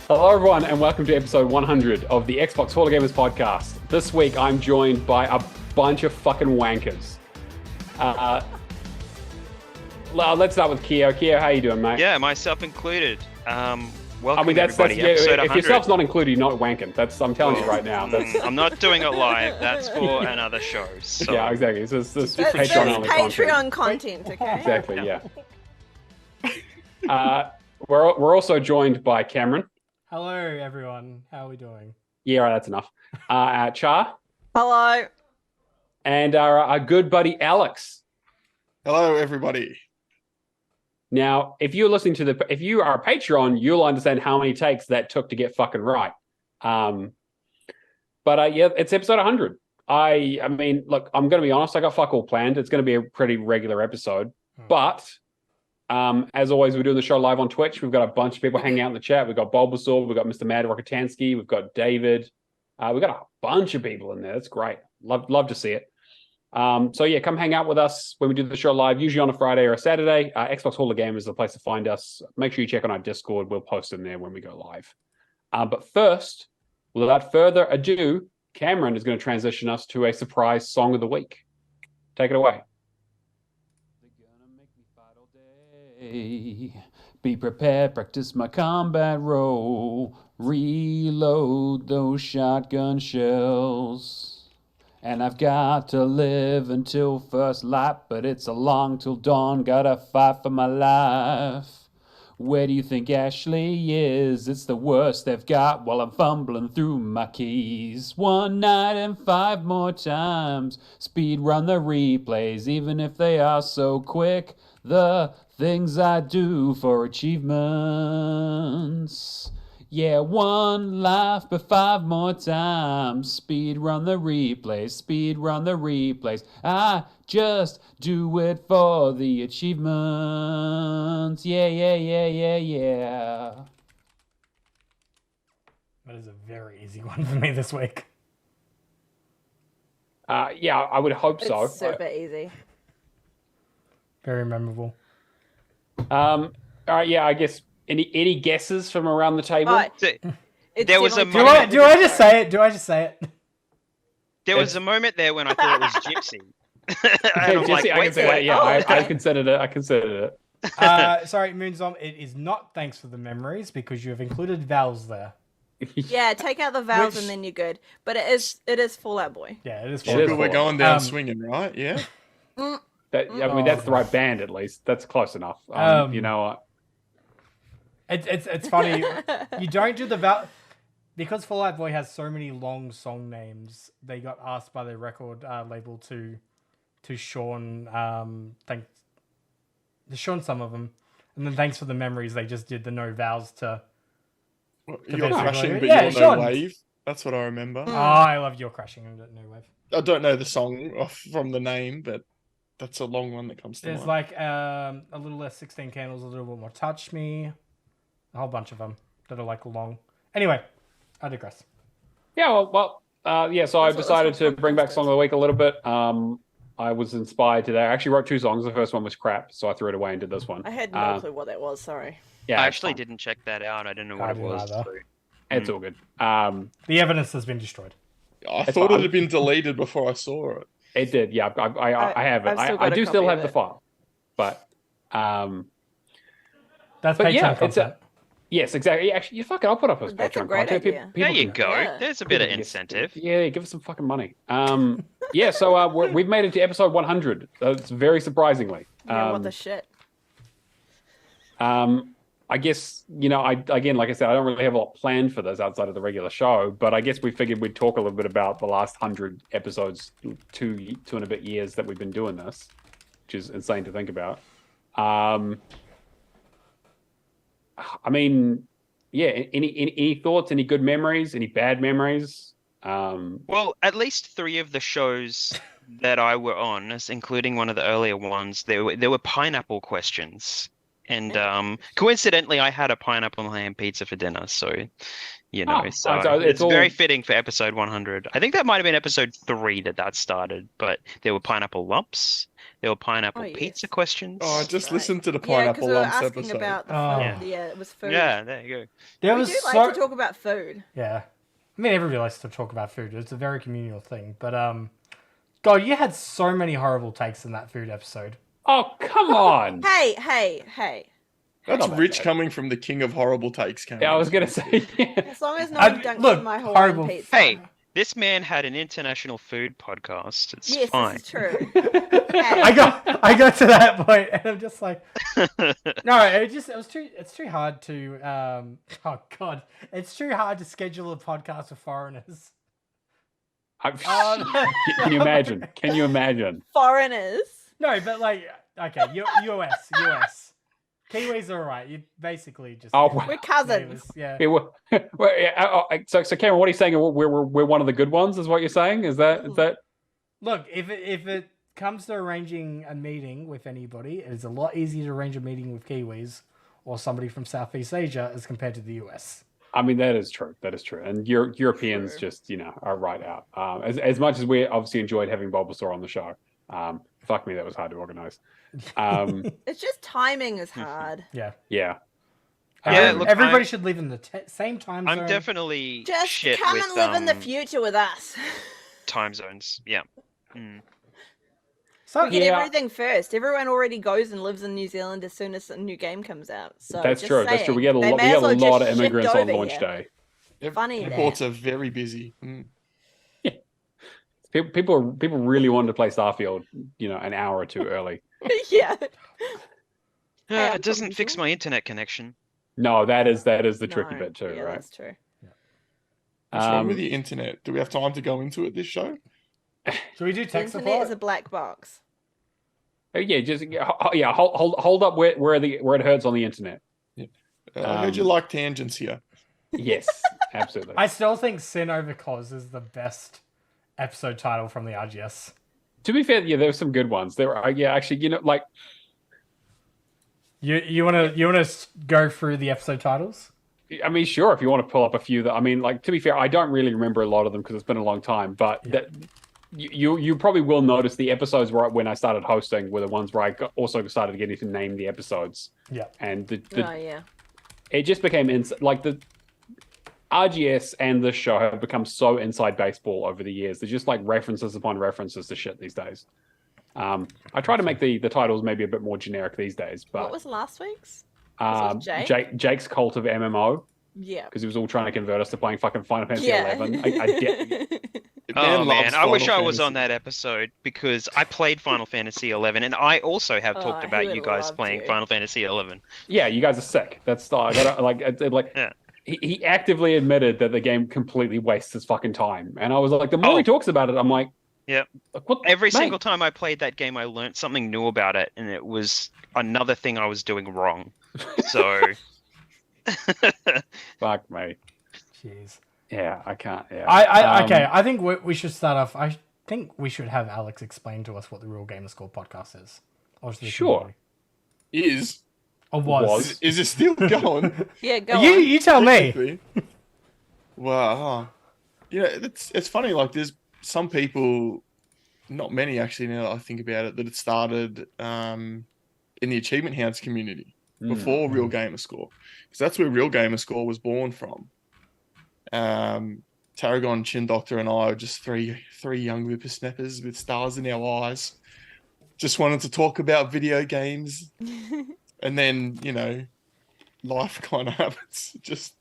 Hello, everyone, and welcome to episode 100 of the Xbox Hall of Gamers podcast. This week, I'm joined by a bunch of fucking wankers. Let's start with Keo. Keo, how you doing, mate? Yeah, myself included. Welcome, that's everybody. Episode 100. if yourself's not included, you're not wanking. I'm telling you right now. I'm not doing it live. That's for another show. So. Yeah, exactly. This That's Patreon content, okay? Exactly, yeah. We're also joined by Cameron. Hello, everyone. How are we doing? Yeah, right, that's enough. Char. Hello. And our good buddy Alex. Hello, everybody. Now, if you are a Patreon, you'll understand how many takes that took to get fucking right. Yeah, it's episode 100. I mean, look, I'm going to be honest. I got fuck all planned. It's going to be a pretty regular episode, but. As always, we're doing the show live on Twitch. We've got a bunch of people hanging out in the chat. We've got Bulbasaur, we've got Mr. Mad Rockatansky, we've got David. We've got a bunch of people in there. That's great. Love to see it. So yeah, come hang out with us when we do the show live, usually on a Friday or a Saturday. Xbox Hall of Gamers is the place to find us. Make sure you check on our Discord. We'll post in there when we go live. But first, without further ado, Cameron is going to transition us to a surprise song of the week. Take it away. Be prepared, practice my combat role, reload those shotgun shells. And I've got to live until first light, but it's a long till dawn, gotta fight for my life. Where do you think Ashley is? It's the worst they've got while I'm fumbling through my keys. One night and 5 more times, speed run the replays, even if they are so quick. The things I do for achievements. Yeah, 1 life, but 5 more times. Speed run the replays, speed run the replays. I just do it for the achievements. Yeah. That is a very easy one for me this week. Yeah, I would hope so. It's super easy. Very memorable. All right, yeah, I guess any guesses from around the table? There was a Do I just say it? There was a moment there when I thought it was Gypsy. Gypsy, I can say that. Yeah, I considered it. Sorry, Moonzom, it is not thanks for the memories because you have included vowels there. Yeah, take out the vowels and then you're good. But it is Fall Out Boy. Yeah, it is. We're going down swinging, right? Yeah. That's the right band, at least. That's close enough. You know. It's funny. You don't do the vowel because Fall Out Boy has so many long song names. They got asked by the record label to Sean Sean some of them, and then thanks for the memories. They just did the no vowels to. You're crashing, but you're no wave. That's what I remember. Oh, I love You're Crashing and No Wave. I don't know the song from the name, but that's a long one that comes to mind. There's like a little less 16 Candles, a little bit more Touch Me, a whole bunch of them that are like long. Anyway, I digress. Yeah, so I decided to bring back Song of the Week a little bit. I was inspired today. I actually wrote 2 songs. The first one was crap, so I threw it away and did this one. I had no clue what that was, sorry. Yeah, I actually didn't check that out. I didn't know what it was. It's all good. The evidence has been destroyed. I thought it had been deleted before I saw it. It did, yeah. I have it. I do still have the file, but that's Patreon content. Yes, exactly. Actually, I'll put up a That's Patreon a great content. idea. There you go. Yeah. There's a bit of incentive. Yeah, give us some fucking money. Yeah, so we've made it to episode 100. It's very surprisingly. Yeah, what the shit? I guess, like I said, I don't really have a lot planned for this outside of the regular show, but I guess we figured we'd talk a little bit about the last 100 episodes, two and a bit years that we've been doing this, which is insane to think about. I mean, yeah, any thoughts, any good memories, any bad memories? Well, at least 3 of the shows that I were on, including one of the earlier ones, there were pineapple questions. And coincidentally, I had a pineapple and ham pizza for dinner, so so it's all very fitting for episode 100. I think that might have been episode 3 that started, but there were pineapple lumps, there were pineapple pizza questions. Oh, I just Right. listened to the Yeah, pineapple because we were lumps asking episode. about the Oh. food. Yeah, it was food. Yeah, there you go. There We was do so like to talk about food. yeah. I mean, everybody likes to talk about food. It's a very communal thing. But God, you had so many horrible takes in that food episode. Oh, come on. Hey. That's Not rich bad. coming from the king of horrible takes. Yeah, I was going to say, yeah. As long as no one dunks in my Hawaiian horrible. pizza. Hey, this man had an international food podcast. It's Yes, fine. this is true. I got to that point, and I'm just like, no, it's too hard to oh God, it's too hard to schedule a podcast with foreigners. Can you imagine? Can you imagine? Foreigners. No, but like, okay, US. Kiwis are alright. You basically just We're cousins. Yeah. Yeah, so Cameron, what are you saying? We're one of the good ones, is what you're saying? Is that Look, if it comes to arranging a meeting with anybody, it is a lot easier to arrange a meeting with Kiwis or somebody from Southeast Asia as compared to the US. I mean, that is true. That is true. And Europeans True. just, are right out. As much as we obviously enjoyed having Bulbasaur on the show, fuck me, that was hard to organize. It's just timing is hard. Yeah. Yeah. Yeah, look, everybody should live in the same time zone. I'm definitely Just shit come with and live in the future with us. time zones. Yeah. Mm. So, We get Yeah. everything first. Everyone already goes and lives in New Zealand as soon as a new game comes out. So That's just true. That's true. saying, We get a they lot. We may get as well a lot just of shift immigrants on over launch here. day. Funny Airports that. are very busy. People really wanted to play Starfield, an hour or two early. Yeah. Yeah, I'm it doesn't talking fix to my internet connection. No, that is the tricky No, bit too, yeah, right? That's true. What's wrong with the internet? Do we have time to go into it this show? should we do The tech internet support? is a black box. Hold up where it hurts on the internet. I heard you like tangents here. Yes, absolutely. I still think Sin over Cos is the best episode title from the RGS. To be fair, there were some good ones. There were, actually, like You wanna go through the episode titles? I mean, sure, if you want to pull up a few that, I mean, like, to be fair, I don't really remember a lot of them because it's been a long time, but that you probably will notice the episodes when I started hosting were the ones where I also started getting to name the episodes. Yeah. And Yeah. it just became like the RGS and this show have become so inside baseball over the years. There's just like references upon references to shit these days. I try to make the titles maybe a bit more generic these days, but What was last week's? Was it Jake? Jake's Cult of MMO, Yeah. because he was all trying to convert us to playing fucking Final Fantasy Yeah. 11. I Oh loves man, I wish I Final was on Fantasy. that episode because I played Final Fantasy 11 and I also have Oh, talked he about would you guys love playing to. Final Fantasy 11. Yeah, you guys are sick. That's I gotta, like Yeah. he actively admitted that the game completely wastes his fucking time, and I was like, the more Oh. he talks about it, I'm like, Yep. like, what? Every mate? single time I played that game, I learned something new about it, and it was another thing I was doing wrong. So, Fuck me. Jeez. Yeah, I can't. Yeah. Okay. I think we should start off. I think we should have Alex explain to us what the Real Gamerscore podcast is. Or is it the Sure. community? Is Or was. Was. is it still going? Yeah, go You on. you tell me. Technically. Wow. It's funny. Like, there's some people, not many actually. Now that I think about it, that it started in the Achievement Hounds community before Real Gamerscore, because that's where Real Gamerscore was born from. Tarragon, Chin Doctor, and I are just three young whippersnappers with stars in our eyes. Just wanted to talk about video games, and then life kind of happens. Just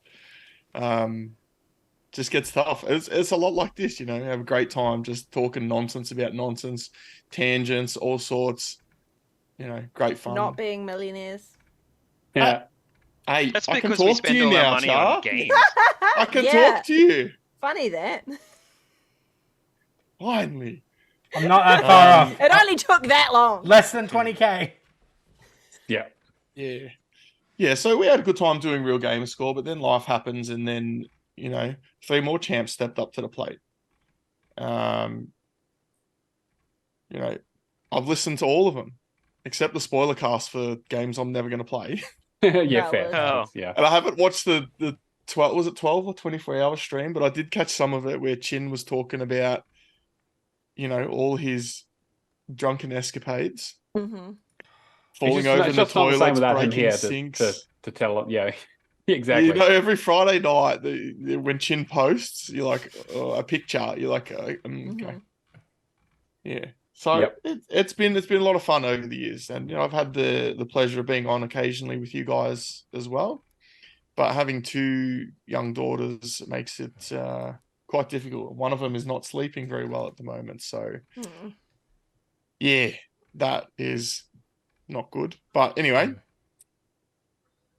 gets tough. It's a lot like this, have a great time just talking nonsense about nonsense, tangents, all sorts. Great fun. Not being millionaires. Yeah. Hey, that's I can because we talk to spend you all our now, money Char. on games. I can Yeah. talk to you. Funny that. Finally. I'm not that far off. It only took that long. Less than 20k. Yeah. Yeah. Yeah, so we had a good time doing Real Gamerscore, but then life happens, and then, 3 more champs stepped up to the plate. I've listened to all of them. accept the spoiler cast for games I'm never going to play. Yeah, That fair. was- Oh. Yeah. And I haven't watched the 12, was it 12 or 24-hour stream, but I did catch some of it where Chin was talking about, all his drunken escapades, Mhm. falling over in the just not the same toilets, without him breaking here sinks. to tell him. Yeah, exactly. Every Friday night when Chin posts, you're like, a picture. You're like, okay. Mhm. Yeah. So Yep. it's been a lot of fun over the years, and I've had the pleasure of being on occasionally with you guys as well. But having two young daughters makes it quite difficult. One of them is not sleeping very well at the moment, so Mm. yeah, that is not good. But anyway,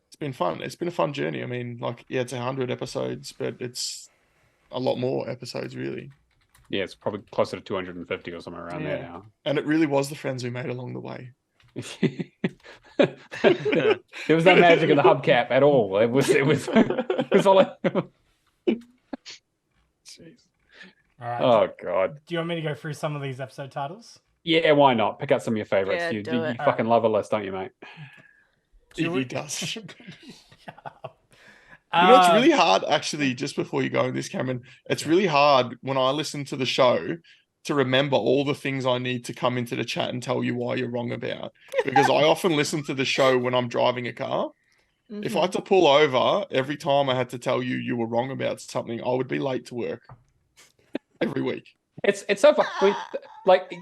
it's been fun. It's been a fun journey. I mean, it's 100 episodes, but it's a lot more episodes, really. Yeah, it's probably closer to 250 or something around there now. And it really was the friends we made along the way. There was no magic in the hubcap at all. It was all. Jeez. All right. Oh god. Do you want me to go through some of these episode titles? Yeah, why not? Pick out some of your favorites. Yeah, you do it. fucking love a list, don't you, mate? He does. Shut up. It's really hard, actually, just before you go in this, Cameron, it's really hard when I listen to the show to remember all the things I need to come into the chat and tell you why you're wrong about. Because I often listen to the show when I'm driving a car. If I had to pull over, every time I had to tell you were wrong about something, I would be late to work every week. It's so fun. Like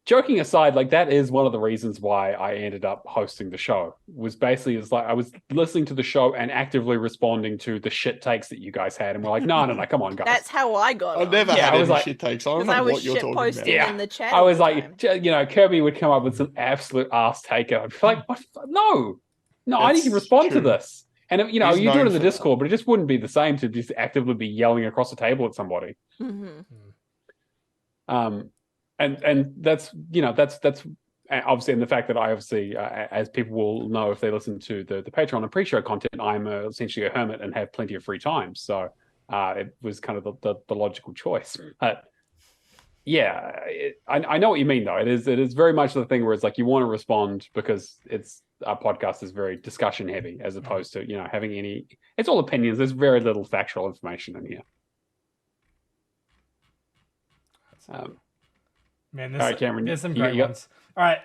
joking aside, like that is one of the reasons why I ended up hosting the show. Was basically it's like I was listening to the show and actively responding to the shit takes that you guys had, and we're like, no, come on, guys. That's how I got I've on. never Yeah, had I was any like- shit takes. I don't Because I know was what you're shit talking posting about. in the chat. I was all the like, time. Kirby would come up with some absolute ass taker. I'd be like, what? No, I need to That's respond to true. this. And you He's do it known in the for that. Discord, but it just wouldn't be the same to just actively be yelling across the table at somebody. Mhm. And that's obviously, and the fact that I obviously, as people will know if they listen to the Patreon and pre-show content, I'm essentially a hermit and have plenty of free time. So it was kind of the logical choice. But yeah, I know what you mean though. It is very much the thing where it's like you want to respond because our podcast is very discussion heavy as opposed to having any. It's all opinions. There's very little factual information in here. Man, All right, Cameron, there's some you great got- ones. All right,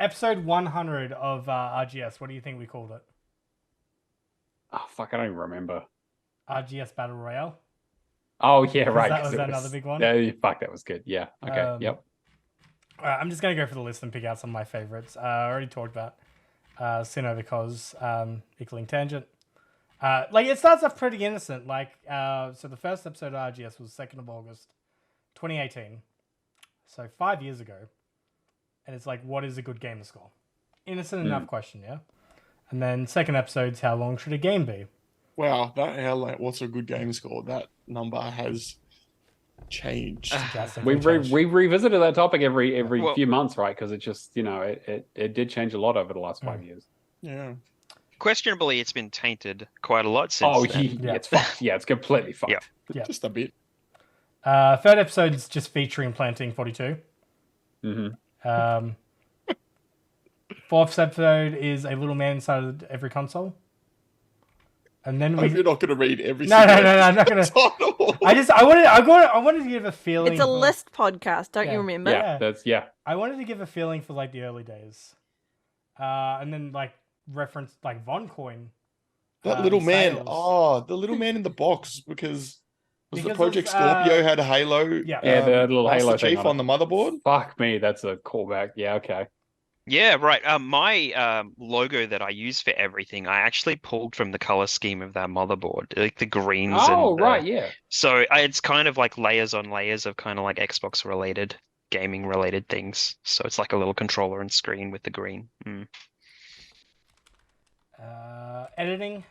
episode 100 of RGS. What do you think we called it? Oh fuck, I don't even remember. RGS Battle Royale. Oh yeah, right. that 'cause was it another big one? Yeah, fuck, that was good. Yeah. Okay. Yep. All right, I'm just going to go for the list and pick out some of my favorites. I already talked about Sin Over Cos, Equaling Tangent. It starts off pretty innocent. So the first episode of RGS was 2nd of August, 2018. So 5 years ago. And it's like, what is a good gamer score? Innocent enough question, yeah? And then second episode's how long should a game be? Wow, what's a good game score? That number has changed. We revisited that topic every Well- few months, right? Because it just it did change a lot over the last 5 years. Yeah. Questionably, it's been tainted quite a lot since Oh, then. yeah, it's fucked. Yeah, it's completely fucked. Yeah. Yeah. Just a bit. Third episode's just featuring Planting 42. Mm-hmm. Fourth episode is a little man inside of every console. And then I hope you're not going to read every No, single I'm not gonna. title. I wanted to give a feeling. It's a for- list podcast, don't Yeah. you remember? Yeah, I wanted to give a feeling for the early days, and then reference Von Coin. That little man. sales. Oh, the little man in the box because the Because Project of, Scorpio had a Halo. Yeah. Yeah, the little Master Halo thing Chief on it. the motherboard. Fuck me, that's a callback. Yeah, okay. Yeah, right. My logo that I use for everything, I actually pulled from the color scheme of that motherboard, like the greens. Oh, and right, yeah. So it's kind of like layers on layers of kind of like Xbox related, gaming related things. So it's like a little controller and screen with the green. Editing,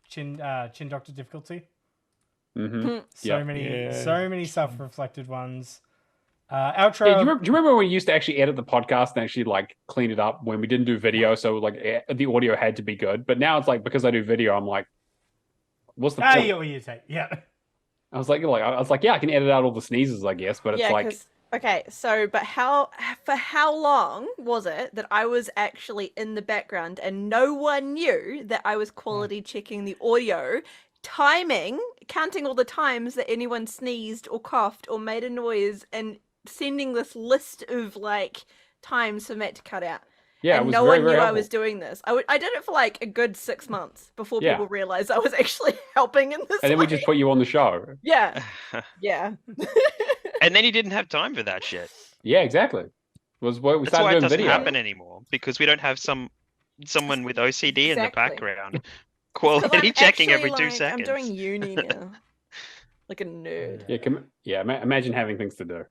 Chin Doctor difficulty. Mm-hmm. So Yeah. many self-reflected ones. Outro. Yeah, do you remember when we used to actually edit the podcast and actually clean it up when we didn't do video? So the audio had to be good. But now it's because I do video, I'm like, what's the point? Yeah, what you take? Yeah. I was like, yeah, I can edit out all the sneezes, I guess. But it's Yeah, because Okay, so for how long was it that I was actually in the background and no one knew that I was quality checking the audio, timing, counting all the times that anyone sneezed or coughed or made a noise, and sending this list of like times for Matt to cut out. Yeah, and it was no very, one very knew I helpful. was doing this. I did it for like a good 6 months before Yeah. people realized I was actually helping in this And then we way. just put you on the show. Yeah, yeah. And then you didn't have time for that shit. Yeah, exactly. Was what we That's why started it doing doesn't video. happen anymore, because we don't have someone with OCD in the Exactly. background 'Cause quality I'm checking actually, every 2 like, seconds. I'm doing uni now. Like a nerd. Yeah, imagine having things to do.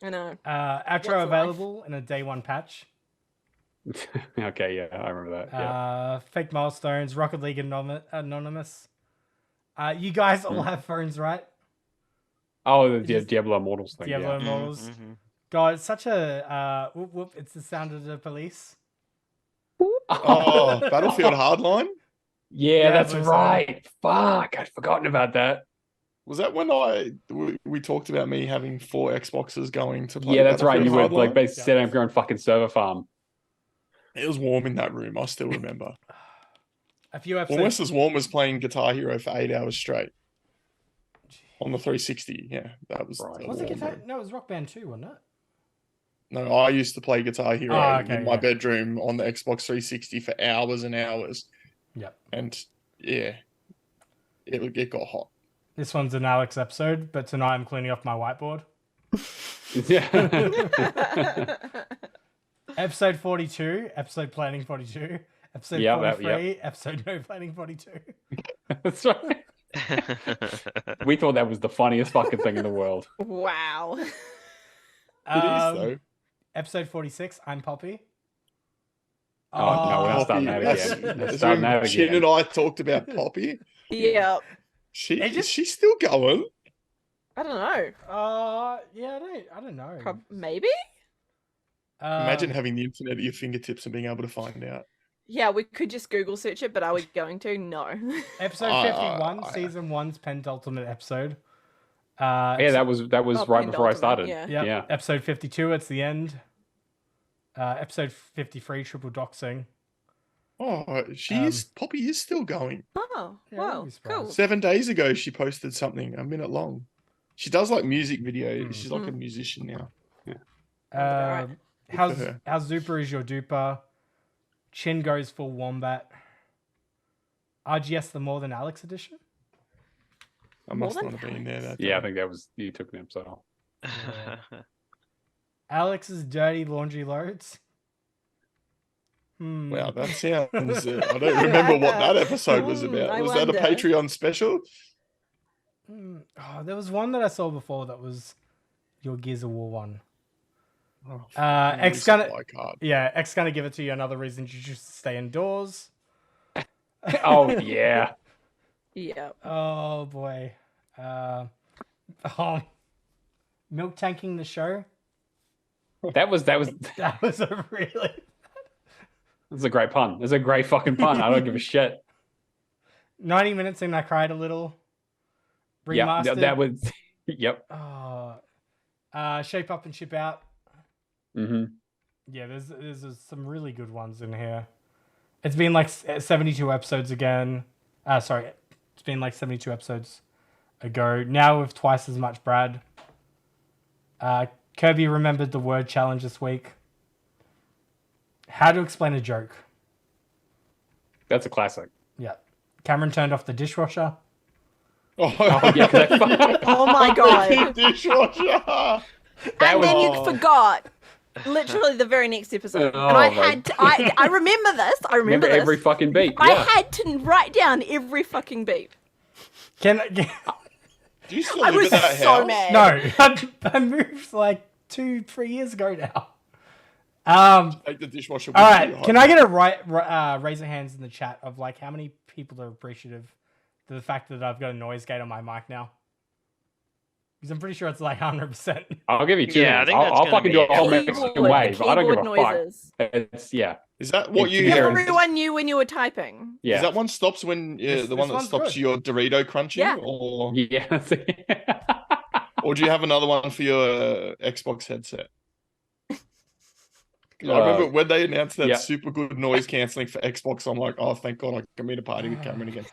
I know. Outro life? available in a day one patch. Okay, yeah, I remember that. Yeah. Fake milestones, Rocket League Anonymous. You guys all Mm. have phones, right? Oh, the just- Diablo Immortals thing. Diablo Yeah. Immortals. Mhm. God, it's such a whoop whoop. It's the sound of the police. Oh, Battlefield Hardline? Yeah, Yeah, I that's believe so. right. Fuck, I'd forgotten about that. Was that when we talked about me having 4 Xboxes going to play Yeah, that's right. You Battlefield were like Hardline? basically setting up your own fucking server farm. It was warm in that room. I still remember. A few episodes. Almost as warm as playing Guitar Hero for 8 hours straight on the 360. Yeah, that was. Right. a Was it warm Guitar? room. No, it was Rock Band 2, wasn't it? No, I used to play Guitar Hero Oh, okay, in my yeah. bedroom on the Xbox 360 for hours and hours. Yep. And yeah, it got hot. This one's an Alex episode, but tonight I'm cleaning off my whiteboard. Yeah. Episode 42, episode planning 42, episode Yeah, 43, episode no planning 42. That's right. We thought that was the funniest fucking thing in the world. Wow. It is though. Episode 46, I'm Poppy. Oh, no, we're not starting that That's- again. Let's that's start when that Chin again. and I talked about Poppy. Yeah. Is she still going? I don't know. Yeah, I don't know. Maybe? Imagine having the internet at your fingertips and being able to find out. Yeah, we could just Google search it, but are we going to? No. Episode 51, season 1's penultimate episode. Yeah, that was Oh, right before I penultimate, started. yeah. Yep. Yeah. Episode 52, it's the end. Episode 53, triple doxing. Oh, Poppy is still going. Oh, Yeah, wow. I'd be surprised. Cool. 7 days ago, she posted something a minute long. She does like music videos. Mm. She's like a musician now. Alright. How's for her. Zupa is your duper? Chin goes full wombat. RGS the More Than Alex edition? I More must than not have been there. That Yeah, I day. think that was you took an episode off. Alex's dirty laundry loads. Wow, that sounds. I don't remember what that episode was about. I Was that a wonder. Patreon special? Oh, there was one that I saw before that was your Gears of War one. Oh, X gonna card. X gonna give it to you. Another reason you should stay indoors. Oh yeah. Yeah. Oh boy. Milk tanking the show. That was That was a really that's a great pun. It's a great fucking pun. I don't give a shit. 90 minutes in. I cried a little. Yeah, Remastered. that was. Yep. Shape Up and Ship Out. Mm-hmm. Yeah, there's some really good ones in here. It's been like 72 episodes again. Sorry, it's been like 72 episodes ago. Now with twice as much Brad. Kirby remembered the word challenge this week. How to explain a joke. That's a classic. Yeah. Cameron turned off the dishwasher. Oh yeah. 'cause that- Oh my god. Dishwasher. And then you was- forgot. Literally the very next episode. Oh, and I my had to, I remember this. I remember this. every fucking beat. I Yeah. had to write down every fucking beat. Do you still I live was at that so house? mad. No, I moved like 2-3 years ago now. Take the dishwasher. All with right, you. can I get a raise of hands in the chat of like how many people are appreciative to the fact that I've got a noise gate on my mic now? Because I'm pretty sure it's like 100%. I'll give you two. Yeah, I hands. think that's I'll gonna fucking be do a it. whole Keyboard- Mexican wave. I don't give a keyboard fuck. noises. It's Is that what you Yeah. hear? Everyone knew when you were typing. Yeah. Is that one stops when This the one that one's stops good. your Dorito crunching? Yeah. Or Yeah. Or do you have another one for your Xbox headset? I remember when they announced that super good noise cancelling for Xbox, I'm like, oh, thank God I can meet a party with Cameron again.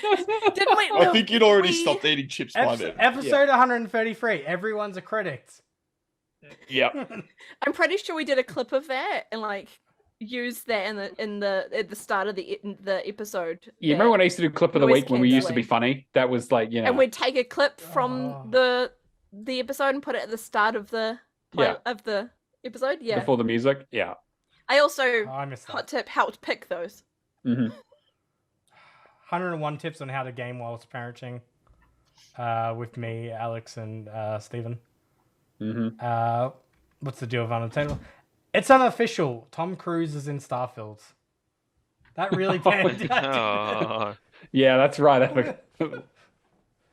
I think you'd already stopped eating chips by then. Episode 133. Everyone's a critic. Yep. I'm pretty sure we did a clip of that and like used that at the start of the episode. You remember when I used to do clip of the week when we used to be funny? That was like, and we'd take a clip from the episode and put it at the start of the of the episode. Yeah, before the music. Yeah. I also hot tip helped pick those. 101 tips on how to game whilst parenting. With me, Alex, and Stephen. What's the deal with Undertale? It's unofficial. Tom Cruise is in Starfield. That really panned out. Yeah, that's right.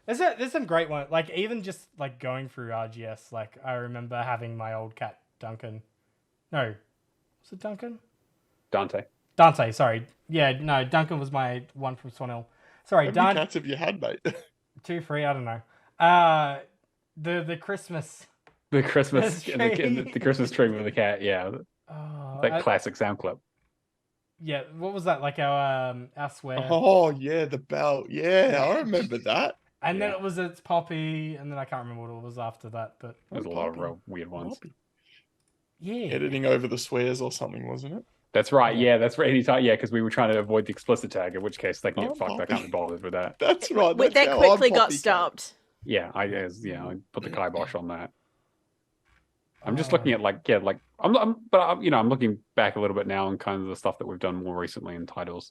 There's some great ones. Like even just like going through RGS. Like I remember having my old cat Duncan. No, was it Duncan? Dante. Sorry. Yeah, no. Duncan was my one from Swanhill. Sorry, How many cats have you had, mate? 2, 3. I don't know. The Christmas. The Christmas the Christmas tree with the cat, yeah. That classic sound clip. Yeah, what was that? Like our swear. Oh yeah, the bell. Yeah, I remember that. And then it's Poppy, and then I can't remember what it was after that, but there's a lot of real weird ones. Poppy. Yeah. Editing over the swears or something, wasn't it? That's right, yeah, that's right. Anytime, yeah, because we were trying to avoid the explicit tag, in which case they can get fucked. Poppy. I can't be bothered with that. That's right. That quickly got stopped. Yeah, I put the kibosh on that. I'm just looking at I'm looking back a little bit now and kind of the stuff that we've done more recently in titles.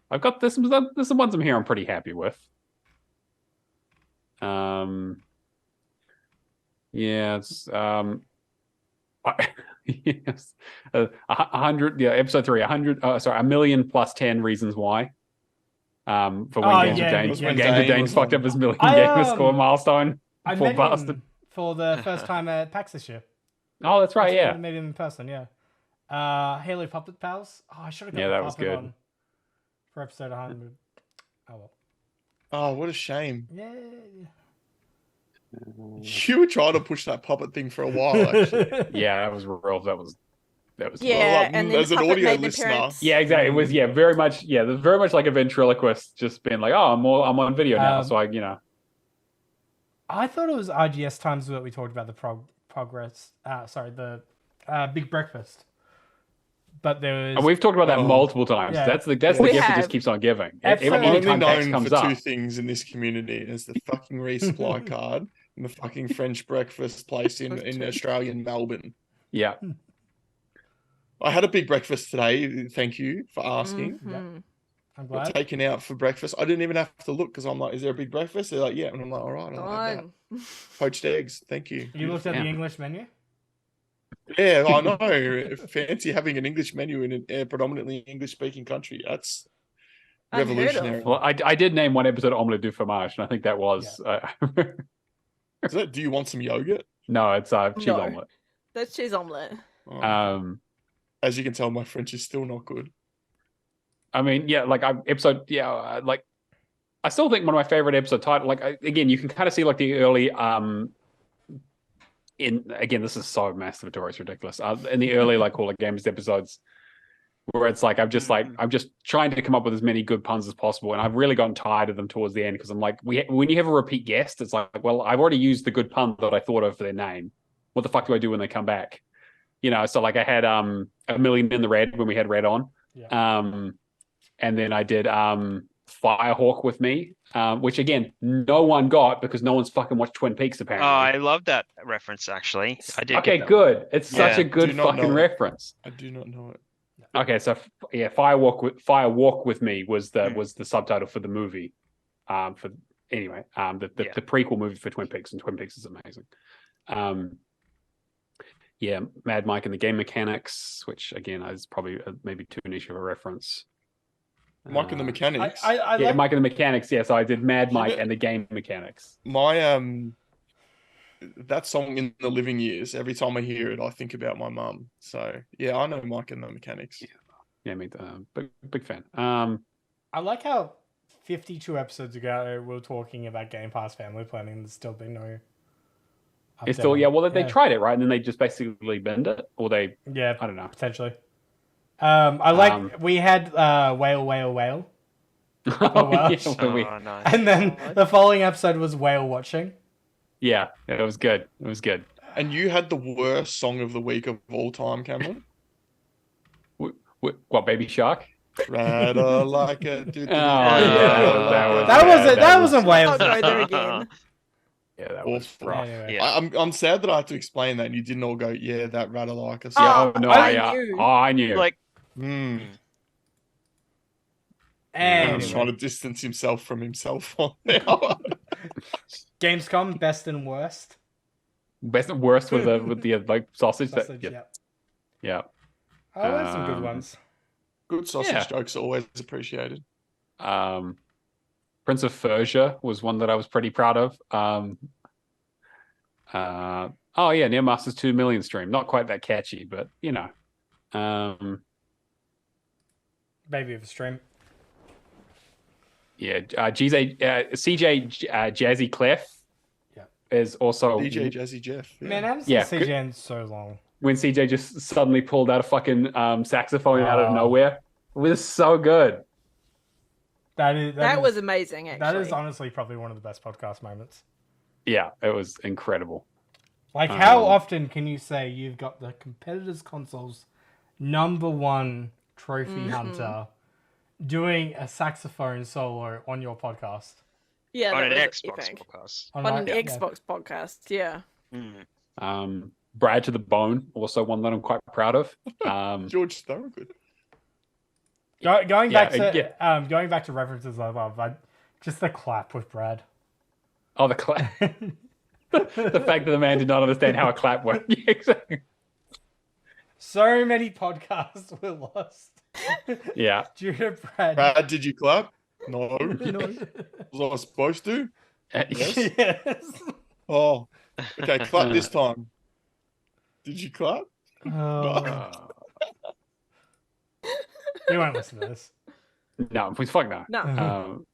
I've got there's some ones I'm here I'm pretty happy with. It's yes, 100. Yeah, episode 3, 100. A million plus 10 reasons why. For when Games of Danes fucked up his million Gamerscore milestone. I met him for the first time at PAX this year. Oh, that's right. Yeah, I met him in person. Yeah. Halo Puppet Pals. Oh, I should have got that was good on for episode 100. Oh well. Oh, what a shame. Yeah. You were trying to push that puppet thing for a while, actually. Yeah, that was real. That was. Yeah, and as an audio listener. Appearance. Yeah, exactly. It was very much like a ventriloquist, just being like, "Oh, I'm on video now," so I thought it was RGS times that we talked about the progress. The Big Breakfast. But there was. And we've talked about that multiple times. Yeah. That's the gift that just keeps on giving. Anytime Pax comes up, 2 things in this community: is the fucking resupply card and the fucking French breakfast place in Australian Melbourne. Yeah. I had a big breakfast today. Thank you for asking. I'm glad. Got taken out for breakfast. I didn't even have to look because I'm like, is there a big breakfast? They're like, yeah. And I'm like, all right, I'll have that. Poached eggs. Thank you. You looked at the English menu? Yeah, I know. Fancy having an English menu in a predominantly English-speaking country. That's revolutionary. Well, I did name one episode Omelette du Fromage, and I think that was... Is that, do you want some yogurt? No, it's cheese omelette. That's cheese omelette. Oh. As you can tell, my French is still not good. I mean, I still think one of my favorite episode titles, again, you can kind of see the early, this is so masturbatory, it's ridiculous. In the early, Call of Games episodes, where it's I'm just trying to come up with as many good puns as possible. And I've really gotten tired of them towards the end because I'm like, when you have a repeat guest, it's like, well, I've already used the good pun that I thought of for their name. What the fuck do I do when they come back? So I had A Million in the Red when we had Red on. Yeah. And then I did Firehawk with me, which again, no one got because no one's fucking watched Twin Peaks apparently. Oh, I love that reference actually. I did. Okay, good. It's such a good fucking reference. I do not know it. Okay, so Firewalk with me was the subtitle for the movie. The prequel movie for Twin Peaks, and Twin Peaks is amazing. Mad Mike and the Game Mechanics, which again is probably maybe too niche of a reference. Mike and the Mechanics. Mike and the Mechanics. Yeah, so I did Mad Mike and the Game Mechanics. My that song in the living years. Every time I hear it, I think about my mum. So yeah, I know Mike and the Mechanics. Yeah, me big fan. I like how 52 episodes ago we were talking about Game Pass family planning. There's still been no It's still, update. well, they tried it, right? And then they just basically bend it, or they, Yeah, I don't know. potentially. I like we had whale, whale, whale, Welsh. Nice. and then the following episode was whale watching. Yeah, it was good. It was good. And you had the worst song of the week of all time, Cameron. What, Baby Shark? Rather like a... That wasn't Wales. I'll go there again. Yeah, that was Awful. rough. Anyway. Yeah. I'm sad that I have to explain that and you didn't all go, yeah, that rather like us. Yeah, Oh, no, I knew. I knew. Like, Mm. Anyway. He's trying to distance himself from himself on now. Gamescom, best and worst. Best and worst with the like sausage. Sausage, That, yeah. yeah. Oh, there's some good ones. Good sausage Yeah. jokes are always appreciated. Prince of Persia was one that I was pretty proud of. Oh yeah, Neomaster's 2 million stream. Not quite that catchy, but you know. Baby of a stream. Yeah, CJ Jazzy Clef Yeah. is also DJ Jazzy Jeff. Yeah. Man, I haven't Yeah, seen CJ in so long. when CJ just suddenly pulled out a fucking saxophone out of Oh. nowhere. It was so good. That was amazing, actually. That is honestly probably one of the best podcast moments. Yeah, it was incredible. Like, how often can you say you've got the competitors' consoles #1 trophy hunter doing a saxophone solo on your podcast? Yeah, on that an was Xbox epic. podcast. On an Xbox podcast, yeah. Mm. Brad to the Bone, also one that I'm quite proud of. George Thorogood. Going back to yeah. going back to references I love, just the clap with Brad. Oh, the clap. The fact that the man did not understand how a clap worked. Yeah, exactly. So many podcasts were lost. Yeah. Due to Brad. Brad, did you clap? No. No. Was I supposed to? Yes. Yes. Oh. Okay, clap this time. Did you clap? Oh, you won't listen to this. No, please fuck no. No.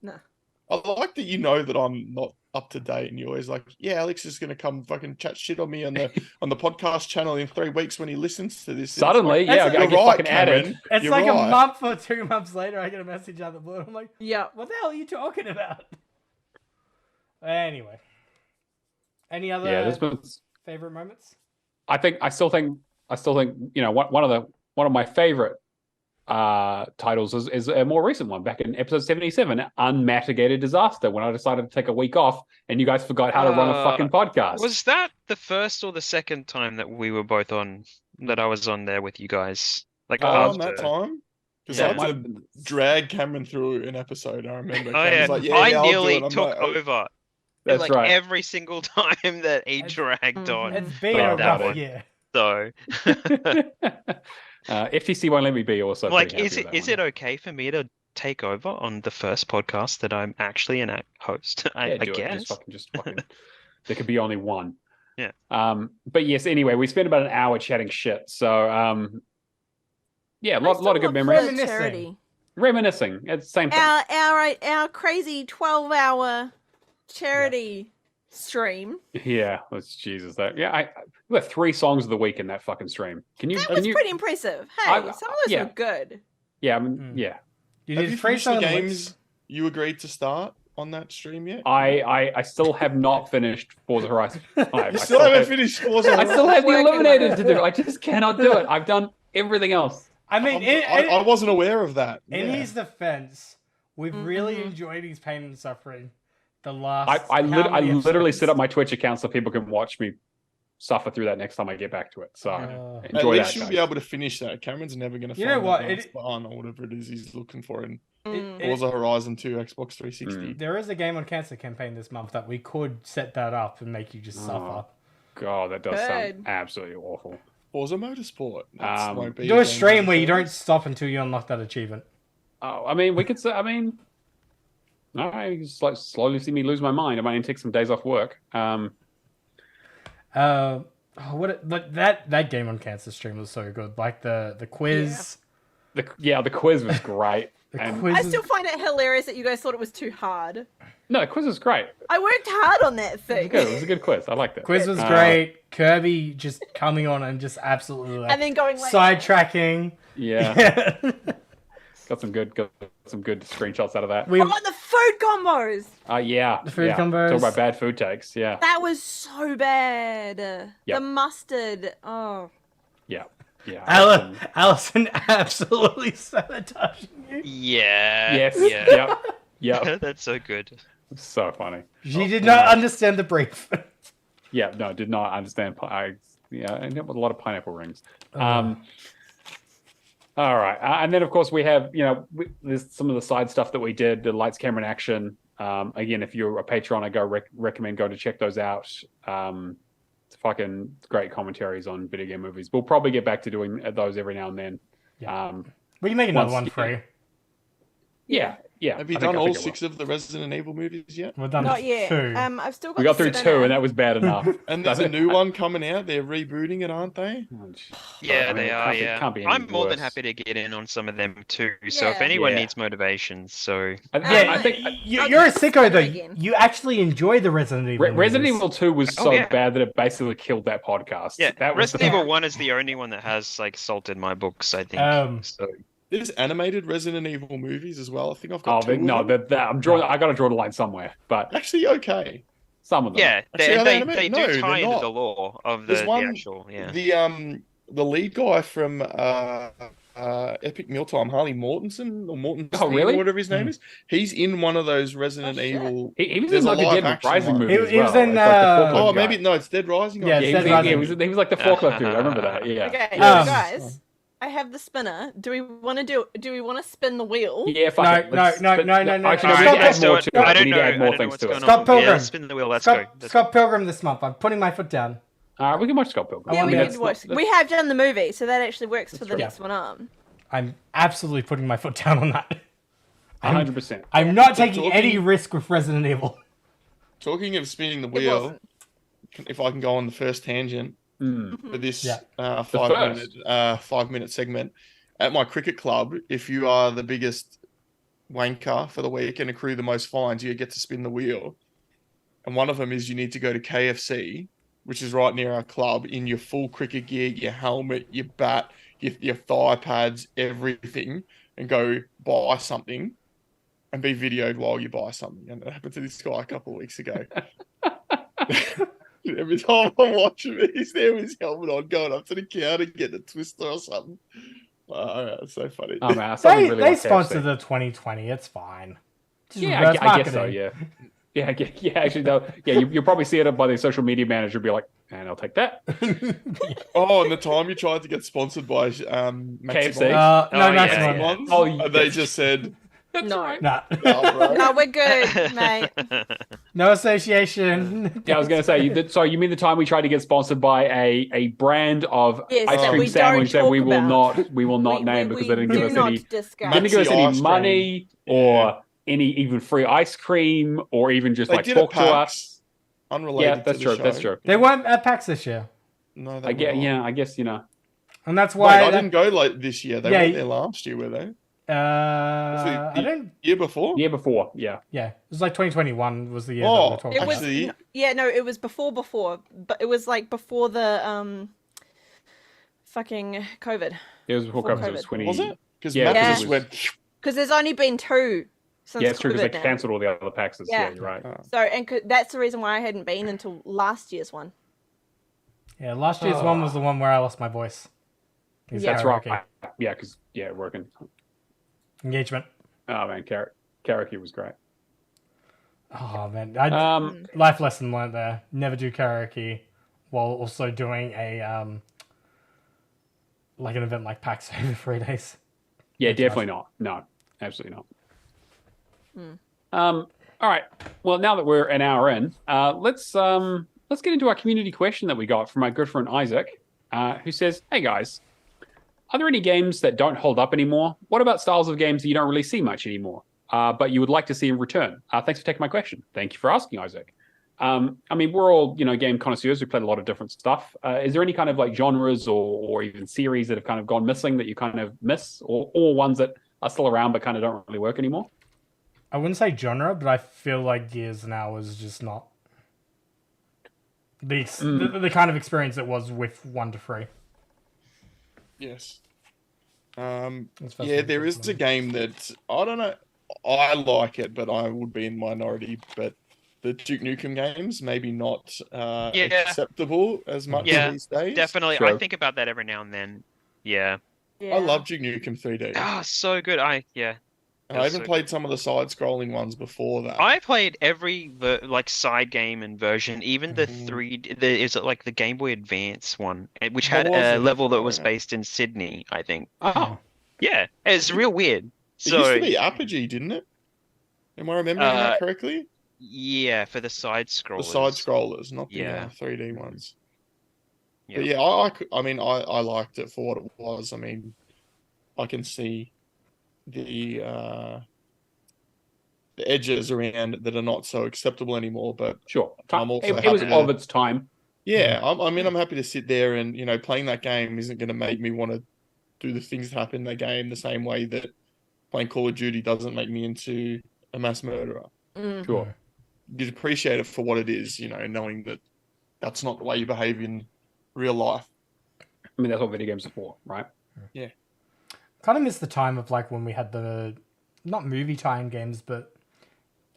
I like that you know that I'm not up to date, and you're always like, "Yeah, Alex is gonna come fucking chat shit on me on the podcast channel in 3 weeks when he listens to this." Suddenly, It's like, yeah, I you're get right, fucking added. Cameron. It's You're like right. a month or 2 months later, I get a message out of the blue. I'm like, Yeah. what the hell are you talking about? Anyway, any other Yeah, this was. favorite moments? I still think you know one of my favorite titles is a more recent one back in episode 77, Unmitigated Disaster, when I decided to take a week off and you guys forgot how to run a fucking podcast. Was that the first or the second time that we were both on, that I was on there with you guys? Like, on after that time? Because Yeah. I had to drag Cameron through an episode, I remember. Oh, yeah. Cameron's like, I I'll do nearly it. I'm took like, "Oh." over. That's like right. every single time that he dragged on. It's been Oh, a that rough one. year. So, FTC won't let me be also. like, pretty is happy it with that one. okay for me to take over on the first podcast that I'm actually an host? I Yeah, do it. guess. Just fucking. There could be only one. Yeah. But yes. Anyway, we spent about an hour chatting shit. So yeah, a lot of good memories. Reminiscing. Charity. Reminiscing. It's the same thing. Our crazy 12-hour charity stream. Yeah, that's Jesus. That we got 3 songs of the week in that fucking stream. Can you? That can was you? pretty impressive. Hey, I- some of those yeah. were good. Yeah, I mean, yeah. You Have did you free finished the solo games you agreed to start on that stream yet? I still have not finished Forza Horizon 5. You I still haven't finished Forza. I still have the Working on Illuminated it. to do. I just cannot do it. I've done everything else. I mean, I wasn't aware of that. in Yeah. his defense, we've really enjoyed his pain and suffering. The last, I how many literally episodes? set up my Twitch account so people can watch me suffer through that next time I get back to it. So Uh, enjoy At least that. you'll guys. be able to finish that. Cameron's never going to You find know what, that last it- barn or whatever it is he's looking for in Mm. Forza Horizon 2 Xbox 360. There is a Game on Cancer campaign this month that we could set that up and make you just suffer. God, that does sound Good. absolutely awful. Forza Motorsport. That won't be Do a game stream where you over. don't stop until you unlock that achievement. Oh, I mean, we could say. I mean, all right, you just like slowly see me lose my mind. I might even take some days off work. But that Game on Cancer stream was so good. Like the quiz. The quiz was great. And quiz I is- still find it hilarious that you guys thought it was too hard. no, the quiz was great. I worked hard on that It thing. was good. It was a good quiz. I liked it. quiz was great. Kirby just coming on and just absolutely like And then going like sidetracking. Yeah, Yeah. got some good screenshots out of that. we Oh, and the food combos! Yeah, The food yeah. combos. Talk about bad food takes. Yeah, That was so bad. Yep. The mustard. Oh. yeah. Allison absolutely sabotaging you. Yeah. Yes. Yeah. Yeah. That's so good. So funny. She did not understand the brief. Yeah. No, did not understand. I ended up with a lot of pineapple rings. All right, and then of course we have there's some of the side stuff that we did, the lights, camera, and action. Again, if you're a Patreon, I recommend going to check those out. It's fucking great commentaries on video game movies. We'll probably get back to doing those every now and then. Yeah. We can make another once- one free. Yeah. Have you I done all think it 6 of the Resident Evil movies yet? We've done Not yet. 2. I've still got We got through Spinner. 2, and that was bad enough. And there's a new one coming out. They're rebooting it, aren't they? Yeah, I mean, they it are. can't be- Yeah, can't be any I'm more than worse. happy to get in on some of them too. So if Yeah. anyone Yeah. needs motivation, so I think You're a sicko though. Again. You actually enjoy the Resident Evil. Resident movies. Evil 2 was Oh, so yeah. bad that it basically killed that podcast. yeah, that was Resident Evil 1 is the only one that has like salt in my books. I think. So There's animated Resident Evil movies as well. I think I've Oh, got 2 of no, them. I'm drawing. I got to draw the line somewhere, but Actually, okay. some of them. yeah, Actually, they, are they they, animated? they No, do they're tie into not. the lore of There's the one- actual. Yeah. The lead guy from Epic Mealtime, Harley Mortensen or Mortensen, Oh, really? or whatever his name is. He's in one of those Resident Oh, shit. Evil. He was There's in a like a live Dead action Rising one. movie. He as was well. in, It's like the forklift Oh, guy. maybe no, it's Dead Rising. Yeah, He Dead was, Rising. he was like the forklift dude. I remember that. Yeah. Okay, Um, guys. I have the spinner. Do we want to spin the wheel? Yeah, fuck No, it. Let's- no, Actually, Stop we need to it. add more Let's to do it. I it. We don't need know. to add I more don't know things what's to going it. on. Scott Pilgrim. Yeah, spin the wheel. Let's go. Let's Scott Pilgrim this month. I'm putting my foot down. We can watch Scott Pilgrim. I Yeah, want we to need get- to watch. We have done the movie, so that actually works for the true. next one up. I'm absolutely putting my foot down on that. 100%. I'm not taking talking- any risk with Resident Evil. Talking of spinning the It wheel, wasn't. if I can go on the first tangent for this Yeah. 5-minute segment. At my cricket club, if you are the biggest wanker for the week and accrue the most fines, you get to spin the wheel. And one of them is you need to go to KFC, which is right near our club, in your full cricket gear, your helmet, your bat, your thigh pads, everything, and go buy something and be videoed while you buy something. And it happened to this guy a couple of weeks ago. Every time I watch him, he's there with his helmet on, going up to the counter, getting a twister or something. It's so funny. Oh, man, someone They really they wants KFC. sponsored the 2020. It's fine. Just Yeah, reverse I guess so. marketing. Yeah. Actually, though, you'll probably see it by the social media manager. Be like, and I'll take that. Oh, and the time you tried to get sponsored by KFC? Maximum, No, Oh, that's yeah, not. yeah. ones, Oh, and they yes. just said, No. Nah. "Oh, bro." No, we're good, mate. No association. Yeah, I was going to say. Sorry, you mean the time we tried to get sponsored by a brand of Yes, ice that cream we sandwich don't that we talk will about. not name because they didn't give do us not any. discuss. Didn't give us Maxi any ice money cream. or any even free ice cream or even just They like did talk it to PAX, us. unrelated Yeah, that's to true. the That's show. true. They weren't at PAX this year, No, they I get. were not. Yeah, I guess and that's Wait, why. I didn't go like this year. They Yeah, weren't there last year, were they? I don't. Year before? Year before. Yeah. Yeah, it was like 2021 was the year that Oh, we're talking It about. was Actually- no, it was before, but it was like before the fucking COVID. It was before Before COVID. It was COVID. 20. Was it? Because Yeah, Matt Yeah. just went. Because there's only been 2 since Yeah, it's true because COVID they now. cancelled all the other PAXs. Yeah, Yeah. you're right. So, and that's the reason why I hadn't been until last year's one. Yeah, last year's one was the one where I lost my voice. It was Yeah. That's karaoke. right. Yeah, because working. Engagement. Oh man, karaoke was great. Oh man, life lesson learned there. Never do karaoke while also doing a like an event like PAX over 3 days. Yeah, definitely not. No, absolutely not. All right. Well, now that we're an hour in, let's get into our community question that we got from my good friend Isaac, who says, "Hey guys, are there any games that don't hold up anymore? What about styles of games that you don't really see much anymore, but you would like to see in return?" Thanks for taking my question. Thank you for asking, Isaac. I mean, we're all game connoisseurs. We played a lot of different stuff. Is there any kind of like genres or even series that have kind of gone missing that you kind of miss, or ones that are still around but kind of don't really work anymore. I wouldn't say genre, but I feel like Gears now is just not the kind of experience it was with 1 to 3. Yes. Especially Yeah, with there this is a one. game that I don't know. I like it, but I would be in minority. But the Duke Nukem games, maybe not Yeah. acceptable as much Yeah, these days. Definitely. True. I think about that every now and then. Yeah. I love Duke Nukem 3D. Ah, so good. Yeah. And I even played some of the side-scrolling ones before that. I played every side game and version, even the Mhm. 3D. Is it like the Game Boy Advance one, which What had was a it? level that was Yeah. based in Sydney, I think. Oh, Yeah, it's real weird. It So used to be Apogee, didn't it? Am I remembering that correctly? yeah, for the side The scrollers. side scrollers, not the Yeah. 3D ones. Yeah. But yeah, I mean, I liked it for what it was. I mean, I can see the edges around it that are not so acceptable anymore. But sure. I'm also It was happy to- of its time. yeah, I mean, I'm happy to sit there and playing that game isn't going to make me want to do the things that happen in the game the same way that playing Call of Duty doesn't make me into a mass murderer. Sure. You appreciate it for what it is, knowing that that's not the way you behave in real life. I mean, that's what video games are for, right? Kind of miss the time of like when we had the not movie tie-in games, but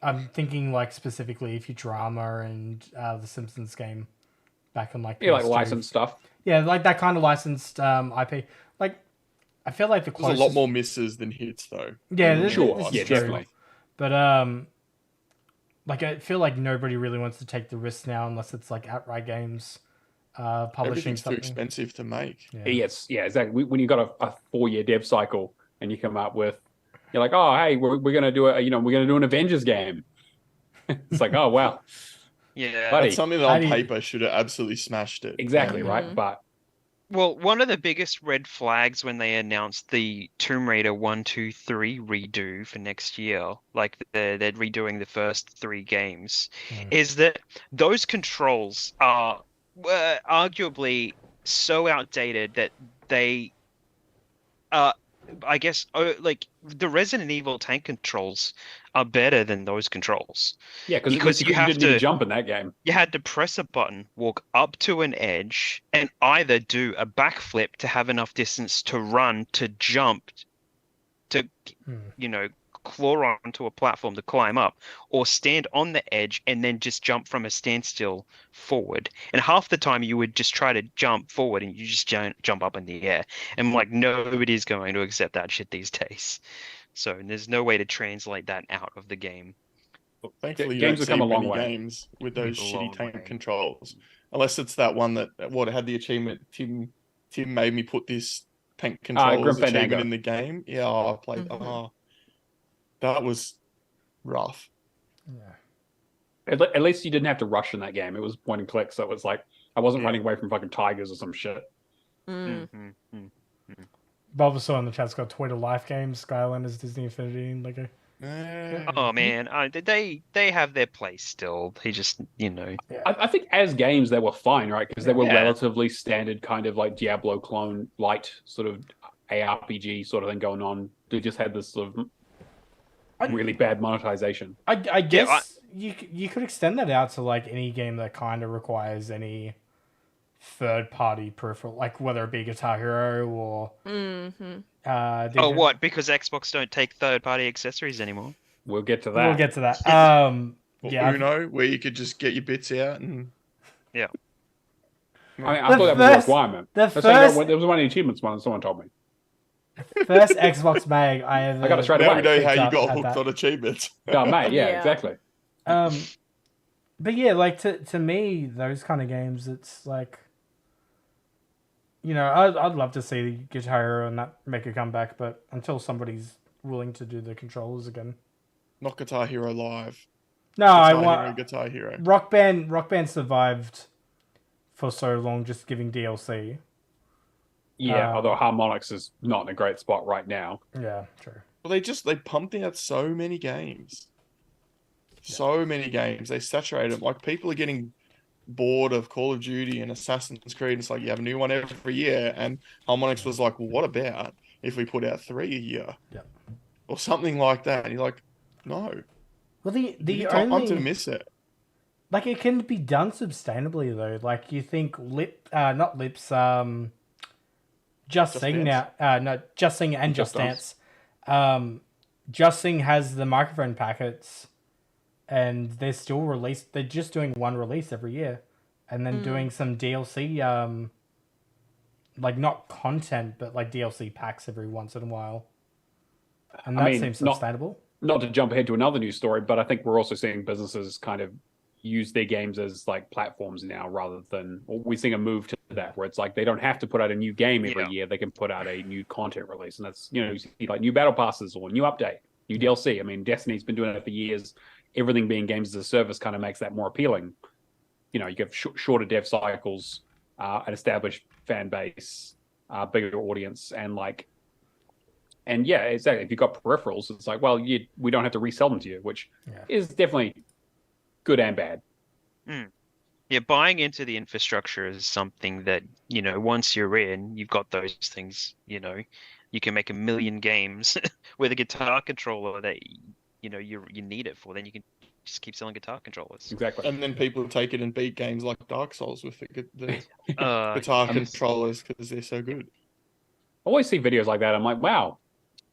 I'm thinking like specifically Futurama and the Simpsons game back on like Yeah, like PS2. licensed stuff. Yeah, like that kind of licensed IP. Like I feel like the There's closest. a lot more misses than hits, though. Yeah, this Sure. is Yeah, true. definitely. But like I feel like nobody really wants to take the risk now unless it's like Outright Games publishing Everything's too something. expensive to make. Yes, yeah, exactly. When you've got a 4-year dev cycle and you come up with, you're like, oh, hey, we're gonna do we're gonna do an Avengers game. It's like, oh wow, Yeah. Buddy, That's something that how on do you- paper should have absolutely smashed it. exactly Mhm. right. But Well, one of the biggest red flags when they announced the Tomb Raider 1, 2, 3 redo for next year, like they're redoing the first 3 games, is that those controls are arguably so outdated that they I guess like the Resident Evil tank controls are better than those controls. yeah, Because you you have didn't need to- to jump in that game. You had to press a button, walk up to an edge, and either do a backflip to have enough distance to run, to jump, to, claw onto a platform to climb up, or stand on the edge and then just jump from a standstill forward. And half the time you would just try to jump forward and you just jump up in the air. And like nobody's going to accept that shit these days. So there's no way to translate that out of the game. Thankfully, you Games don't have come see a long many way. games with those A shitty long tank way. controls, unless it's that one that had the achievement. Tim made me put this tank controls Grim achievement Fandango. in the game. Yeah, I played. Mhm. Oh, that was rough. At least you didn't have to rush in that game. It was point and click, so it was like I wasn't Yeah. running away from fucking tigers or some shit. Mm. Bulbasaur in the chat's got Twitter Life Games, Skylanders, Disney Infinity, and Lego. Oh man, they have their place still. They just I think as games they were fine, right? Because they were Yeah. relatively standard, kind of like Diablo clone, light sort of ARPG sort of thing going on. They just had this sort of really bad monetization. I guess you could extend that out to like any game that kind of requires any third party peripheral, like whether it be Guitar Hero or Mhm. Oh, DJ. what? Because Xbox don't take third-party accessories anymore? We'll get to that. We'll get to that. Or Yeah. Uno, where you could just get your bits out and I The thought that was a first- requirement. the That's like, first- there was one of the achievements one someone told me. First Xbox mag I ever. I got it straight now away. we know how picked you up got had hooked that. on achievements. Oh, mate, yeah, Yeah. exactly. But yeah, like to me, those kind of games, it's like, I'd love to see Guitar Hero and that make a comeback, but until somebody's willing to do the controllers again. Not Guitar Hero Live. No, I Guitar Hero, want Guitar Hero. Rock Band survived for so long just giving DLC. Yeah, although Harmonix is not in a great spot right now. Yeah, true. Well, they pumped out so many games. So many games. They saturate them. Like, people are getting bored of Call of Duty and Assassin's Creed. It's like you have a new one every year. And Harmonix was like, well, what about if we put out 3 a year, Yeah. or something like that. And you're like, no, Well, the you time only to miss it. like it can be done sustainably though. Like you think not lips, Just Sing Dance? now. No, Just Sing and Just Dance. Just Sing has the microphone packets, and they're still released. They're just doing one release every year, and then doing some DLC. Like not content, but like DLC packs every once in a while, and that seems sustainable. Not to jump ahead to another news story, but I think we're also seeing businesses kind of use their games as like platforms now, rather than we're seeing a move to that where it's like they don't have to put out a new game every year; they can put out a new content release, and that's you see like new battle passes or new update, new DLC. I mean, Destiny's been doing it for years. Everything being games as a service kind of makes that more appealing. You have shorter dev cycles, an established fan base, bigger audience, and yeah, exactly. If you've got peripherals, it's like, well, we don't have to resell them to you, which is definitely good and bad. Yeah, buying into the infrastructure is something that, once you're in, you've got those things, you can make 1 million games with a guitar controller that, you need it for. Then you can just keep selling guitar controllers. Exactly. And then people take it and beat games like Dark Souls with the guitar controllers because they're so good. I always see videos like that. I'm like, wow.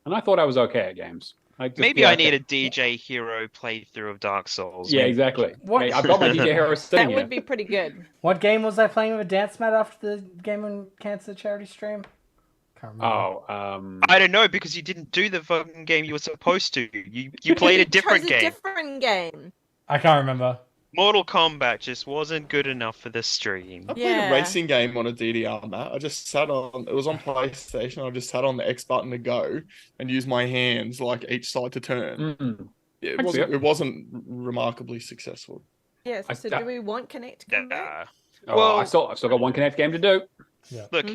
And I thought I was okay at games. Maybe I need a DJ Hero playthrough of Dark Souls. Yeah, exactly. What? Hey, I've got my DJ Hero sitting That here. would be pretty good. What game was I playing with a dance mat after the Game and Cancer charity stream? Can't remember. I don't know, because you didn't do the fucking game you were supposed to. You played a different chose game. A different game. I can't remember. Mortal Kombat just wasn't good enough for the stream. I played a racing game on a DDR mat. I just sat on. It was on PlayStation. I just sat on the X button to go and used my hands like each side to turn. It wasn't remarkably successful. Yes. So do we want Connect to come back? Well, I've still got one Connect game to do. Yeah. Look,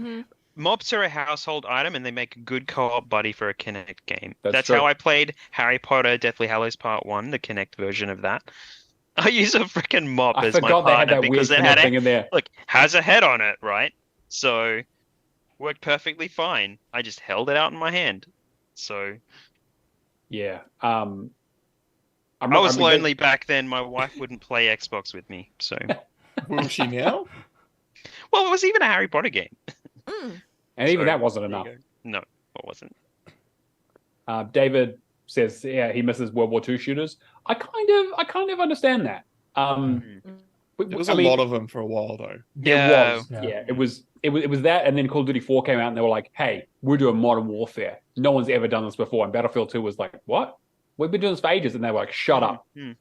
mobs are a household item, and they make a good co-op buddy for a Connect game. That's true. how I played Harry Potter: Deathly Hallows Part 1, the Connect version of that. I use a freaking mop as my partner because it had thing in there. has a head on it, right? So worked perfectly fine. I just held it out in my hand. So yeah. I was lonely back then. My wife wouldn't play Xbox with me. So Will she now? well, it was even a Harry Potter game. And even that wasn't enough. No, it wasn't. David says, yeah, he misses World War II shooters. I kind of understand that. There was a lot of them for a while, though. It was that, and then Call of Duty 4 came out, and they were like, "Hey, we're doing Modern Warfare. No one's ever done this before." And Battlefield 2 was like, "What? We've been doing this for ages," and they were like, "Shut up." And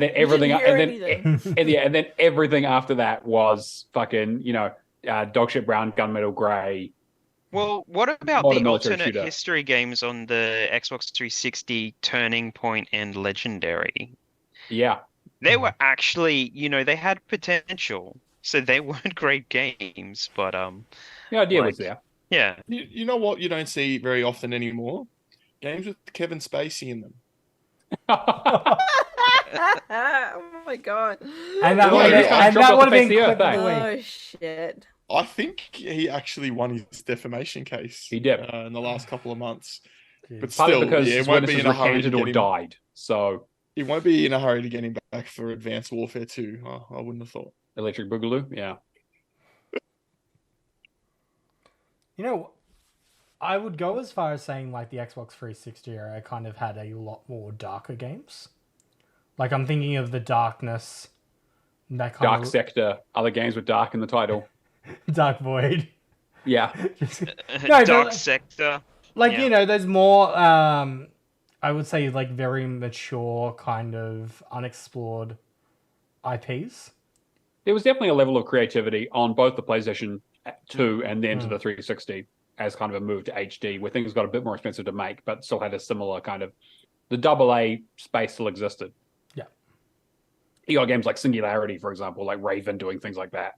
then everything, and then everything after that was fucking, Dogship Brown, Gunmetal Grey. Well, what about Modern the military alternate shooter. history games on the Xbox 360, Turning Point and Legendary? Yeah. They were actually, they had potential. So they weren't great games, but The idea was there. Yeah. You know what you don't see very often anymore? Games with Kevin Spacey in them. Oh my god. And that would have been clip of the Oh week. shit. I think he actually won his defamation case. He did. In the last couple of months. But Partly still, because it his won't be witnesses in a hurry to recanted get or him. died. So He won't be in a hurry to get him back for Advanced Warfare 2. I wouldn't have thought. Electric Boogaloo, yeah. I would go as far as saying like the Xbox 360 era kind of had a lot more darker games. Like I'm thinking of the Darkness, that kind Dark of Sector, other games with dark in the title. Dark Void. Yeah. Dark Sector. There's more I would say like very mature kind of unexplored IPs. There was definitely a level of creativity on both the PlayStation 2 and then to the 360 as kind of a move to HD, where things got a bit more expensive to make, but still had a similar kind of the AA space still existed. Yeah. You got games like Singularity, for example, like Raven doing things like that.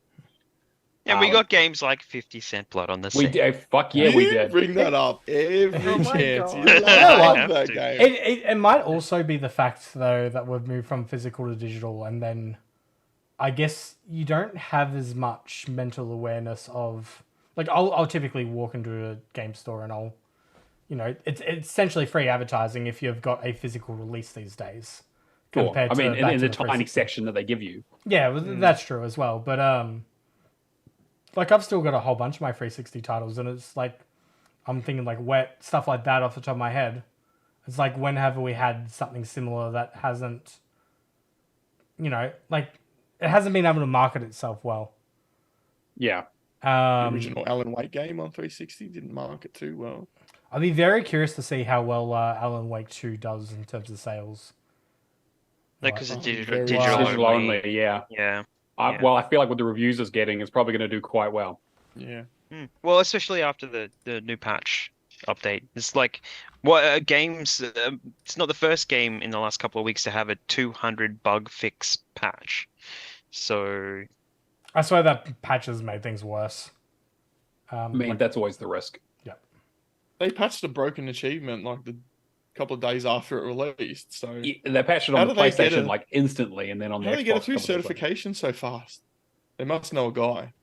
And we got games like 50 Cent Blood on the We set. did. Fuck yeah, we did. Bring that up every Oh my chance. God. You love that game. It might also be the fact though that we've moved from physical to digital, and then I guess you don't have as much mental awareness of like I'll typically walk into a game store and I'll, it's essentially free advertising if you've got a physical release these days. Sure. I mean, back in to the tiny 360. section that they give you. Yeah, well, that's true as well. But like I've still got a whole bunch of my 360 titles, and it's like I'm thinking like wet stuff like that off the top of my head. It's like when have we had something similar that hasn't, like it hasn't been able to market itself well. Yeah. The original Alan Wake game on 360 didn't market too well. I'd be very curious to see how well Alan Wake 2 does in terms of sales. Because it's digital Digital only. only, yeah. Yeah. Well, I feel like with the reviews it's getting, it's probably going to do quite well. Yeah. Well, especially after the new patch update. It's like what games. It's not the first game in the last couple of weeks to have a 200 bug fix patch. So I swear that patches made things worse. I mean, that's always the risk. Yeah. They patched a broken achievement like the couple of days after it released. So Yeah, they patched it on the PlayStation like instantly, and then on the how Xbox. do they get it through certification so fast? They must know a guy.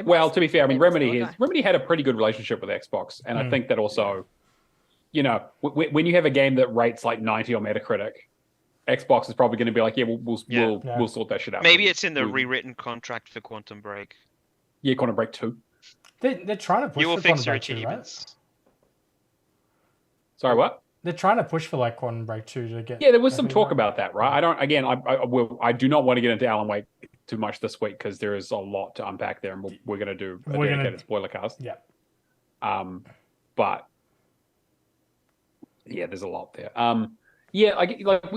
Well, to be fair, I mean, Remedy had a pretty good relationship with Xbox, and I think that also, when you have a game that rates like 90 on Metacritic, Xbox is probably going to be like, yeah, we'll sort that shit out. maybe it's in the rewritten contract for Quantum Break. Yeah, Quantum Break 2. They're trying to push You will for fix Quantum your Break 2, right? achievements. Sorry, what? They're trying to push for like Quantum Break 2 to get. Yeah, there was some talk about that, right? I do not want to get into Alan Wake too much this week because there is a lot to unpack there, and we're going to do a dedicated spoiler cast. Yeah. But yeah, there's a lot there. Yeah,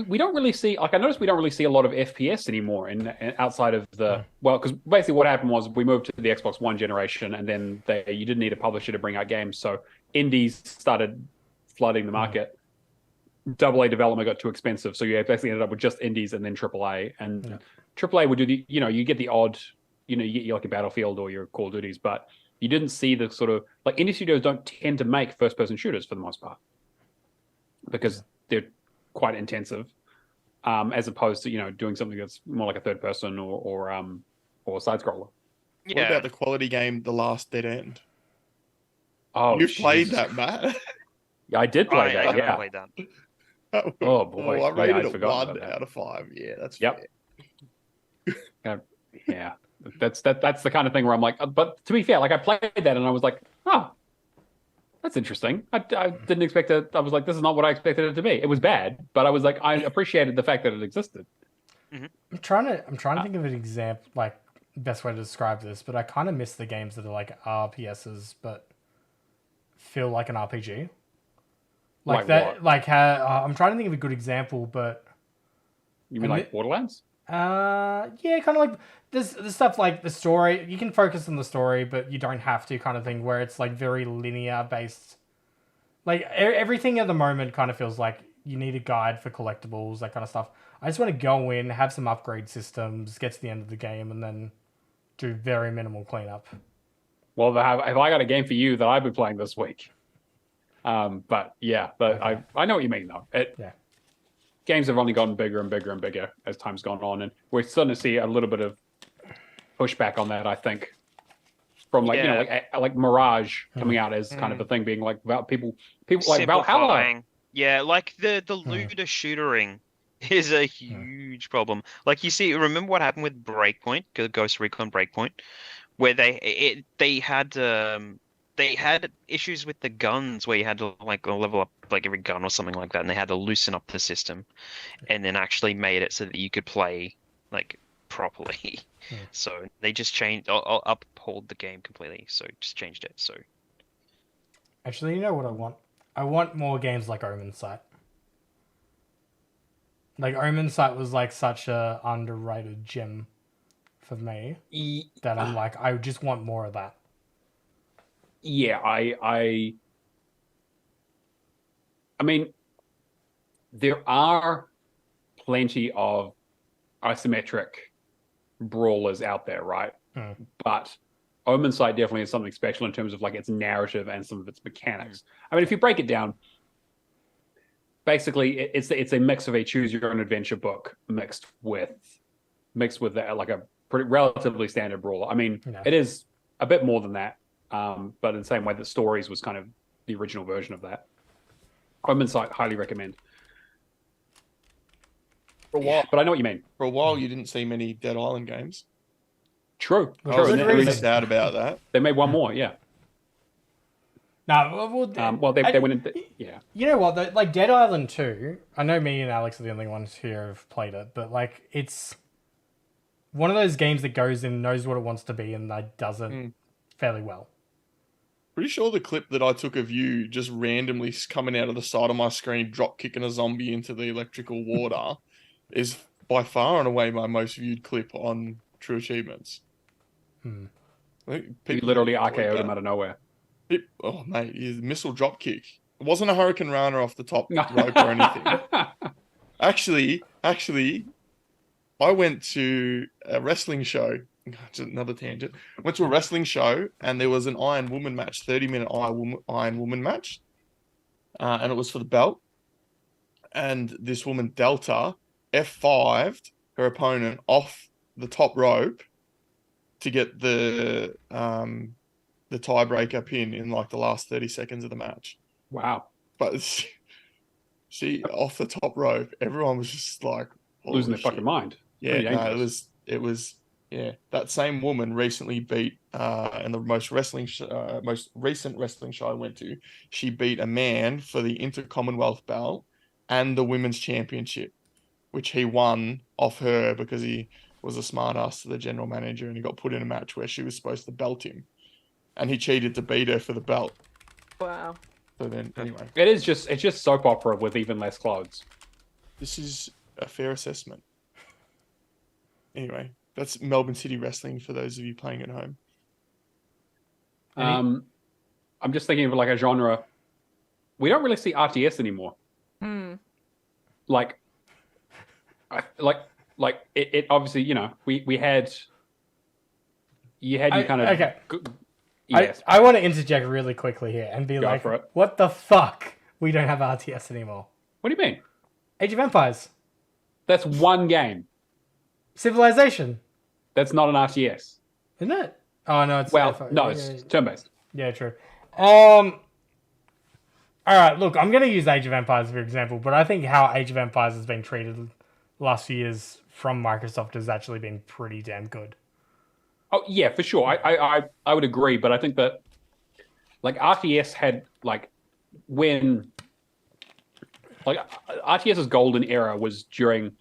we don't really see. Like, I noticed we don't really see a lot of FPS anymore in outside of the because basically what happened was we moved to the Xbox One generation, and then you didn't need a publisher to bring out games, so indies started flooding the market. AA development got too expensive, so you basically ended up with just indies and then AAA. And AAA would do you get the odd, you get like your Battlefield or your Call of Duties, but you didn't see the sort of like indie studios don't tend to make first-person shooters for the most part because they're quite intensive, as opposed to doing something that's more like a third person or side scroller. Yeah. What about the quality game, The Last Dead End? Oh, You've played that, Matt? Yeah, I did play that. I haven't Yeah. played that. Oh boy, I rated I it forgot 1 about that. out of 5. Yeah, that's Yep. Yeah, that's the kind of thing where I'm like, but to be fair, like I played that and I was like, oh, that's interesting. I didn't expect it. I was like, this is not what I expected it to be. It was bad, but I was like, I appreciated the fact that it existed. I'm trying to think of an example, like best way to describe this, but I kind of miss the games that are like RPSs but feel like an RPG. Like that, what? like how I'm trying to think of a good example, but You mean like Borderlands? yeah, kind of like this stuff like the story. You can focus on the story, but you don't have to, kind of thing. Where it's like very linear based. Like everything at the moment kind of feels like you need a guide for collectibles, that kind of stuff. I just want to go in, have some upgrade systems, get to the end of the game, and then do very minimal cleanup. Well, have I got a game for you that I've been playing this week? But yeah, Okay. I know what you mean though. Games have only gotten bigger and bigger and bigger as time's gone on, and we're starting to see a little bit of pushback on that. I think from like Mirage coming out as kind of a thing, being like about people like Valhalla. Simplifying. Yeah, like the looter shootering is a huge problem. Like remember what happened with Breakpoint, Ghost Recon Breakpoint, where they had issues with the guns where you had to like level up like every gun or something like that, and they had to loosen up the system, and then actually made it so that you could play like properly. So they just changed, uphold the game completely. So just changed it. So Actually, you know what I want? I want more games like Omen Sight. Like Omen Sight was like such a underrated gem for me that I'm like, I just want more of that. Yeah, I mean, there are plenty of isometric brawlers out there, right? But Omen Sight definitely is something special in terms of like its narrative and some of its mechanics. I mean, if you break it down, basically it's a mix of a choose your own adventure book mixed with like a pretty relatively standard brawler. I mean, it is a bit more than that. but in the same way that Stories was kind of the original version of that. Omen's Sight, highly recommend. For a while, But I know what you mean. for a while, you didn't see many Dead Island games. True. Well, I was good really reason. sad about that. They made one more, yeah. No, well, They went in. Yeah. You know what? Though, like Dead Island 2, I know me and Alex are the only ones here who've played it, but like it's one of those games that goes in, knows what it wants to be, and like does it fairly well. Pretty sure the clip that I took of you just randomly coming out of the side of my screen, drop kicking a zombie into the electrical water, is by far and away my most viewed clip on True Achievements. Hmm. I think You people literally enjoyed RKO'd that. him out of nowhere. Oh, mate, his missile drop kick. It wasn't a Hurricane Rana off the top rope or anything. Actually, I went to a wrestling show. Just another tangent. Went to a wrestling show and there was an Iron Woman match, 30-minute Iron Woman match. And it was for the belt. And this woman, Delta, F5'd her opponent off the top rope to get the tiebreaker pin in like the last 30 seconds of the match. Wow. But she off the top rope, everyone was just like Losing their "Holy fucking shit." mind. Yeah, Pretty no, dangerous. it was yeah. That same woman recently beat in the most recent wrestling show I went to, she beat a man for the Inter-Commonwealth belt and the women's championship, which he won off her because he was a smart ass to the general manager and he got put in a match where she was supposed to belt him. And he cheated to beat her for the belt. Wow. So then anyway, It's just soap opera with even less clothes. this is a fair assessment. Anyway, that's Melbourne City Wrestling for those of you playing at home. I'm just thinking of like a genre. We don't really see RTS anymore. Hmm. Like it obviously, you know, we had you kind of okay. yes. I want to interject really quickly here and be Go like, for it. what the fuck? We don't have RTS anymore. What do you mean? Age of Empires. That's one game. Civilization. That's not an RTS. Isn't it? Oh, no, it's... No, it's turn-based. Yeah, true. All right, look, I'm going to use Age of Empires for example, but I think how Age of Empires has been treated the last few years from Microsoft has actually been pretty damn good. Oh yeah, for sure. I would agree, but I think that like RTS had like when like RTS's golden era was during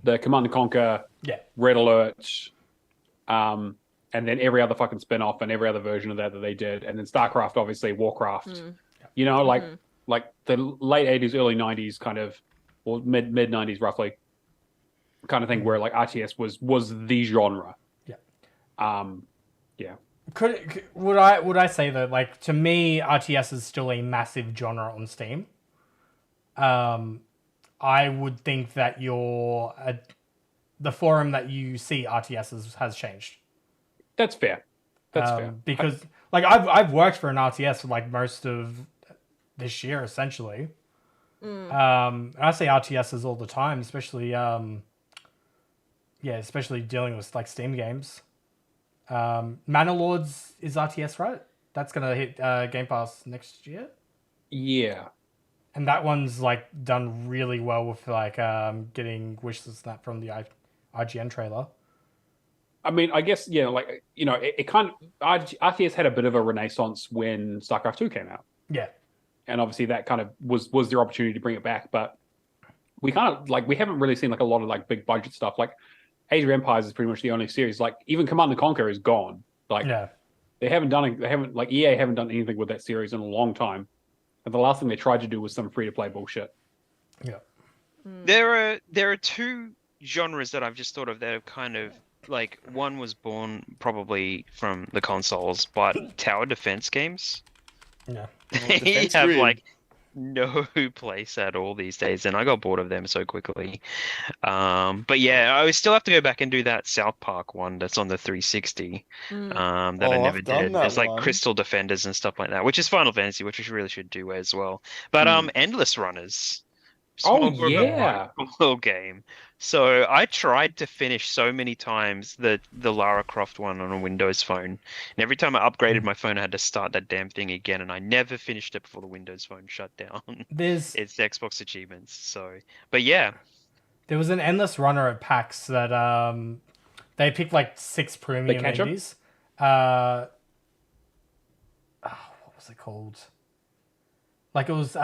the Command and Conquer, Red Alert, and then every other fucking spin-off and every other version of that they did, and then StarCraft, obviously, Warcraft. You know, like the late 80s, early 90s kind of, or mid 90s roughly, kind of thing where like RTS was the genre. Yeah. Would I say that, like, to me, RTS is still a massive genre on Steam. I would think that the forum that you see RTS has changed. That's fair. That's fair. Because like I've worked for an RTS for like most of this year essentially. And I say RTSs all the time, especially especially dealing with like Steam games. Manor Lords is RTS, right? That's gonna hit Game Pass next year. Yeah. And that one's like done really well with like getting wishlist that from the IGN trailer. I mean, I guess, yeah, like, you know, it kind of RTS had a bit of a renaissance when StarCraft 2 came out. Yeah. And obviously that kind of was their opportunity to bring it back, but we kind of like we haven't really seen like a lot of like big budget stuff. Like Age of Empires is pretty much the only series. Like even Command and Conquer is gone. Like EA haven't done anything with that series in a long time. And the last thing they tried to do was some free-to-play bullshit. Yeah. There are two genres that I've just thought of that have kind of like one was born probably from the consoles, but tower defense games. Yeah. They have like no place at all these days, and I got bored of them so quickly. But yeah, I still have to go back and do that South Park one that's on the 360. That I never I've done did. that There's like one. Crystal Defenders and stuff like that, which is Final Fantasy, which we really should do as well. But Endless Runners. Oh, More of a yeah. mobile game. So I tried to finish so many times the Lara Croft one on a Windows phone, and every time I upgraded my phone, I had to start that damn thing again, and I never finished it before the Windows phone shut down. There's It's Xbox achievements. So, but yeah, there was an endless runner at PAX that they picked like 6 premium catch 'em? indies. What was it called? Like it was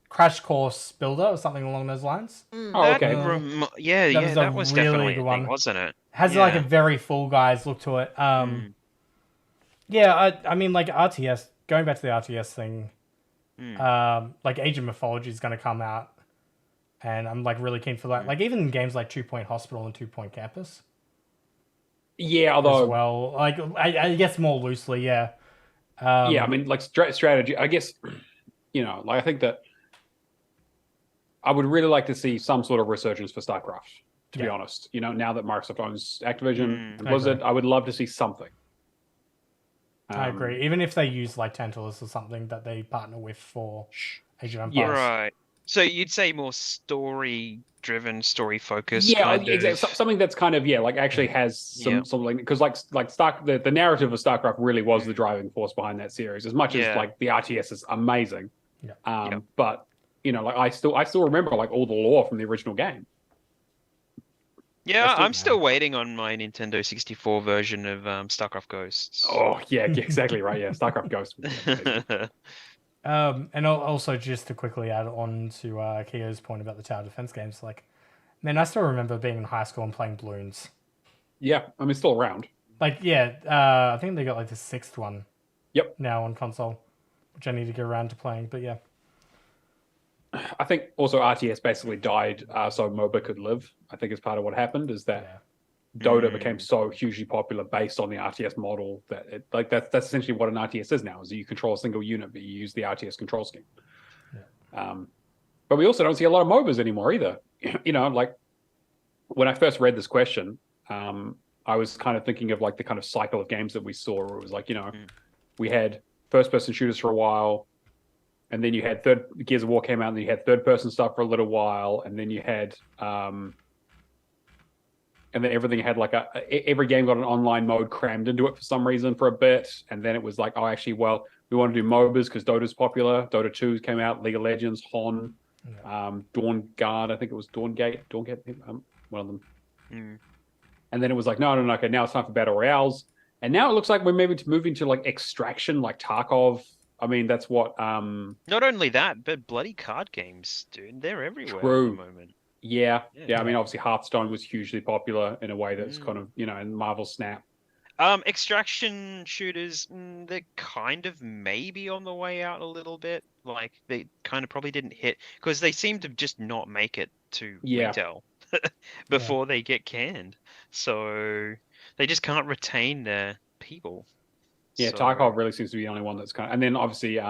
Crash Course Builder or something along those lines. Oh, that okay. that was really definitely a good thing, one. wasn't it? Has like a very full guys look to it. Yeah, I mean like RTS. Going back to the RTS thing, like Age of Mythology is going to come out, and I'm like really keen for that. Like even games like 2 Point Hospital and 2 Point Campus. Yeah, although as well, like I guess more loosely, yeah. I mean, like strategy. I guess like I think that I would really like to see some sort of resurgence for StarCraft. To be honest, now that Microsoft owns Activision and Blizzard, I would love to see something. I agree. Even if they use like Tantalus or something that they partner with for Age of Empires. Yes. Right. So you'd say more story-driven, story-focused. Yeah, kind exactly. of... Something that's kind of like actually has something because like the narrative of StarCraft really was the driving force behind that series. As much as like the RTS is amazing, but like I still remember like all the lore from the original game. Yeah, I'm still waiting on my Nintendo 64 version of StarCraft Ghosts. Oh yeah, exactly right. Yeah, StarCraft Ghosts. And also just to quickly add on to Keo's point about the tower defense games, like, man, I still remember being in high school and playing Bloons. Yeah, I mean, still around. Like, I think they got like the 6th one. Yep. Now on console, which I need to get around to playing, but yeah. I think also RTS basically died so MOBA could live. I think is part of what happened is that Dota became so hugely popular based on the RTS model that that's essentially what an RTS is now, is that you control a single unit, but you use the RTS control scheme. Yeah. But we also don't see a lot of MOBAs anymore either. Like when I first read this question, I was kind of thinking of like the kind of cycle of games that we saw where it was like, we had first-person shooters for a while, and then you had Gears of War came out, and then you had third-person stuff for a little while, and then you had and then everything had like every game got an online mode crammed into it for some reason for a bit, and then it was like, oh, actually, well, we want to do MOBAs because Dota's popular. Dota 2 came out, League of Legends, Hon, Dawn Guard, I think it was Dawngate, one of them. And then it was like, no, okay, now it's time for battle royales, and now it looks like we're maybe moving to like extraction, like Tarkov. I mean, that's what. Not only that, but bloody card games, dude, they're everywhere True. at the moment. Yeah. I mean, obviously, Hearthstone was hugely popular in a way that's kind of, and Marvel Snap. Extraction shooters, they're kind of maybe on the way out a little bit. Like, they kind of probably didn't hit, because they seem to just not make it to retail before they get canned. So they just can't retain their people. Yeah, so... Tarkov really seems to be the only one that's kind of... And then, obviously,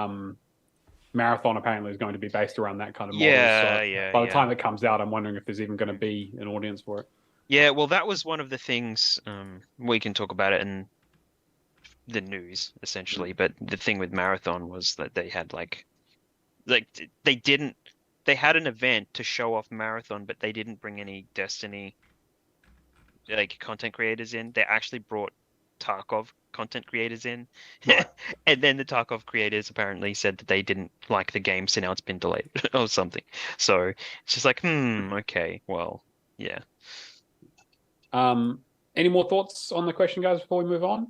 Marathon apparently is going to be based around that kind of model. By the time it comes out, I'm wondering if there's even going to be an audience for it. Yeah, well, that was one of the things, we can talk about it in the news, essentially, but the thing with Marathon was that they had, they had an event to show off Marathon, but they didn't bring any Destiny, content creators in. They actually brought Tarkov content creators in, and then the Tarkov creators apparently said that they didn't like the game, so now it's been delayed or something. So it's just like, okay, well, yeah. Any more thoughts on the question, guys, before we move on?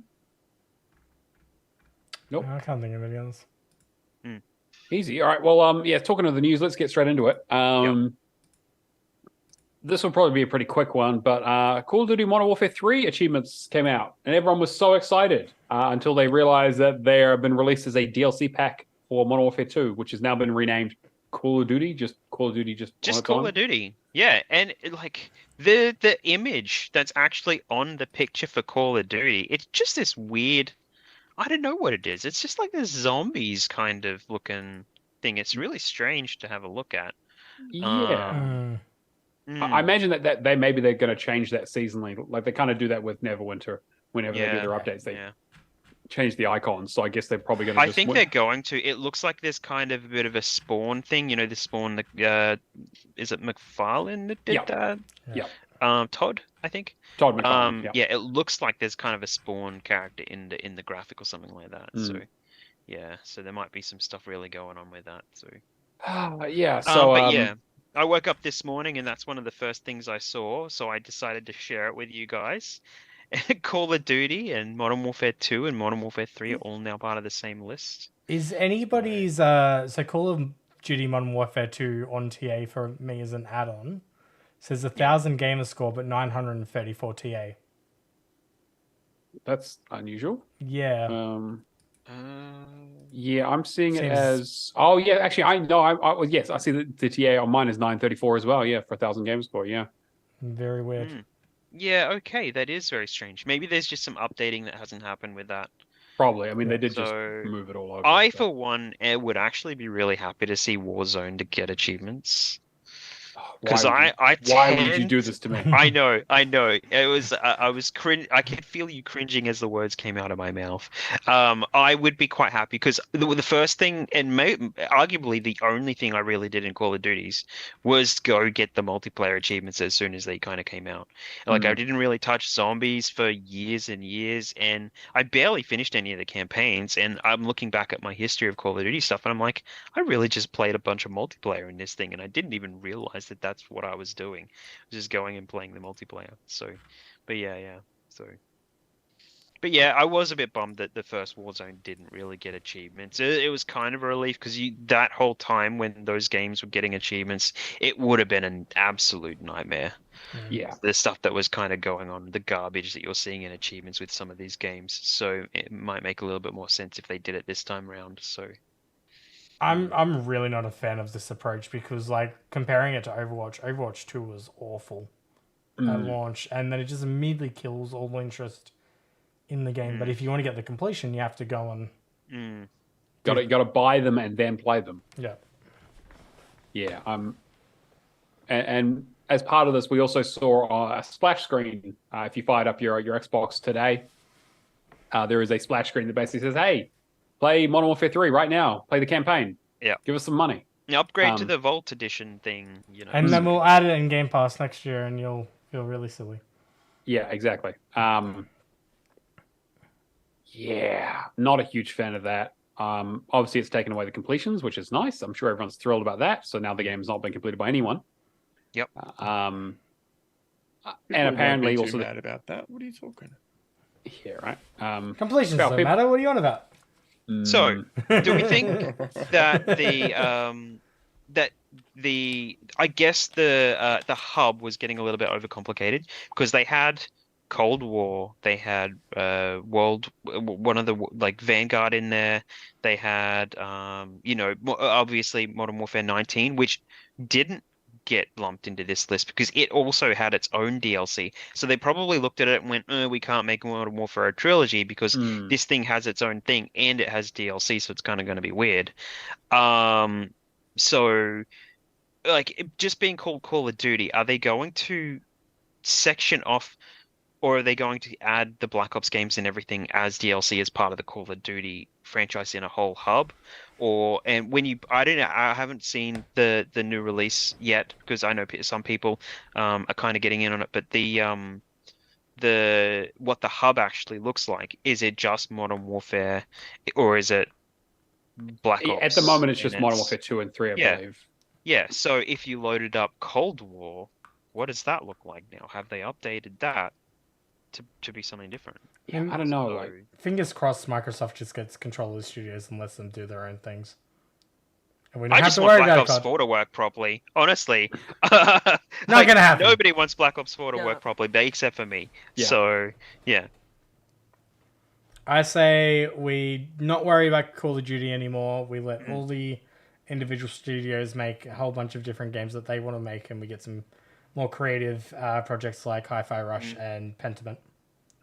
Nope. I can't think of any others. Easy. All right. Well, talking of the news, let's get straight into it. This will probably be a pretty quick one, but Call of Duty Modern Warfare 3 achievements came out, and everyone was so excited until they realized that they have been released as a DLC pack for Modern Warfare 2, which has now been renamed Call of Duty, just Call of Duty, just Call of Duty. Yeah, and like the image that's actually on the picture for Call of Duty, it's just this weird, I don't know what it is. It's just like this zombies kind of looking thing. It's really strange to have a look at. Yeah. I imagine that they're going to change that seasonally. Like they kind of do that with Neverwinter whenever they do their updates. change the icons, so I guess they're probably going to. I think they're going to. It looks like there's kind of a bit of a spawn thing. You know, the spawn. Is it McFarlane that did that? Yeah. Todd, I think. Todd McFarlane. Yeah, it looks like there's kind of a spawn character in the graphic or something like that. So, yeah, so there might be some stuff really going on with that. So. Yeah. So. But yeah. I woke up this morning and that's one of the first things I saw, so I decided to share it with you guys. Call of Duty and Modern Warfare 2 and Modern Warfare 3 are all now part of the same list. Is anybody's so Call of Duty Modern Warfare 2 on TA for me as an add-on? Says 1,000 Gamerscore but 934 TA. That's unusual. Yeah. Yeah, I'm seeing it as. Oh yeah, actually, I know. Yes, I see the TA on mine is 934 as well. Yeah, for 1,000 Gamerscore. Yeah. Very weird. Yeah. Okay, that is very strange. Maybe there's just some updating that hasn't happened with that. Probably. I mean, they did just move it all over. I, for one, would actually be really happy to see Warzone to get achievements. Because why would you do this to me? I know. It was I was cringe. I could feel you cringing as the words came out of my mouth. I would be quite happy because the first thing and arguably the only thing I really did in Call of Duties was go get the multiplayer achievements as soon as they kind of came out. Like I didn't really touch zombies for years and years, and I barely finished any of the campaigns. And I'm looking back at my history of Call of Duty stuff, and I'm like, I really just played a bunch of multiplayer in this thing, and I didn't even realize that that's what I was doing, just going and playing the multiplayer. So, but yeah. I was a bit bummed that the first Warzone didn't really get achievements. It was kind of a relief because that whole time when those games were getting achievements, it would have been an absolute nightmare. Yeah, the stuff that was kind of going on, the garbage that you're seeing in achievements with some of these games. So it might make a little bit more sense if they did it this time around. So. I'm really not a fan of this approach because, like, comparing it to Overwatch 2 was awful at launch, and then it just immediately kills all interest in the game. But if you want to get the completion, you have to go and got to buy them and then play them. Yeah. And as part of this, we also saw a splash screen. If you fired up your Xbox today, there is a splash screen that basically says, "Hey, play Modern Warfare 3 right now. Play the campaign. Yeah. Give us some money. Upgrade to the Vault Edition thing, you know." And then we'll add it in Game Pass next year, and you'll feel really silly. Yeah, exactly. Yeah, not a huge fan of that. Obviously, it's taken away the completions, which is nice. I'm sure everyone's thrilled about that. So now the game's not been completed by anyone. Yep. And apparently also mad about that. What are you talking? Yeah, right. Completions don't matter. What are you on about? So, do we think that I guess the hub was getting a little bit overcomplicated because they had Cold War, they had one of the like Vanguard in there, they had obviously Modern Warfare 19, which didn't get lumped into this list because it also had its own DLC. So they probably looked at it and went, we can't make Modern Warfare a trilogy because this thing has its own thing and it has DLC, so it's kind of going to be weird. So, like, just being called Call of Duty, are they going to section off, or are they going to add the Black Ops games and everything as DLC as part of the Call of Duty franchise in a whole hub? I haven't seen the new release yet because I know some people are kind of getting in on it. But what the hub actually looks like, is it just Modern Warfare, or is it Black Ops? At the moment, it's just Modern Warfare 2 and 3, I believe. Yeah. So if you loaded up Cold War, what does that look like now? Have they updated that to be something different? Yeah, I don't know. So, fingers crossed Microsoft just gets control of the studios and lets them do their own things. And we don't I have just to want worry Black about Ops 4 to work properly. Honestly. Not gonna happen. Nobody wants Black Ops 4 to work properly, except for me. Yeah. So, yeah. I say we not worry about Call of Duty anymore. We let all the individual studios make a whole bunch of different games that they want to make, and we get some more creative projects like Hi-Fi Rush and Pentiment.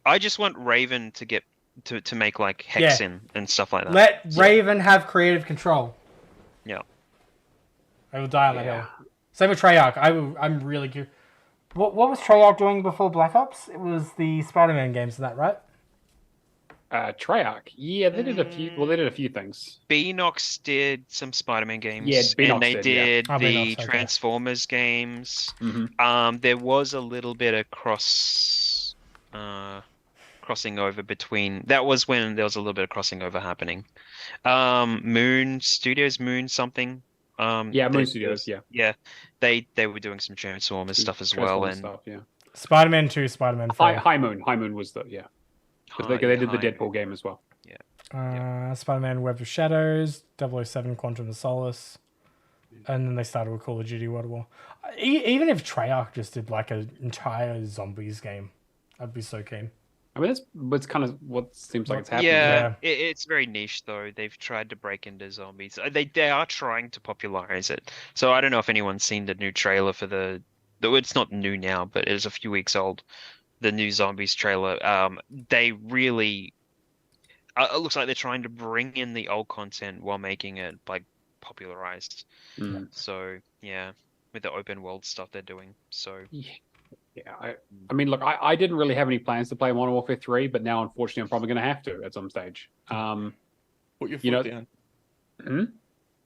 I just want Raven to get to make like Hexen and stuff like that. Let Raven have creative control. Yeah. I will die on that hill. Same with Treyarch. I'm really curious. What was Treyarch doing before Black Ops? It was the Spider-Man games, isn't that right? Treyarch. Yeah, they did a few. Well, they did a few things. Beanox did some Spider-Man games. Yeah, Beanox and they did, yeah. did Oh, the Beanox, okay. Transformers games. Mhm. There was a little bit of crossing over between. That was when there was a little bit of crossing over happening. Moon Studios, Moon something. Yeah, Moon Studios. Yeah, Yeah, they were doing some Transformers stuff as well, Transformers and stuff. Yeah. Spider-Man 2, Spider-Man 3. High Moon was the because they did the Deadpool game as well. Spider-Man Web of Shadows, 007 Quantum of Solace, and then they started with Call of Duty World War. Even if Treyarch just did like an entire zombies game, I'd be so keen. I mean, that's kind of what seems like it's happening. Yeah, it's very niche though. They've tried to break into zombies. They are trying to popularize it. So I don't know if anyone's seen the new trailer for though it's not new now, but it is a few weeks old. The new zombies trailer. They really. It looks like they're trying to bring in the old content while making it like popularized. Mm. So yeah, with the open world stuff they're doing. So yeah. I mean, look, I didn't really have any plans to play Modern Warfare 3, but now unfortunately I'm probably going to have to at some stage. Put your foot down. Hmm?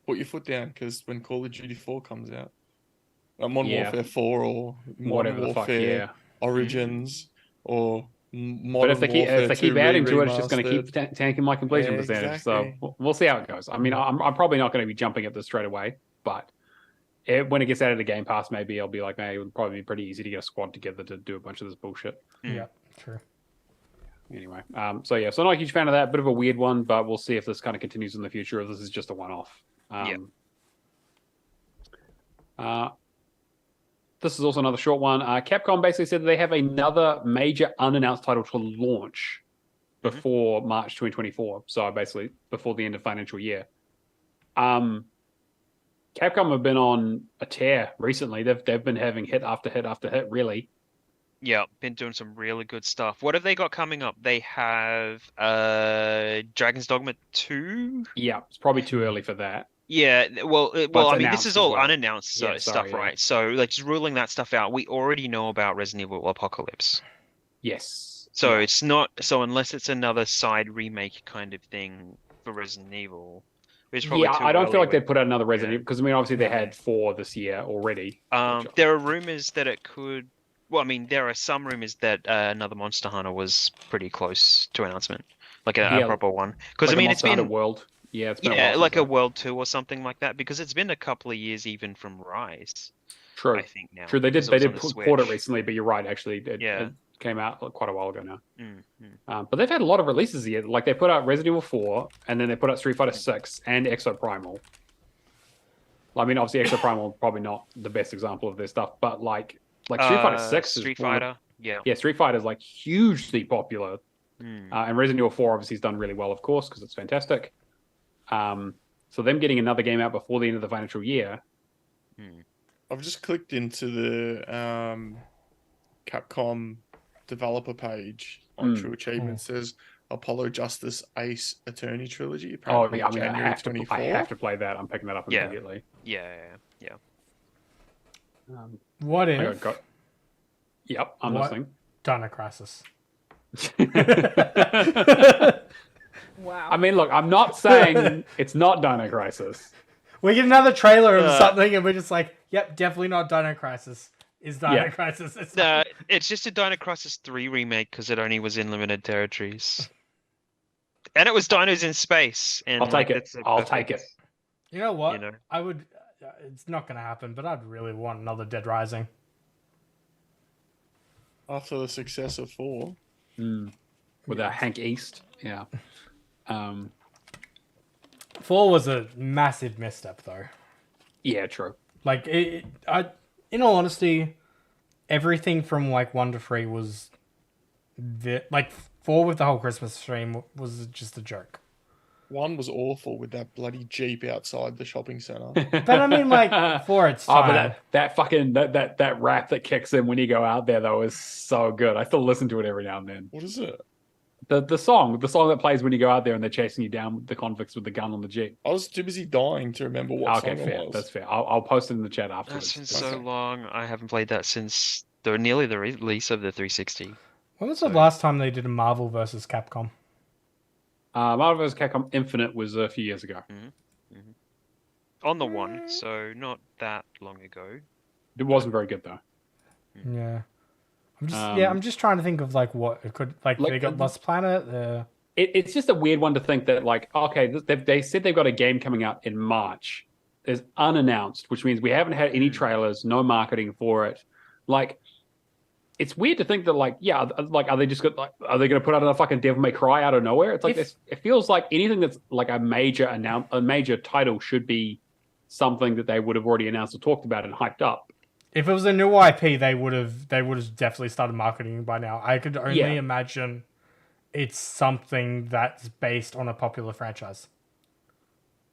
Put your foot down, because when Call of Duty 4 comes out, Modern Warfare 4 or Modern Warfare Origins or Modern but if they keep adding to it, it's just going to keep tanking my completion percentage. Exactly. So we'll see how it goes. I mean, I'm probably not going to be jumping at this straight away, but when it gets added to Game Pass, maybe I'll be like, hey, it would probably be pretty easy to get a squad together to do a bunch of this bullshit. Yeah, true. Anyway, so I'm not a huge fan of that. Bit of a weird one, but we'll see if this kind of continues in the future, or if this is just a one-off. This is also another short one. Capcom basically said that they have another major unannounced title to launch before March 2024. So basically before the end of financial year. Capcom have been on a tear recently. They've been having hit after hit after hit, really. Yeah, been doing some really good stuff. What have they got coming up? They have Dragon's Dogma 2. Yeah, it's probably too early for that. Yeah, well, I mean, this is all unannounced stuff, yeah. right? So, like, just ruling that stuff out, we already know about Resident Evil Apocalypse. Yes. So it's not unless it's another side remake kind of thing for Resident Evil. I don't feel like they put out another Resident Evil, because I mean, obviously they had 4 this year already. There are rumors that it could. Well, I mean, there are some rumors that another Monster Hunter was pretty close to announcement, like a proper one. Because like I mean, it's been World. Yeah, it's been a while like a World 2 or something like that. Because it's been a couple of years even from Rise. True. I think now. True. They did port it recently, but you're right. Actually, it came out quite a while ago now. But they've had a lot of releases here. Like they put out Resident Evil 4, and then they put out Street Fighter 6 and Exo Primal. I mean, obviously Exo Primal probably not the best example of their stuff, but like Street Fighter 6 Street Fighter. Yeah, Street Fighter is like hugely popular. And Resident Evil 4 obviously has done really well, of course, because it's fantastic. So them getting another game out before the end of the financial year. I've just clicked into the Capcom developer page on True Achievement. It says Apollo Justice Ace Attorney Trilogy. Apparently I mean, I have to play that. I'm picking that up immediately. Yeah. What if? Yep, I'm listening. Dino Crisis. Wow. I mean, look, I'm not saying it's not Dino Crisis. We get another trailer of something, and we're just like, "Yep, definitely not Dino Crisis." Is Dino Crisis? It's just a Dino Crisis 3 remake because it only was in limited territories, and it was dinos in space. And I'll take it. I'll take it. You know what? I would. It's not going to happen, but I'd really want another Dead Rising. After the success of 4. With Hank East. Yeah. 4 was a massive misstep, though. Yeah, true. Like, in all honesty, everything from like 1 to 3 was like 4 with the whole Christmas stream was just a joke. 1 was awful with that bloody Jeep outside the shopping center. But I mean, like, for its time. But that fucking that rap that kicks in when you go out there though is so good. I still listen to it every now and then. What is it? The song that plays when you go out there and they're chasing you down with the convicts with the gun on the Jeep. I was too busy dying to remember what song it was. That's fair. I'll post it in the chat afterwards. That's been so long. I haven't played that since nearly the release of the 360. When was the last time they did a Marvel versus Capcom? Marvel vs. Capcom Infinite was a few years ago. On the one, so not that long ago. It wasn't very good though. Yeah. I'm just trying to think of like what it could like they got Lost Planet. It's just a weird one to think that like, okay, they said they've got a game coming out in March. It's unannounced, which means we haven't had any trailers, no marketing for it. Like, it's weird to think that like, yeah, like are they just are they going to put out a fucking Devil May Cry out of nowhere? It's like it feels like anything that's like a major title should be something that they would have already announced or talked about and hyped up. If it was a new IP, they would have definitely started marketing by now. I could only imagine it's something that's based on a popular franchise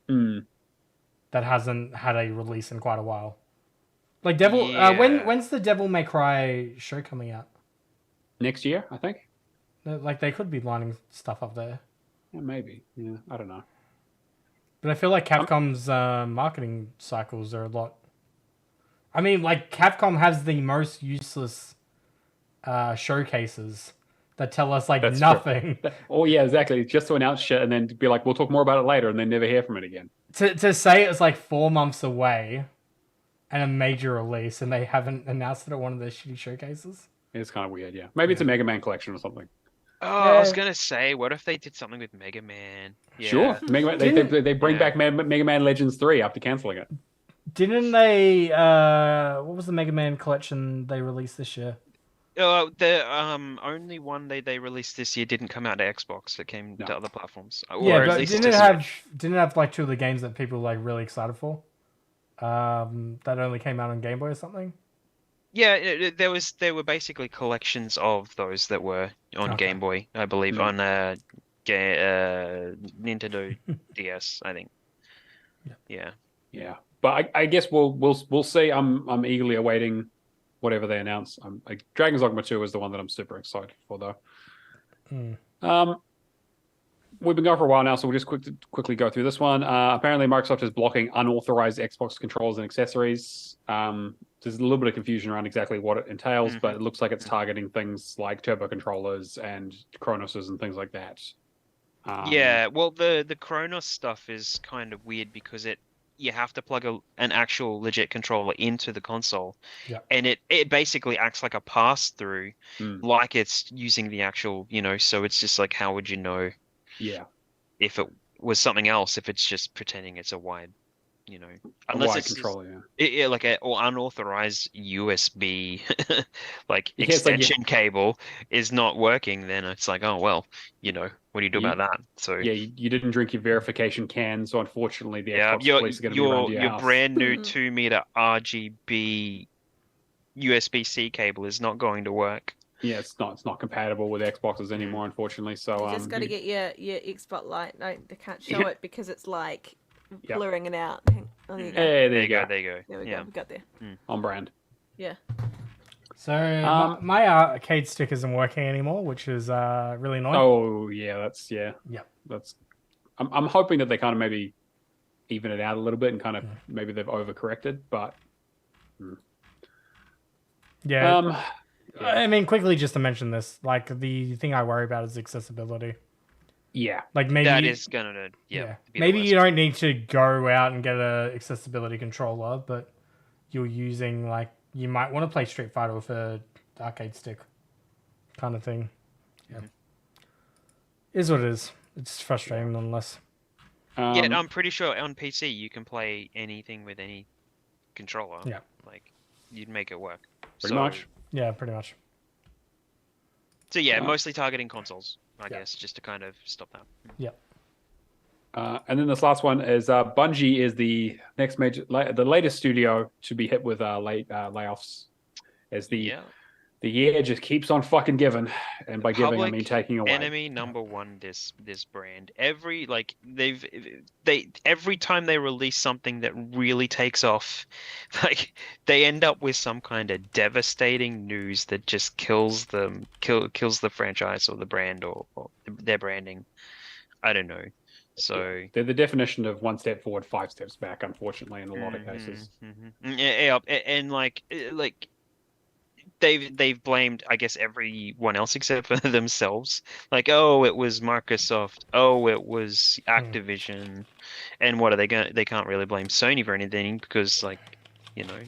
that hasn't had a release in quite a while. Like when's the Devil May Cry show coming out? Next year, I think. Like they could be lining stuff up there. Yeah, maybe. Yeah, I don't know. But I feel like Capcom's marketing cycles are a lot. I mean, like Capcom has the most useless showcases that tell us like That's nothing. Oh yeah, exactly. Just to announce shit and then to be like, we'll talk more about it later, and then never hear from it again. To say it's like 4 months away and a major release, and they haven't announced it at one of their shitty showcases. It's kind of weird, yeah. Maybe it's a Mega Man collection or something. Oh, I was gonna say, what if they did something with Mega Man? Yeah. Sure, Mega Man. They bring back Mega Man Legends 3 after canceling it. Didn't they? What was the Mega Man collection they released this year? The only one they released this year didn't come out to Xbox. It came to other platforms. Yeah, or but at least didn't it have like 2 of the games that people were like really excited for? That only came out on Game Boy or something. Yeah, there were basically collections of those that were on Game Boy, I believe, on Nintendo DS, I think. Yeah. But I guess we'll see. I'm eagerly awaiting whatever they announce. Dragon's Dogma 2 is the one that I'm super excited for, though. We've been going for a while now, so we'll just quickly go through this one. Apparently, Microsoft is blocking unauthorized Xbox controllers and accessories. There's a little bit of confusion around exactly what it entails, but it looks like it's targeting things like turbo controllers and Chronoses and things like that. Yeah, well, the Chronos stuff is kind of weird because you have to plug an actual legit controller into the console, and it basically acts like a pass-through, like it's using the actual, so it's just like, how would you know if it was something else, if it's just pretending it's a wide, unless it's controller, like or unauthorized USB like extension cable is not working, then it's like, oh well, what do you do about that? So you didn't drink your verification can, so unfortunately the Xbox police are going to be around your house. Brand new 2-meter RGB USB-C cable is not going to work. Yeah, it's not compatible with Xboxes anymore, unfortunately. So you just got to get your Xbox Lite. No, they can't show it because it's like blurring it out. Oh, there you go. Hey, there you go. There we go. We got there. On brand. Yeah. So my arcade stick isn't working anymore, which is really annoying. Oh yeah, that's. I'm hoping that they kind of maybe even it out a little bit and kind of maybe they've overcorrected, but. Yeah. I mean, quickly just to mention this, like the thing I worry about is accessibility. Yeah. Like maybe that is gonna maybe you don't need to go out and get a accessibility controller, but you're using like you might want to play Street Fighter with a arcade stick kind of thing. Yeah. Is what it is. It's frustrating nonetheless. I'm pretty sure on PC you can play anything with any controller. Yeah. Like you'd make it work. Pretty much. Yeah, pretty much. So mostly targeting consoles, I guess, just to kind of stop that. Yeah. And then this last one is Bungie is the next the latest studio to be hit with late layoffs. As the year just keeps on fucking giving, and by giving I mean taking away. Enemy number one. This brand every time they release something that really takes off, like they end up with some kind of devastating news that just kills the franchise or the brand or their branding. I don't know. So they're the definition of 1 step forward, 5 steps back. Unfortunately, in a lot of cases. Yeah, and like they've blamed, I guess, everyone else except for themselves. Like, oh, it was Microsoft. Oh, it was Activision. And what are they going? They can't really blame Sony for anything because, like, you know,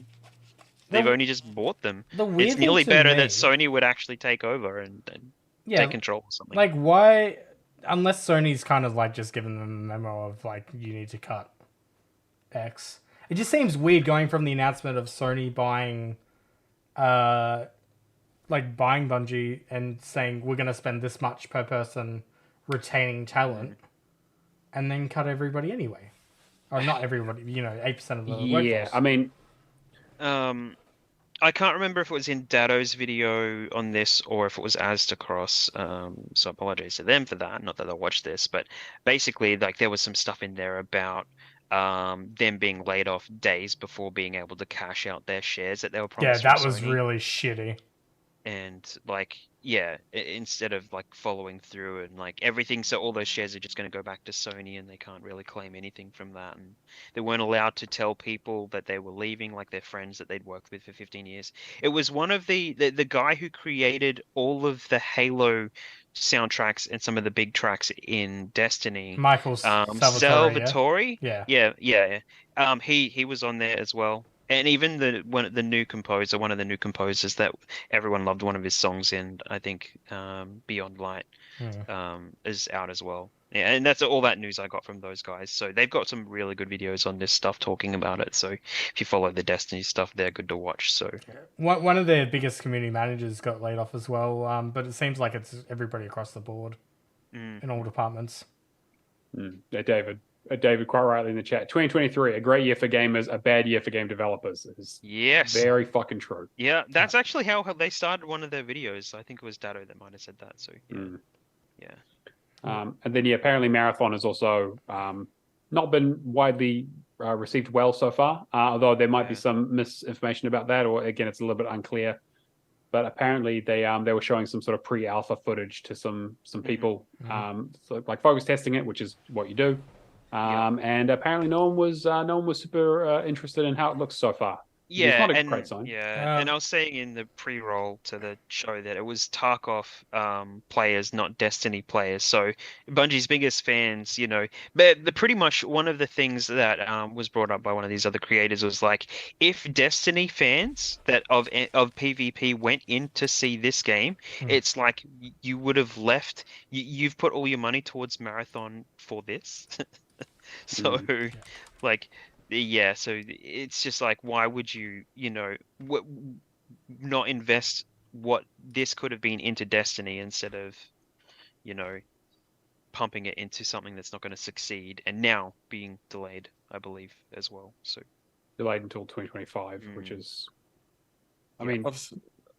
they've only just bought them. The weird It's thing nearly to better me- that Sony would actually take over and take control or something. Like, why? Unless Sony's kind of like just given them a memo of like, you need to cut X. It just seems weird going from the announcement of Sony buying Bungie and saying we're going to spend this much per person retaining talent, and then cut everybody anyway, or not everybody. 8% of the workforce. Yeah, I mean, I can't remember if it was in Datto's video on this or if it was Aztecross. So I apologize to them for that. Not that they'll watch this, but basically, like, there was some stuff in there about them being laid off days before being able to cash out their shares that they were promised. Yeah, that was really shitty. And like, yeah, instead of like following through and like everything, so all those shares are just going to go back to Sony and they can't really claim anything from that. And they weren't allowed to tell people that they were leaving, like their friends that they'd worked with for 15 years. It was one of the guy who created all of the Halo soundtracks and some of the big tracks in Destiny, Michael Salvatore. Yeah. He was on there as well. And even one of the new composers that everyone loved one of his songs in, I think, Beyond Light, is out as well. Yeah, and that's all that news I got from those guys. So they've got some really good videos on this stuff talking about it. So if you follow the Destiny stuff, they're good to watch. So one of their biggest community managers got laid off as well. But it seems like it's everybody across the board in all departments. David, quite rightly in the chat. 2023, a great year for gamers, a bad year for game developers. It's very fucking true. Yeah, that's actually how they started one of their videos. I think it was Datto that might have said that. So yeah. And then apparently Marathon has also not been widely received well so far. Although there might be some misinformation about that, or again, it's a little bit unclear. But apparently they were showing some sort of pre-alpha footage to some people, so like focus testing it, which is what you do. And apparently no one was super interested in how it looks so far. Yeah, it's not a great sign. Yeah, and I was saying in the pre-roll to the show that it was Tarkov players, not Destiny players. So Bungie's biggest fans, but pretty much one of the things that was brought up by one of these other creators was like, if Destiny fans that of PvP went in to see this game, it's like you would have left. You've put all your money towards Marathon for this, so like. Yeah, so it's just like, why would you, not invest what this could have been into Destiny instead of, pumping it into something that's not going to succeed and now being delayed, I believe, as well. So delayed until 2025, which is, I mean,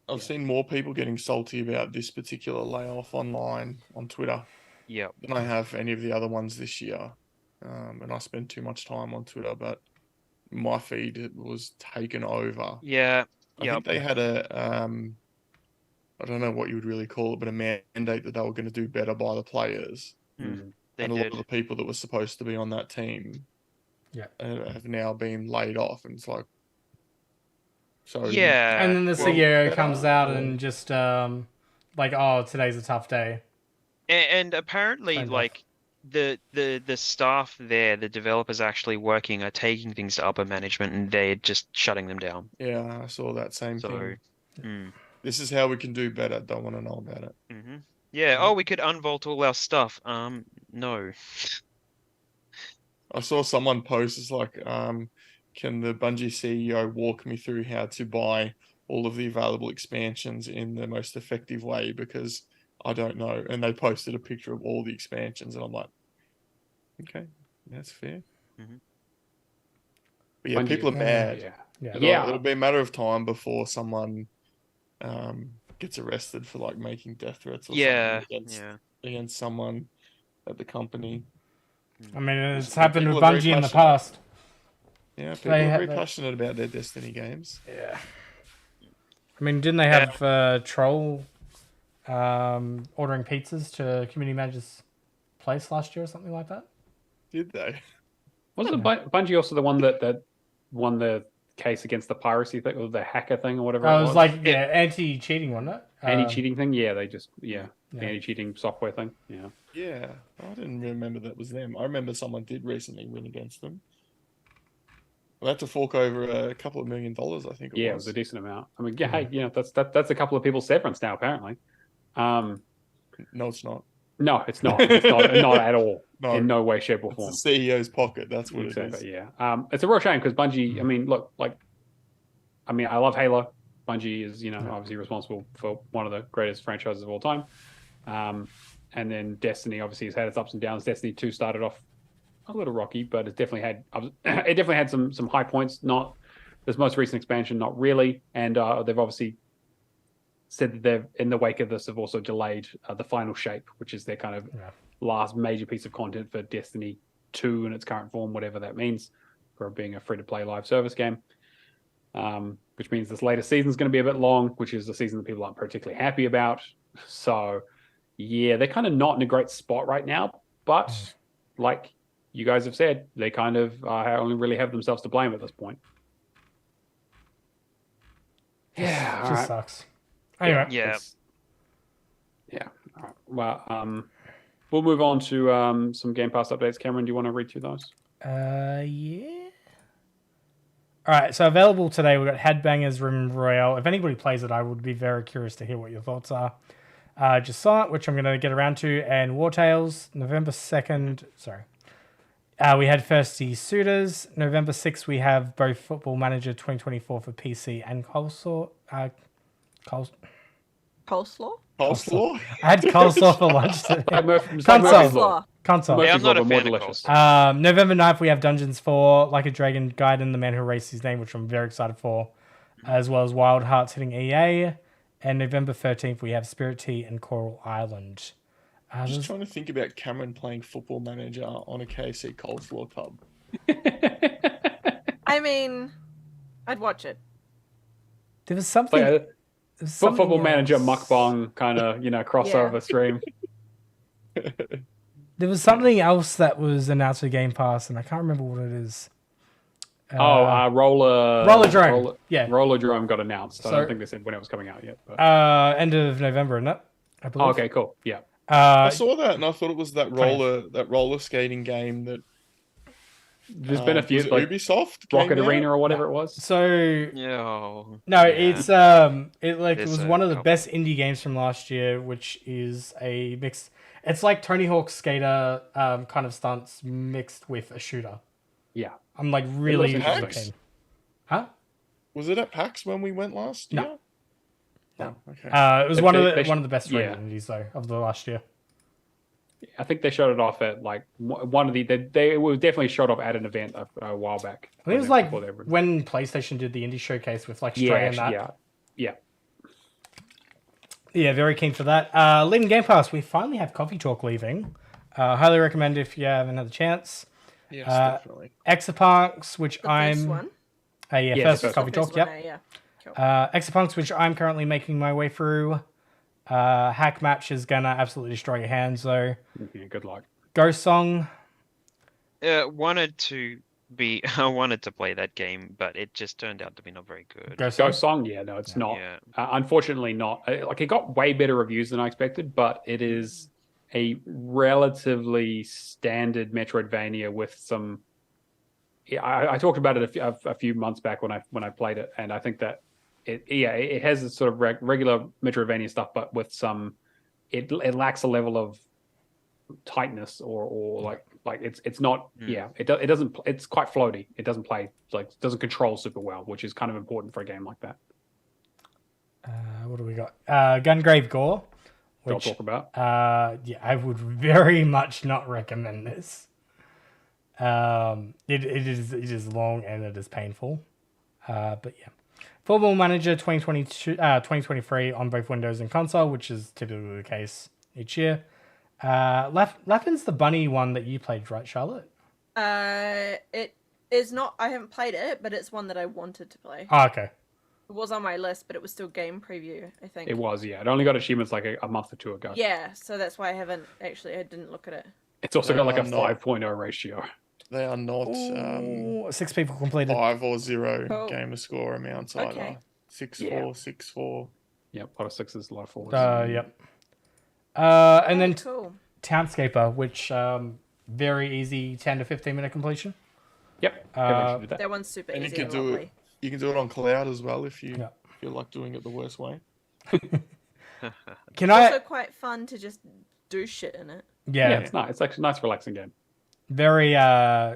I've seen more people getting salty about this particular layoff online on Twitter than I have any of the other ones this year. And I spend too much time on Twitter, but my feed was taken over. Yeah. I think they had I don't know what you would really call it, but a mandate that they were going to do better by the players. And a lot of the people that were supposed to be on that team have now been laid off. And it's like, so. Yeah. And then the CEO comes out and just like, oh, today's a tough day. And apparently, like, the staff there, the developers actually working, are taking things to upper management and they're just shutting them down. Yeah, I saw that same thing. Mm. This is how we can do better. Don't want to know about it. Mm-hmm. Yeah. Oh, we could unvault all our stuff. No. I saw someone post, it's like, can the Bungie CEO walk me through how to buy all of the available expansions in the most effective way? Because I don't know. And they posted a picture of all the expansions, and I'm like, okay, that's fair. But yeah, people are bad. It'll be a matter of time before someone gets arrested for like making death threats or something against someone at the company. I mean, it's happened with Bungie in the past. Yeah, people are very passionate about their Destiny games. Yeah. I mean, didn't they have Troll ordering pizzas to community manager's place last year or something like that? Did they? Wasn't Bungie also the one that won the case against the piracy thing or the hacker thing or whatever. It was like anti-cheating, wasn't it? Anti-cheating thing. Yeah, they just the Yeah. anti-cheating software thing. Yeah. Yeah, I didn't remember that was them. I remember someone did recently win against them. They had to fork over a couple of $1 million, I think. It was a decent amount. I mean, hey, that's a couple of people's severance now, apparently. No, it's not. No, it's not. It's not at all. No. In no way, shape, or form. It's the CEO's pocket. That's what it is. Yeah. It's a real shame because Bungie. I mean, look, I love Halo. Bungie is, obviously responsible for one of the greatest franchises of all time. And then Destiny obviously has had its ups and downs. Destiny 2 started off a little rocky, but it definitely had some high points. Not this most recent expansion, not really. And they've obviously said that they've, in the wake of this, have also delayed the final shape, which is their kind of last major piece of content for Destiny 2 in its current form, whatever that means, for being a free-to-play live service game. Which means this latest season is going to be a bit long, which is the season that people aren't particularly happy about. So, yeah, they're kind of not in a great spot right now. But, like you guys have said, they kind of only really have themselves to blame at this point. Yeah, it just sucks. Anyway, Yeah. All right. Well, we'll move on to some Game Pass updates. Cameron, do you want to read through those? Yeah. All right, so available today, we've got Headbangers Rim Royale. If anybody plays it, I would be very curious to hear what your thoughts are. Just saw it, which I'm going to get around to, and War Tales, November 2nd. Sorry. We had Thirsty Suitors. November 6th, we have both Football Manager 2024 for PC and Coleslaw. Coleslaw? Coleslaw? I had coleslaw for lunch today. Coleslaw. Console. Yeah, I'm not a more fan of delicious. November 9th, we have Dungeons 4, Like a Dragon, Gaiden, The Man Who Erased His Name, which I'm very excited for, as well as Wild Hearts hitting EA. And November 13th, we have Spirit Tea and Coral Island. Just trying to think about Cameron playing Football Manager on a KFC coleslaw tub. I mean, I'd watch it. There was something... Like Football Manager mukbang kind of, crossover stream. There was something else that was announced for Game Pass, and I can't remember what it is. Roller Yeah. Roller Drome got announced. I So- don't think they said when it was coming out yet. But... End of November, isn't it? I believe. okay, cool. Yeah. I saw that and I thought it was that roller skating game that There's been a few, was it like Ubisoft Rocket came out? Arena or whatever it was. So No. it's it There's was a one of the couple. best indie games from last year, which is a mix. It's like Tony Hawk's Skater kind of stunts mixed with a shooter. Yeah. I'm like really looks interesting. keen. Huh? Was it at PAX when we went last No. year? No. Oh, okay. It was They- one they- of they the one of the best yeah. rated indies though of the last year. I think they showed it off at like one of the. They were definitely showed off at an event a while back. I think it was like Before they were- when PlayStation did the indie showcase with like Stray and that. Yeah, very keen for that. Leaving Game Pass, we finally have Coffee Talk leaving. Highly recommend if you haven't had the chance. Yes, definitely. Exapunks, which The I'm first one. first Coffee First Talk, one, yep. yeah. Cool. Exapunks, which I'm currently making my way through. Hack Match is gonna absolutely destroy your hands though. Yeah, good luck. Ghost Song, I wanted to play that game, but it just turned out to be not very good. Ghost Song. Ghost Song, yeah, no, it's not. Yeah. Unfortunately, not. Like it got way better reviews than I expected, but it is a relatively standard Metroidvania with some. Yeah, I talked about it a few months back when I played it, and I think that it has this sort of regular Metroidvania stuff, but with some. It lacks a level of tightness or like it's not it doesn't, it's quite floaty. It doesn't play doesn't control super well, which is kind of important for a game like that. What do we got? Gungrave Gore, I'll which talk about. I would very much not recommend this. It is long and it is painful. But yeah. Football Manager 2023 on both Windows and console, which is typically the case each year. Laughing's the bunny one that you played, right, Charlotte? It is not. I haven't played it, but it's one that I wanted to play. Oh, okay. It was on my list, but it was still game preview, I think. It was, yeah. It only got achievements like a month or two ago. Yeah, so that's why I didn't look at it. It's also got like a No. 5.0 ratio. They are not Ooh, 6 people completed. 5 or 0 Oh. Gamerscore amounts Okay. either. 6-4, Yeah. 6-4. Yeah, a lot of sixes, a lot of fours. Yep. And then cool. Townscaper, which very easy 10 to 15 minute completion. Yep. Everyone should do That that. one's super And you easy can and do lovely. it. You can do it on cloud as well if you Yeah. feel like doing it the worst way. Can Also I? quite fun to just do shit in it. Yeah, Yeah, it's nice. It's actually a nice, relaxing game. very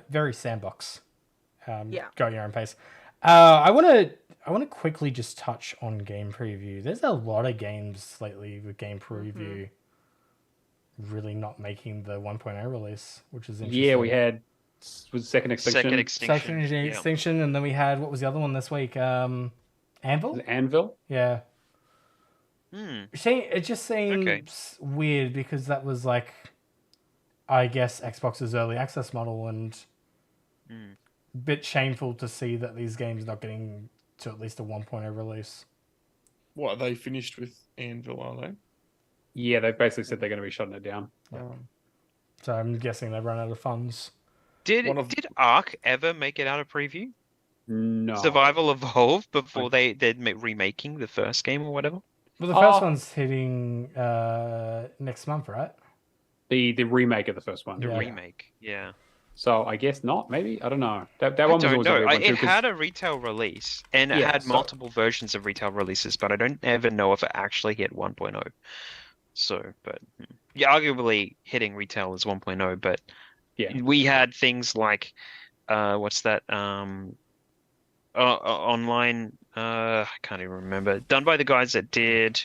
very sandbox. Yeah. Go at your own pace. I want to quickly just touch on game preview. There's a lot of games lately with game preview really not making the 1.0 release, which is interesting. Yeah, we had was Second Extinction. Second Extinction. Second yeah. Extinction, and then we had, what was the other one this week? Anvil? Was it Anvil? Yeah. Hmm. It just seems weird because that was like, I guess, Xbox's early access model, and a bit shameful to see that these games not getting to at least a 1.0 release. What, are they finished with Anvil, are they? Yeah, they basically said they're going to be shutting it down. So I'm guessing they've run out of funds. Did One of- did Ark ever make it out of preview? No. Survival Evolved before they're remaking the first game or whatever? Well, the first one's hitting next month, right? The remake of the first one. The Yeah. remake, yeah. So I guess not. Maybe I don't know. That I one was don't always a know. weird one too. It had a retail release, and it Yeah, had so- multiple versions of retail releases, but I don't ever know if it actually hit 1.0. So, but yeah, arguably hitting retail is 1.0, but Yeah. we had things like what's that online I can't even remember, done by the guys that did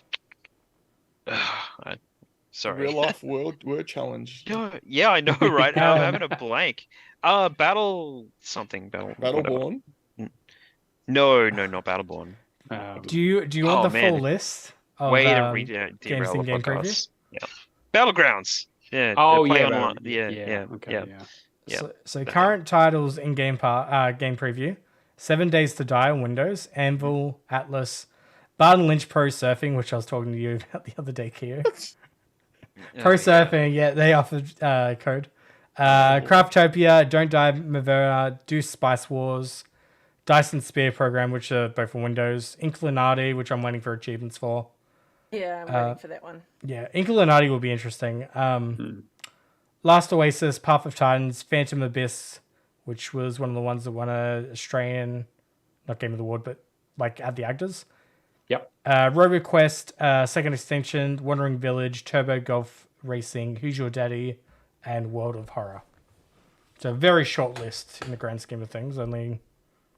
sorry. Real life word challenge. Yeah, I know, right? I'm having a blank. Battle something. Whatever. Battleborn. No, not Battleborn. Do you want Oh, the man. full list of Way to games derail in the game preview? podcast. Yeah. Battlegrounds. Yeah. Oh the play yeah, online. that- Yeah. Okay, Yeah. yeah. Yeah. So current titles in game preview: 7 Days to Die on Windows, Anvil, Atlas, Barton Lynch Pro Surfing, which I was talking to you about the other day, Keo. Pro Surfing, yeah, they offered code. Craftopia, Don't Die Mavera, Deuce Spice Wars, Dyson Spear Program, which are both for Windows, Inclinati, which I'm waiting for achievements for. Yeah, I'm waiting for that one. Yeah, Inclinati will be interesting. Last Oasis, Path of Titans, Phantom Abyss, which was one of the ones that won a Australian, not Game of the Award, but like at the Actors. Yep. RoboQuest, Second Extinction, Wandering Village, Turbo Golf Racing, Who's Your Daddy, and World of Horror. So a very short list in the grand scheme of things. Only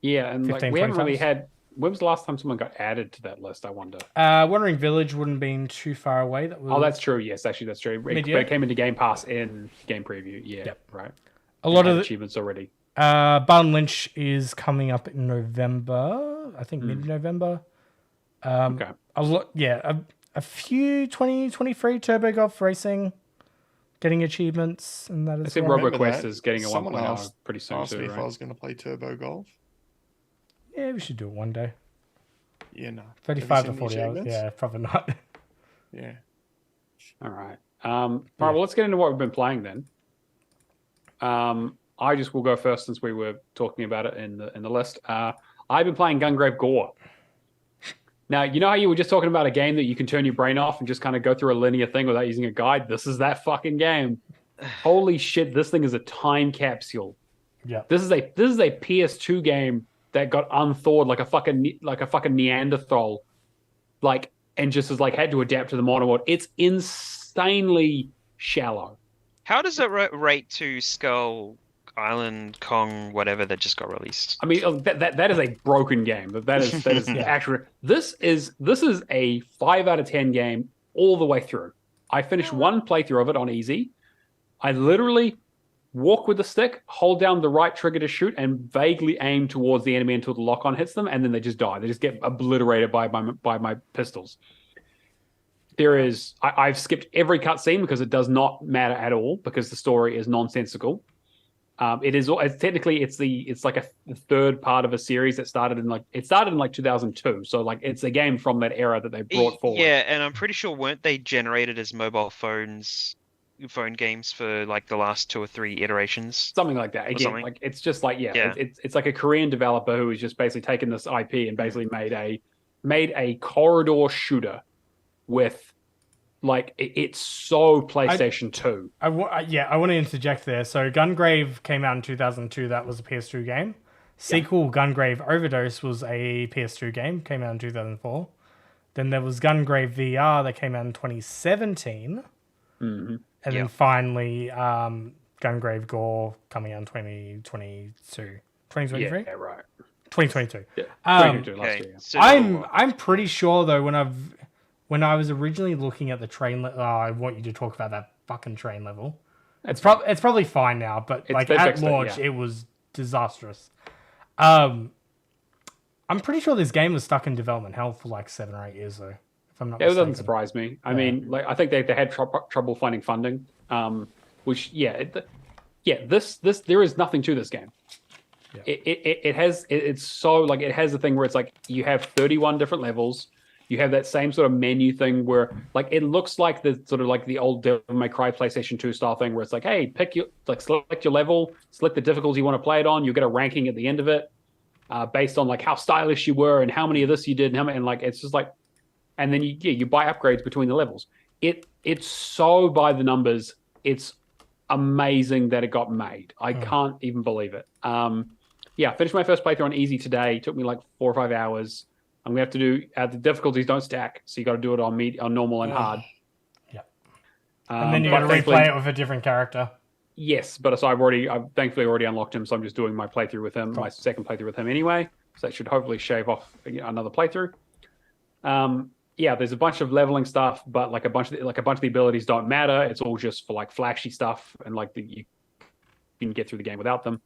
Yeah, and like 15, we haven't 20 really times. had. When was the last time someone got added to that list? I wonder. Wandering Village wouldn't have been too far away. That was Oh, that's true. Yes, actually, that's true. But Mid-year? it came into Game Pass in Game Preview. Yeah, Yep. right. a lot Had of the, achievements already. Barton Lynch is coming up in November. I think mid-November. Okay. A lot, yeah. A few 2023 Turbo Golf Racing getting achievements and that I as think well. Remember RoboQuest that? is getting a Someone 1.0 asked- pretty soon Asked me too, if I right? was going to play Turbo Golf. Yeah, we should do it one day. Yeah, no. 35 to Have you 40 seen the hours. achievements? Yeah, probably not. Yeah. All right. All right. Well, let's get into what we've been playing then. I just will go first since we were talking about it in the list. I've been playing Gungrave Gore. Now, you know how you were just talking about a game that you can turn your brain off and just kind of go through a linear thing without using a guide? This is that fucking game. Holy shit, this thing is a time capsule. Yeah. This is a PS2 game that got unthawed like a fucking Neanderthal, like, and just is like had to adapt to the modern world. It's insanely shallow. How does it rate to Skull Island, Kong, whatever that just got released? I mean, that is a broken game. That is Yeah. actually this is a 5 out of 10 game all the way through. I finished one playthrough of it on easy. I literally walk with the stick, hold down the right trigger to shoot, and vaguely aim towards the enemy until the lock-on hits them, and then they just die. They just get obliterated by my pistols. I've skipped every cutscene because it does not matter at all because the story is nonsensical. It's like the third part of a series that started in 2002. So like it's a game from that era that they brought forward. Yeah, and I'm pretty sure weren't they generated as mobile phones phone games for like the last 2 or 3 iterations. Something like that. Again, something. like it's just like Yeah. it's like a Korean developer who has just basically taken this IP and basically made a corridor shooter with like it's so PlayStation 2. I want to interject there. So Gungrave came out in 2002. That was a PS2 game. Sequel Gungrave Overdose was a PS2 game. Came out in 2004. Then there was Gungrave VR that came out in 2017. Mm-hmm. And then finally Gungrave Gore coming out in 2022. 2023? Yeah, right. 2022. Yeah, 2022 last Okay. year. So I'm pretty sure though when I was originally looking at the train I want you to talk about that fucking train level. It's probably fine now, but It's like been at fixed, launch yeah. it was disastrous. I'm pretty sure this game was stuck in development hell for like 7 or 8 years though. If I'm not It mistaken. doesn't surprise me. I mean, like I think they had trouble finding funding. Which this there is nothing to this game. Yeah. It's so like it has a thing where it's like you have 31 different levels. You have that same sort of menu thing where like it looks like the sort of like the old Devil May Cry PlayStation 2 style thing where it's like, hey, select your level, select the difficulty you want to play it on. You get a ranking at the end of it, based on like how stylish you were and how many of this you did and how many, and like it's just like, and then you buy upgrades between the levels. It's so by the numbers. It's amazing that it got made. I can't even believe it. Finished my first playthrough on easy today. It took me like 4 or 5 hours. I'm gonna have to do the difficulties don't stack, so you got to do it on normal and hard. Yeah. And then you got to replay it with a different character. Yes, but so I've thankfully already unlocked him, so I'm just doing my playthrough with him, my second playthrough with him anyway. So that should hopefully shave off another playthrough. There's a bunch of leveling stuff, but like a bunch of the abilities don't matter. It's all just for like flashy stuff, and like you can get through the game without them.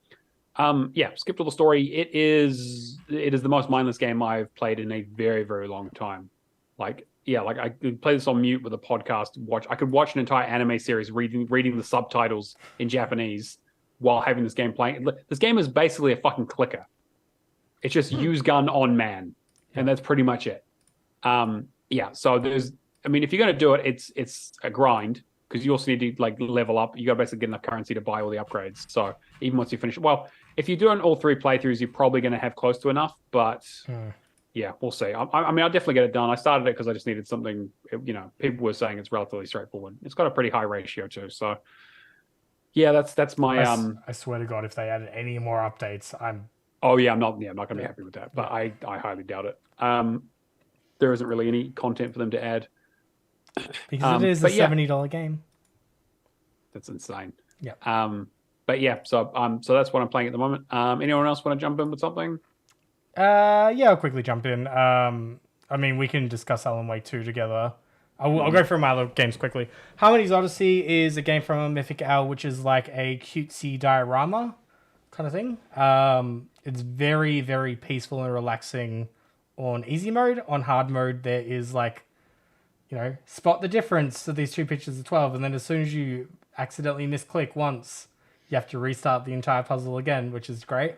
Skipped all the story. It is the most mindless game I've played in a very, very long time. Like I could play this on mute with a podcast. I could watch an entire anime series reading the subtitles in Japanese while having this game playing. This game is basically a fucking clicker. It's just use gun on man, and that's pretty much it. So there's, I mean, if you're going to do it, it's a grind because you also need to like level up. You got to basically get enough currency to buy all the upgrades. So even once you finish, well, if you're doing all 3 playthroughs, you're probably going to have close to enough. But we'll see. I mean, I'll definitely get it done. I started it because I just needed something. People were saying it's relatively straightforward. It's got a pretty high ratio too. So that's my. I swear to God, if they added any more updates, I'm. Oh yeah, I'm not going to be happy with that. But I highly doubt it. There isn't really any content for them to add. Because it is a $70 game. That's insane. Yeah. So that's what I'm playing at the moment. Anyone else want to jump in with something? I'll quickly jump in. I mean, we can discuss Alan Wake 2 together. I'll go through my other games quickly. Harmony's Odyssey is a game from Mythic Owl, which is like a cutesy diorama kind of thing. It's very, very peaceful and relaxing on easy mode. On hard mode, there is like, spot the difference of these 2 pictures of 12, and then as soon as you accidentally misclick once, you have to restart the entire puzzle again, which is great.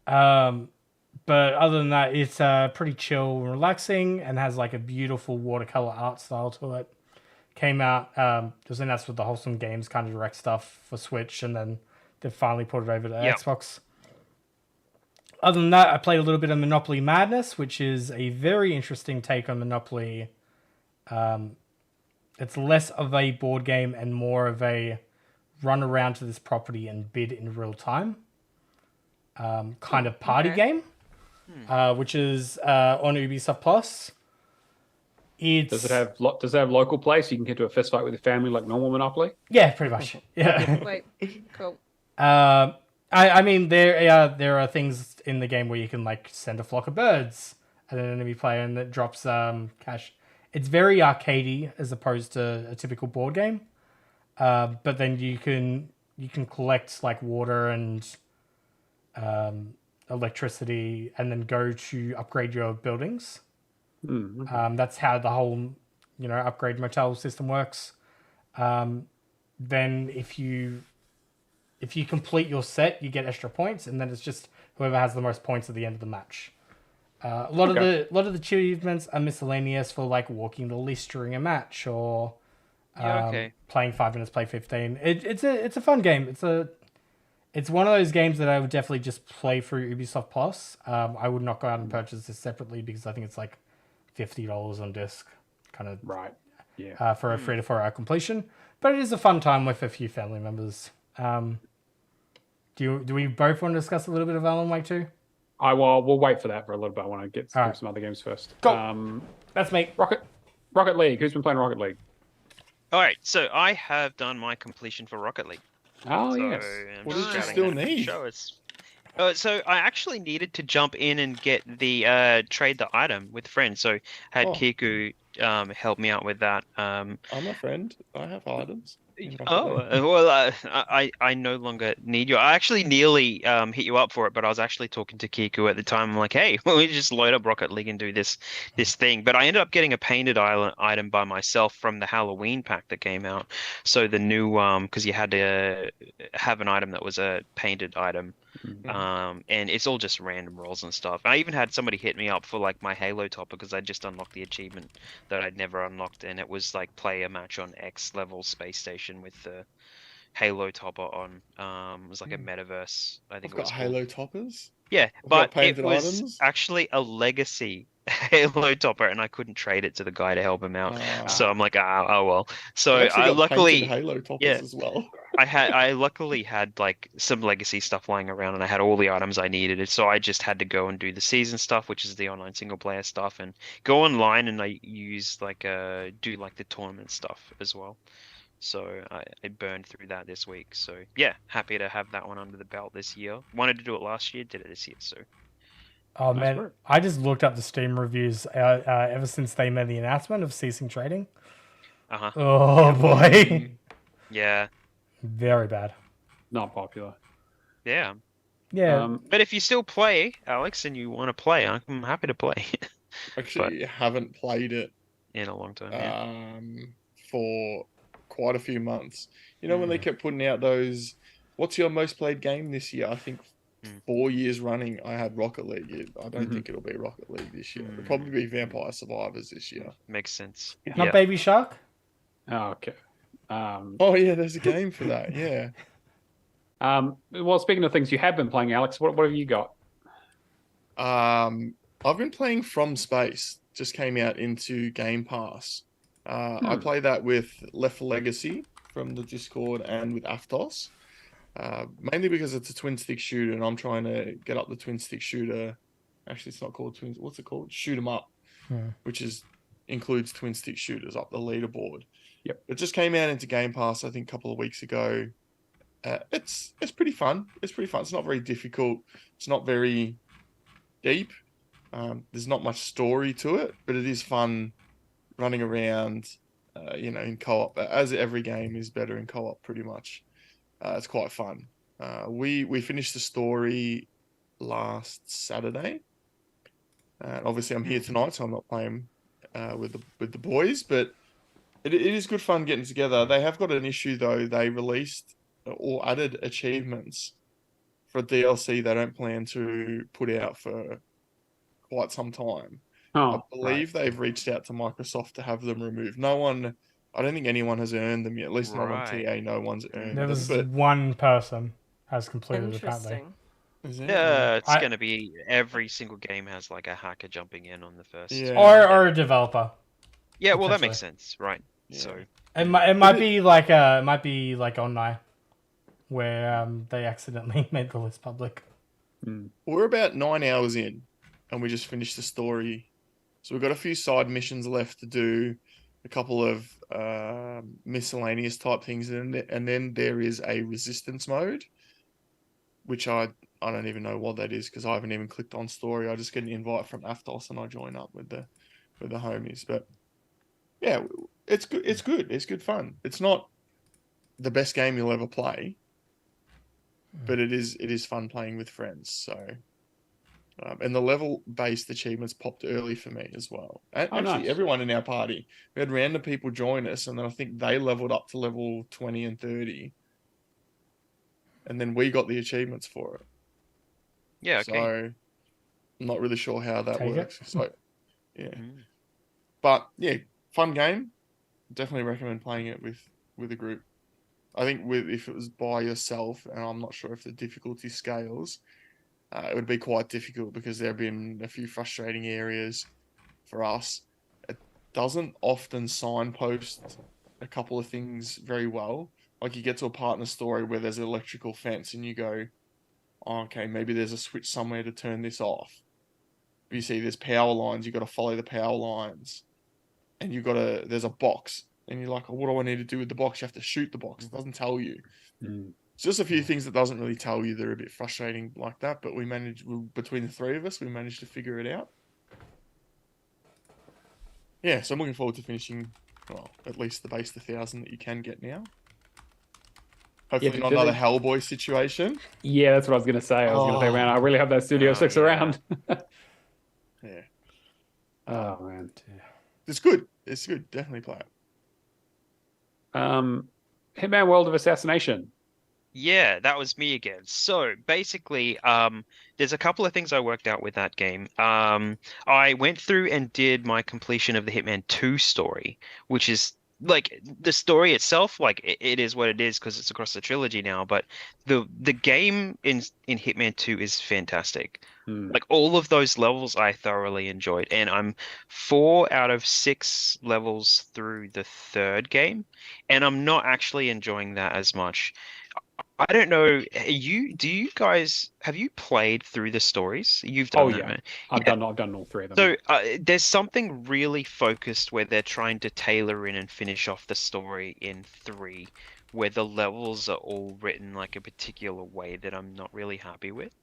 But other than that, it's pretty chill and relaxing and has like a beautiful watercolor art style to it. Came out, just announced with the Wholesome Games kind of direct stuff for Switch, and then they finally put it over to Xbox. Other than that, I played a little bit of Monopoly Madness, which is a very interesting take on Monopoly. It's less of a board game and more of a run around to this property and bid in real time kind of party game, which is on Ubisoft Plus. Does it have local play so you can get to a fist fight with your family like normal Monopoly? Yeah, pretty much. Yeah. Wait, cool. I mean, there are things in the game where you can like send a flock of birds at an enemy player and it drops cash. It's very arcadey as opposed to a typical board game. But then you can collect like water and electricity and then go to upgrade your buildings. Mm-hmm. That's how the whole upgrade motel system works. Then if you complete your set, you get extra points, and then it's just whoever has the most points at the end of the match. A lot of the achievements are miscellaneous for like walking the list during a match or Yeah, okay. Playing 5 minutes, play 15. It's a fun game. It's one of those games that I would definitely just play through Ubisoft Plus. I would not go out and purchase this separately because I think it's like $50 on disc, kind of Right. Yeah. for a 3 to 4 hour completion. But it is a fun time with a few family members. Do we both want to discuss a little bit of Alan Wake 2? We'll wait for that for a little bit. I want to get through right. some other games first. Cool. That's me. Rocket League. Who's been playing Rocket League? All right, so I have done my completion for Rocket League. Oh, So yes. I'm What just did you shouting still that to need? show us. So I actually needed to jump in and get the trade the item with friends. So had Oh. Kiku help me out with that. I'm a friend. I have items. in Rocket Oh, League. well, I no longer need you. I actually nearly hit you up for it, but I was actually talking to Kiku at the time. I'm like, hey, why don't we just load up Rocket League and do this thing? But I ended up getting a painted item by myself from the Halloween pack that came out. So the new because you had to have an item that was a painted item. And it's all just random rolls and stuff. I even had somebody hit me up for like my Halo topper because I just unlocked the achievement that I'd never unlocked, and it was like play a match on X level space station with the Halo topper on. It was like a metaverse, I think I've it was got called. Halo toppers. Yeah, I've got but it painted was items. actually a legacy Halo topper, and I couldn't trade it to the guy to help him out. So I'm like, oh well. So I actually got luckily, painted Halo toppers yeah. as well. I luckily had like some legacy stuff lying around, and I had all the items I needed. So I just had to go and do the season stuff, which is the online single player stuff, and go online and I use like do like the tournament stuff as well. So I burned through that this week. So yeah, happy to have that one under the belt this year. Wanted to do it last year, did it this year. So Oh Nice man, work. I just looked up the Steam reviews ever since they made the announcement of ceasing trading. uh-huh. Oh boy, Yeah, very bad. Not popular. yeah. Yeah, But if you still play, Alex, and you want to play, I'm happy to play Actually, haven't played it in a long time. Yeah. for quite a few months. You know, when they kept putting out those, what's your most played game this year? I think 4 years running, I had Rocket League. I don't think it'll be Rocket League this year. It'll probably be Vampire Survivors this year. Makes sense. not Yeah. Baby Shark. Oh, okay. Oh yeah, there's a game for that. Yeah. Well, speaking of things you have been playing, Alex, what have you got? I've been playing From Space. Just came out into Game Pass. I play that with Left Legacy from the Discord and with Aftos. Mainly because it's a twin stick shooter, and I'm trying to get up the twin stick shooter. Actually, it's not called twin. What's it called? Shoot 'em up, which includes twin stick shooters up the leaderboard. Yep. It just came out into Game Pass, I think, a couple of weeks ago. It's pretty fun. It's pretty fun. It's not very difficult. It's not very deep. There's not much story to it, but it is fun running around. In co-op, as every game is better in co-op, pretty much. It's quite fun. We finished the story last Saturday. Obviously, I'm here tonight, so I'm not playing with the boys. But it is good fun getting together. They have got an issue though. They released or added achievements for DLC they don't plan to put out for quite some time. Oh, I believe they've reached out to Microsoft to have them removed. I don't think anyone has earned them yet. At least not on Right. TA. No one's earned There them. was But one person has completed it, apparently. Interesting. is it? Yeah, it's I- gonna be every single game has like a hacker jumping in on the first. Yeah. Or a developer. Yeah, well that makes potentially. sense, right? Yeah. So It might be like online, where they accidentally made the list public. We're about 9 hours in, and we just finished the story. So we've got a few side missions left to do, a couple of miscellaneous type things, and then there is a resistance mode, which I don't even know what that is because I haven't even clicked on story. I just get an invite from Aftos and I join up with the homies. But yeah, it's good. It's good. It's good fun. It's not the best game you'll ever play, but it is fun playing with friends. So. And the level-based achievements popped early for me as well. And actually, nice. everyone in our party, we had random people join us, and then I think they leveled up to level 20 and 30. And then we got the achievements for it. yeah, okay. So, I'm not really sure how that Take it. works. So, yeah. Mm. But, yeah, fun game. definitely recommend playing it with a group. I think if it was by yourself, and I'm not sure if the difficulty scales, it would be quite difficult because there have been a few frustrating areas for us. It doesn't often signpost a couple of things very well. Like you get to a part in the story where there's an electrical fence and you go, oh, okay, maybe there's a switch somewhere to turn this off. You see there's power lines, you got to follow the power lines. And there's a box. And you're like, oh, what do I need to do with the box? You have to shoot the box. It doesn't tell you. It's just a few things that doesn't really tell you. They're a bit frustrating like that. But between the three of us, we managed to figure it out. Yeah, so I'm looking forward to finishing, well, at least the base 1,000 that you can get now. Hopefully not another Hellboy situation. Yeah, that's what I was going to say. I was going to say, man, I really hope that Studio 6 around. Yeah. Oh, man. It's good. It's good. Definitely play it. Hitman World of Assassination. Yeah, that was me again. So basically, there's a couple of things I worked out with that game. I went through and did my completion of the Hitman 2 story, which is like the story itself, like it is what it is because it's across the trilogy now. But the game in Hitman 2 is fantastic. Like all of those levels I thoroughly enjoyed, and I'm 4 out of 6 levels through the third game, and I'm not actually enjoying that as much. I don't know. Do you guys have you played through the stories? You've done that, man. I've done all 3 of them. So there's something really focused where they're trying to tailor in and finish off the story in 3, where the levels are all written like a particular way that I'm not really happy with.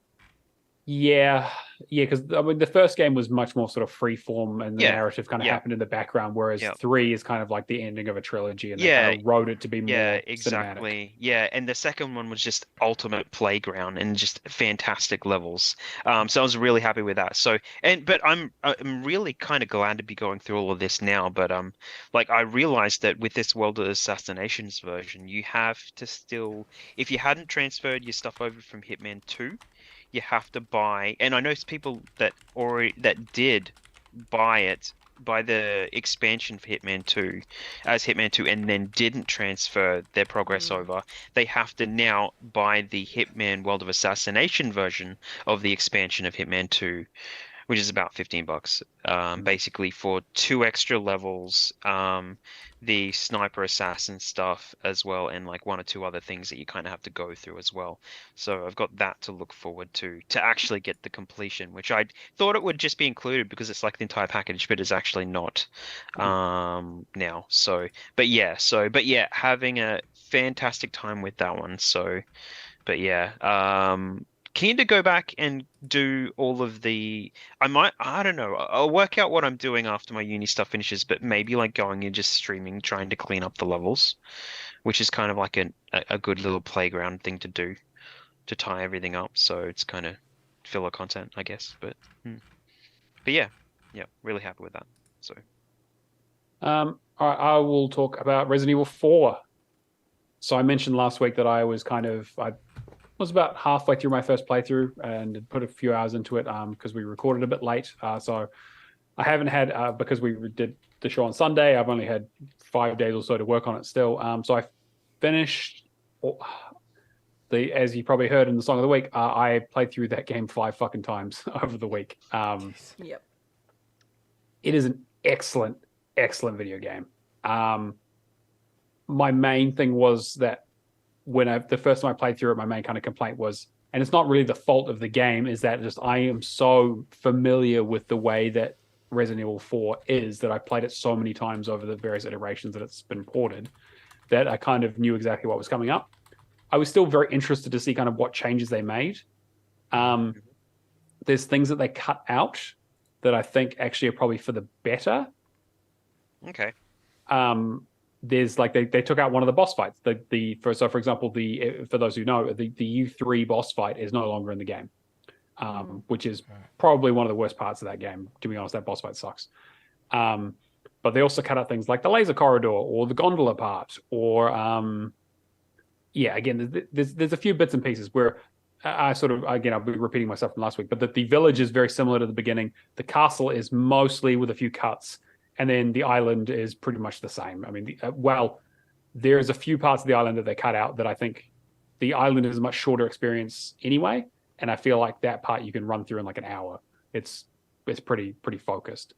Yeah, because I mean, the first game was much more sort of free form, and the narrative kind of happened in the background, whereas 3 is kind of like the ending of a trilogy, and they kind of wrote it to be more exactly. cinematic. Yeah, and the second one was just ultimate playground and just fantastic levels. So I was really happy with that. But I'm really kind of glad to be going through all of this now. But like I realized that with this World of Assassinations version, you have to still, if you hadn't transferred your stuff over from Hitman 2. You have to buy, and I know people that did buy the expansion for Hitman 2 as Hitman 2 and then didn't transfer their progress over. They have to now buy the Hitman World of Assassination version of the expansion of Hitman 2, which is about $15, basically for 2 extra levels, the sniper assassin stuff as well, and like 1 or 2 other things that you kind of have to go through as well. So I've got that to look forward to actually get the completion, which I thought it would just be included because it's like the entire package, but it's actually not now. But yeah, having a fantastic time with that one. Keen to go back and do all of the. I don't know. I'll work out what I'm doing after my uni stuff finishes, but maybe like going and just streaming, trying to clean up the levels, which is kind of like a good little playground thing to do to tie everything up. So it's kind of filler content, I guess. But yeah, really happy with that. So, I will talk about Resident Evil 4. So I mentioned last week that I was was about halfway through my first playthrough and put a few hours into it because we recorded a bit late. So I haven't had, because we did the show on Sunday, I've only had 5 days or so to work on it still. So I finished, as you probably heard in the Song of the Week, I played through that game 5 fucking times over the week. Yep. It is an excellent, excellent video game. My main thing was that the first time I played through it, my main kind of complaint was, and it's not really the fault of the game, is that just I am so familiar with the way that Resident Evil 4 is that I played it so many times over the various iterations that it's been ported that I kind of knew exactly what was coming up. I was still very interested to see kind of what changes they made. There's things that they cut out that I think actually are probably for the better. Okay. There's like they took out one of the boss fights. For example, for those who know, the U3 boss fight is no longer in the game, which is probably one of the worst parts of that game. To be honest, that boss fight sucks. But they also cut out things like the laser corridor or the gondola part, or again, there's a few bits and pieces where I sort of, again, I'll be repeating myself from last week, but the village is very similar to the beginning. The castle is mostly with a few cuts. And then the island is pretty much the same. I mean, there's a few parts of the island that they cut out that I think the island is a much shorter experience anyway. And I feel like that part you can run through in like an hour. It's pretty focused.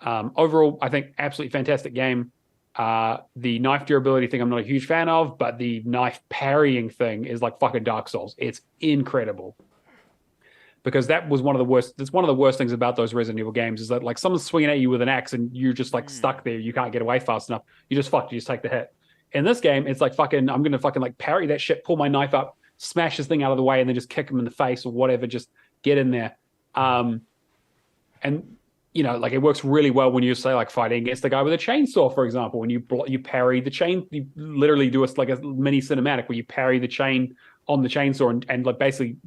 Overall, I think absolutely fantastic game. The knife durability thing I'm not a huge fan of, but the knife parrying thing is like fucking Dark Souls. It's incredible. Because that was one of the worst. That's one of the worst things about those Resident Evil games is that like someone's swinging at you with an axe and you're just like stuck there. You can't get away fast enough. You just take the hit. In this game, it's like fucking. I'm gonna fucking like parry that shit, pull my knife up, smash this thing out of the way, and then just kick him in the face or whatever. Just get in there. And you know, like it works really well when you say like fighting against the guy with a chainsaw, for example. When you parry the chain, you literally do like a mini cinematic where you parry the chain on the chainsaw and like basically.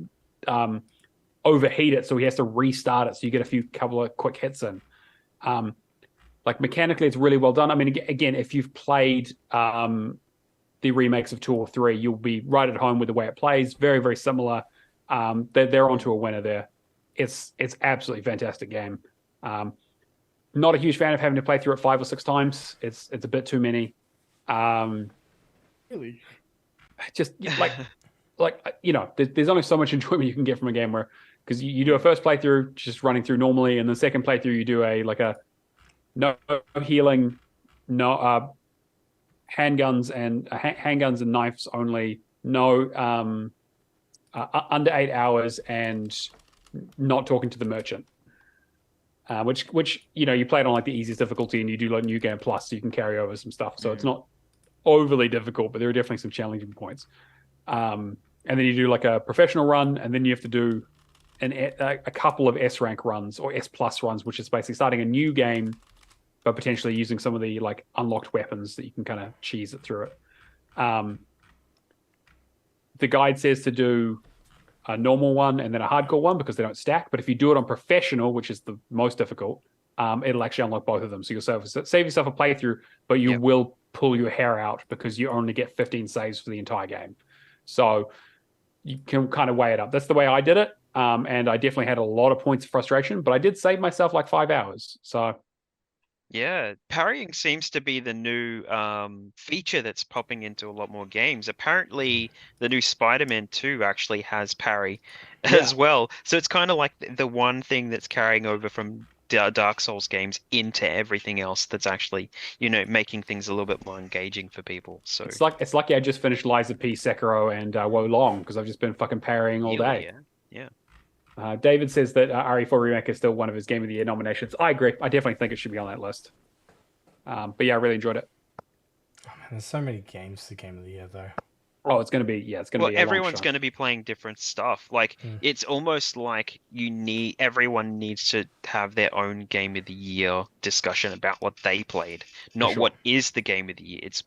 Overheat it, so he has to restart it, so you get a couple of quick hits in. Like mechanically, it's really well done. I mean, again, if you've played the remakes of 2 or 3, you'll be right at home with the way it plays. Very, very similar. They're onto a winner there. It's absolutely fantastic game. Not a huge fan of having to play through it 5 or 6 times. It's a bit too many. Really? Just like you know, there's only so much enjoyment you can get from a game where. Because you do a first playthrough just running through normally, and the second playthrough you do a no healing, no handguns and knives only, no under 8 hours, and not talking to the merchant. Which you know you play it on like the easiest difficulty, and you do like New Game Plus, so you can carry over some stuff. So it's not overly difficult, but there are definitely some challenging points. And then you do like a professional run, and then you have to do a couple of S rank runs or S plus runs, which is basically starting a new game, but potentially using some of the like unlocked weapons that you can kind of cheese it through it. The guide says to do a normal one and then a hardcore one because they don't stack. But if you do it on professional, which is the most difficult, it'll actually unlock both of them. So you'll save yourself a playthrough, but you will pull your hair out because you only get 15 saves for the entire game. So you can kind of weigh it up. That's the way I did it. And I definitely had a lot of points of frustration, but I did save myself like 5 hours. So yeah, parrying seems to be the new feature that's popping into a lot more games. Apparently, the new Spider-Man 2 actually has parry as well. So it's kind of like the one thing that's carrying over from Dark Souls games into everything else that's actually, you know, making things a little bit more engaging for people. So it's lucky I just finished Liza P, Sekiro, and Wo Long because I've just been fucking parrying all day. Yeah. David says that RE4 Remake is still one of his Game of the Year nominations. I agree. I definitely think it should be on that list. But yeah, I really enjoyed it. Oh, man, there's so many games to Game of the Year, though. Oh, it's going to be, it's going to be. Well, everyone's going to be playing different stuff. Like, it's almost like everyone needs to have their own Game of the Year discussion about what they played, not what is the Game of the Year. It's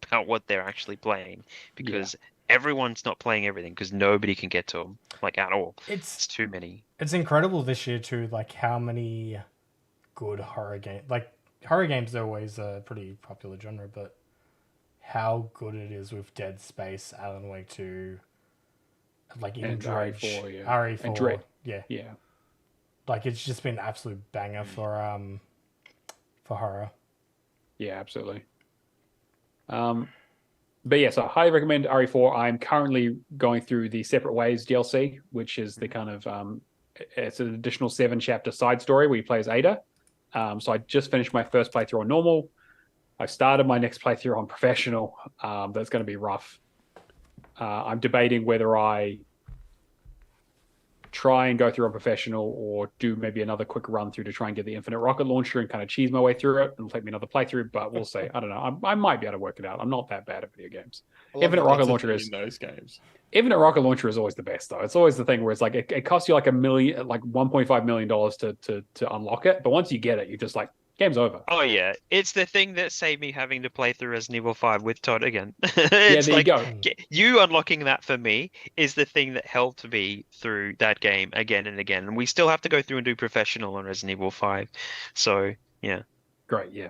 about what they're actually playing, because everyone's not playing everything because nobody can get to them, like, at all. It's too many. It's incredible this year too, like how many good horror games. Like horror games are always a pretty popular genre, but how good it is with Dead Space, Alan Wake 2, like even Dredge, RE4, and Dread. Yeah. Like it's just been an absolute banger for horror. Yeah, absolutely. But yeah, so I highly recommend RE4. I'm currently going through the Separate Ways DLC, which is the kind of it's an additional 7-chapter side story where you play as Ada. So I just finished my first playthrough on normal. I started my next playthrough on professional. That's going to be rough. I'm debating whether I try and go through on professional or do maybe another quick run through to try and get the infinite rocket launcher and kind of cheese my way through it. It'll take me another playthrough, but we'll see. I don't know. I might be able to work it out. I'm not that bad at video games. Infinite rocket launcher is in those games. Infinite rocket launcher is always the best though. It's always the thing where it's like it costs you like $1.5 million to unlock it, but once you get it, you're just like, game's over. Oh yeah, it's the thing that saved me having to play through Resident Evil 5 with Todd again. Yeah, there you go. You unlocking that for me is the thing that helped me through that game again and again. And we still have to go through and do professional on Resident Evil 5. So yeah, great. Yeah,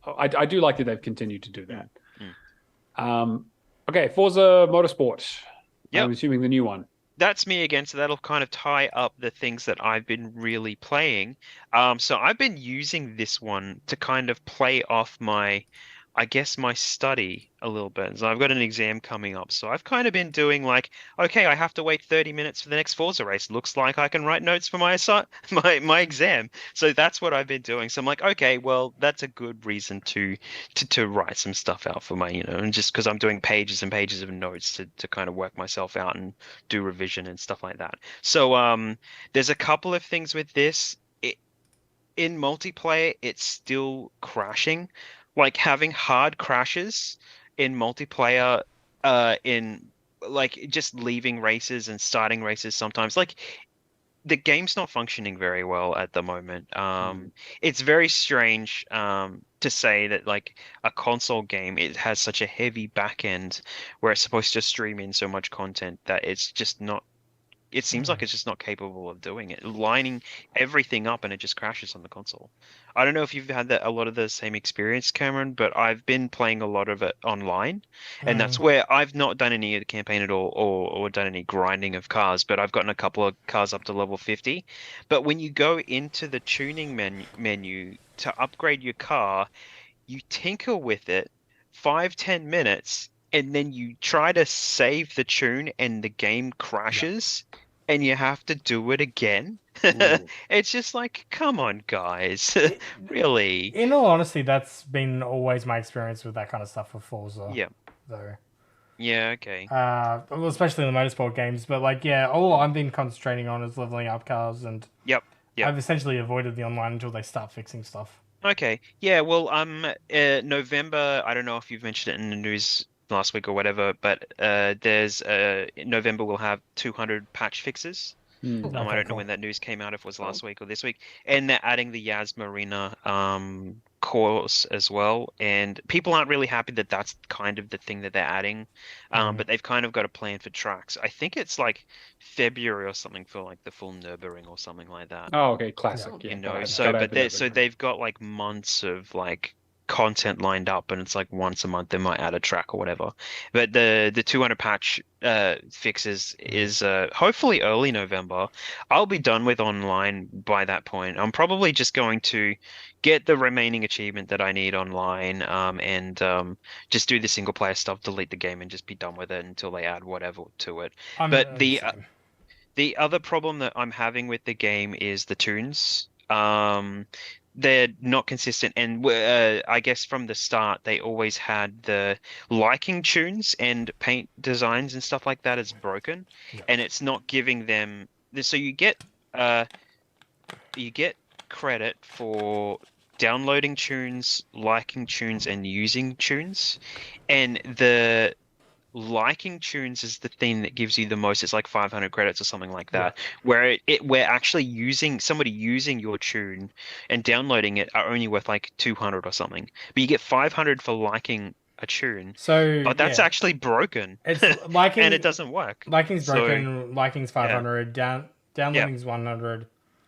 I do like that they've continued to do that. Okay, Forza Motorsport. Yep. I'm assuming the new one. that's me again. So that'll kind of tie up the things that I've been really playing. So I've been using this one to kind of play off my, I guess, my study a little bit. So I've got an exam coming up. So I've kind of been doing like, okay, I have to wait 30 minutes for the next Forza race. Looks like I can write notes for my exam. So that's what I've been doing. So I'm like, okay, well, that's a good reason to write some stuff out for my, and just because I'm doing pages and pages of notes to kind of work myself out and do revision and stuff like that. So there's a couple of things with this. In multiplayer, it's still crashing. Like having hard crashes in multiplayer, in like just leaving races and starting races sometimes. Like the game's not functioning very well at the moment. It's very strange to say that like a console game, it has such a heavy back end where it's supposed to stream in so much content that it's just not. It seems like it's just not capable of doing it, lining everything up, and it just crashes on the console. I don't know if you've had a lot of the same experience, Cameron, but I've been playing a lot of it online, and that's where I've not done any of the campaign at all, or done any grinding of cars, but I've gotten a couple of cars up to level 50. But when you go into the tuning menu to upgrade your car, you tinker with it 5-10 minutes, and then you try to save the tune and the game crashes and you have to do it again. It's just like, come on, guys. Really? In all honesty, that's been always my experience with that kind of stuff with Forza. Yeah. Though. Yeah, okay. Well, especially in the motorsport games, but like, yeah, all I've been concentrating on is leveling up cars, and Yep. I've essentially avoided the online until they start fixing stuff. Okay. Yeah, well, November, I don't know if you've mentioned it in the news last week or whatever, but there's November will have 200 patch fixes. Okay, I don't know cool. when that news came out, if it was last week or this week. And they're adding the Yas Marina course as well. And people aren't really happy that that's kind of the thing that they're adding. But they've kind of got a plan for tracks. I think it's like February or something for like the full Nürburgring or something like that. Oh, okay, classic. You Yeah, know, got so they've got like months of like content lined up, and it's like once a month they might add a track or whatever. But the 200 patch fixes is hopefully early November. I'll be done with online by that point. I'm probably just going to get the remaining achievement that I need online, and just do the single player stuff, delete the game, and just be done with it until they add whatever to it. But the other problem that I'm having with the game is the tunes. They're not consistent, and I guess from the start they always had the liking tunes and paint designs and stuff like that as broken, and it's not giving them. So you get credit for downloading tunes, liking tunes, and using tunes, and the liking tunes is the thing that gives you the most. It's like 500 credits or something like that, where we're actually somebody using your tune and downloading it are only worth like 200 or something, but you get 500 for liking a tune. But that's actually broken. It's liking and it doesn't work. Liking's broken. Liking's 500. Downloading's 100.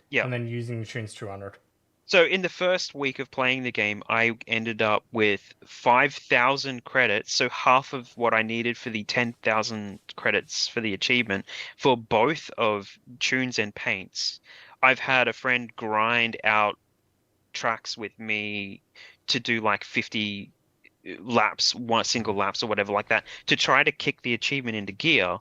Yeah, and then using the tune's 200. So in the first week of playing the game, I ended up with 5,000 credits, so half of what I needed for the 10,000 credits for the achievement for both of tunes and paints. I've had a friend grind out tracks with me to do like 50 laps, single laps or whatever like that, to try to kick the achievement into gear.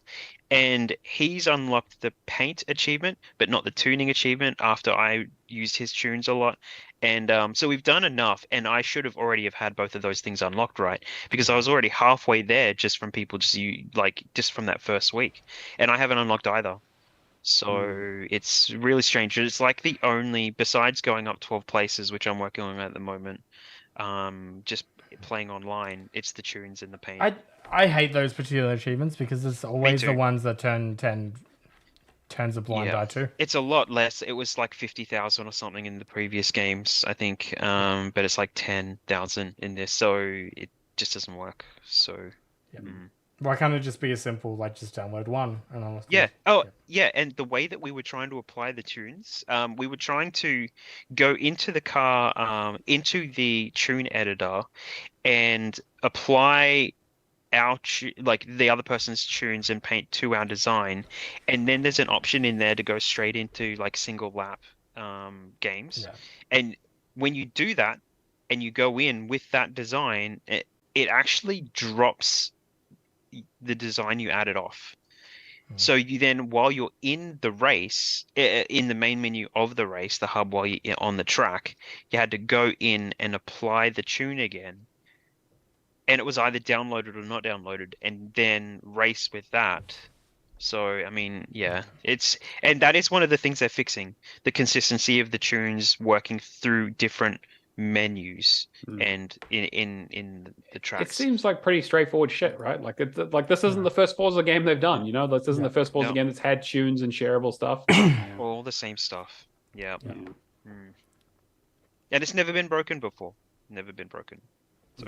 And he's unlocked the paint achievement, but not the tuning achievement after I used his tunes a lot. And so we've done enough, and I should have already have had both of those things unlocked, right? Because I was already halfway there just from people just from that first week. And I haven't unlocked either. So it's really strange. It's like the only, besides going up 12 places, which I'm working on at the moment, just playing online, it's the tunes and the paint. I hate those particular achievements because it's always the ones that turns a blind eye to. It's a lot less. It was like 50,000 or something in the previous games, I think. But it's like 10,000 in this, so it just doesn't work. So Why can't it just be as simple, like just download one? And and the way that we were trying to apply the tunes, we were trying to go into the car, into the tune editor, and apply like the other person's tunes and paint to our design, and then there's an option in there to go straight into like single lap games. Yeah. And when you do that and you go in with that design, it actually drops the design you added off. So you then, while you're in the race, in the main menu of the race, the hub, while you're on the track, you had to go in and apply the tune again. And it was either downloaded or not downloaded, and then race with that. So, I mean, yeah, and that is one of the things they're fixing, the consistency of the tunes working through different menus and in the tracks. It seems like pretty straightforward shit, right? Like this isn't the first Forza game they've done, you know? This isn't the first Forza game that's had tunes and shareable stuff. All the same stuff. Yeah. Mm. And it's never been broken before. Never been broken. So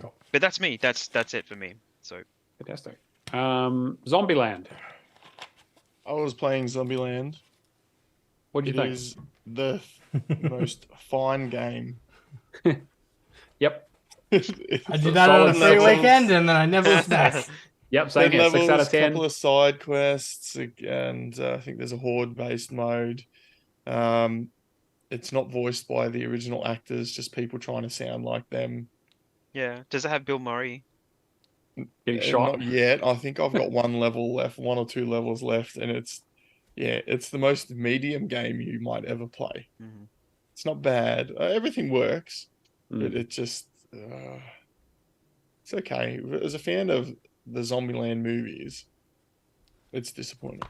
Cool. But that's me. That's it for me. So Fantastic. Zombieland. I was playing Zombieland. What'd you It think? is the most fine game. Yep. I did that on a Solid free levels. weekend, and then I never was back. Yep, same 10 here. 6 out levels, of 10. couple of side quests, and I think there's a horde-based mode. It's not voiced by the original actors, just people trying to sound like them. yeah. Does it have Bill Murray? Getting shot. Not yet. I think I've got one level left, 1 or 2 levels left, and it's the most medium game you might ever play. Mm-hmm. It's not bad. Everything works, Mm. but it just it's okay. As a fan of the Zombieland movies, it's disappointing.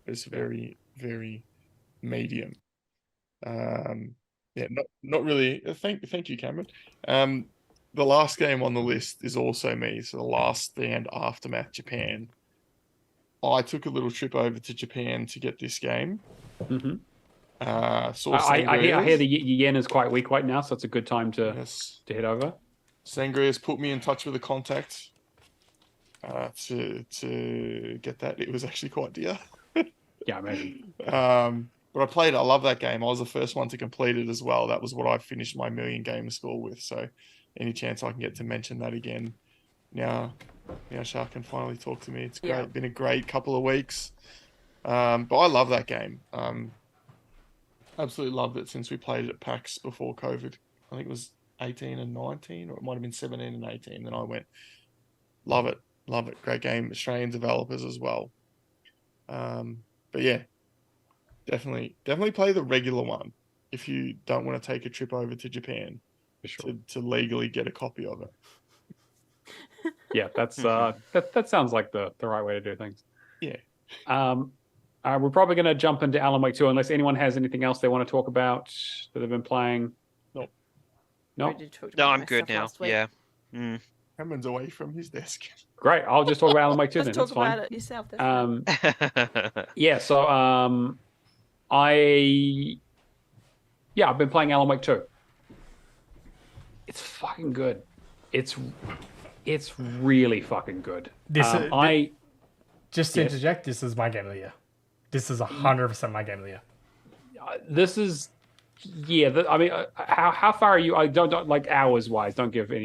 It's very, very medium. Not really. Thank you, Cameron. The last game on the list is also me. So The Last Stand Aftermath Japan. I took a little trip over to Japan to get this game. Mm-hmm. Saw I hear Sangria's. the yen is quite weak right now, so it's a good time to head over. Sangria's put me in touch with a contact to get that. It was actually quite dear. Yeah, I imagine. But I played it. I love that game. I was the first one to complete it as well. That was what I finished my million Gamerscore with. So any chance I can get to mention that again. Now Char can finally talk to me. It's great. Yeah. Been a great couple of weeks. But I love that game. Absolutely loved it since we played it at PAX before COVID. I think it was 18 and 19, or it might have been 17 and 18. Then I went, love it. Great game. Australian developers as well. But yeah, definitely play the regular one if you don't want to take a trip over to Japan For sure. to legally get a copy of it. Yeah, that's that sounds like the right way to do things. Yeah. We're probably going to jump into Alan Wake 2 unless anyone has anything else they want to talk about that they've been playing. Nope. No? I did talk No, about I'm my good stuff now. last week. Yeah. Mm. Cameron's away from his desk. Great. I'll just talk about Alan Wake 2 then. Let's That's talk fine. about it yourself. That's fine. Yeah, so I've been playing Alan Wake 2. It's fucking good. It's really fucking good. Just to Yes. interject, this is my game of the year. This is 100% my game of the year. This is how far are you? I don't like hours wise. Don't give any.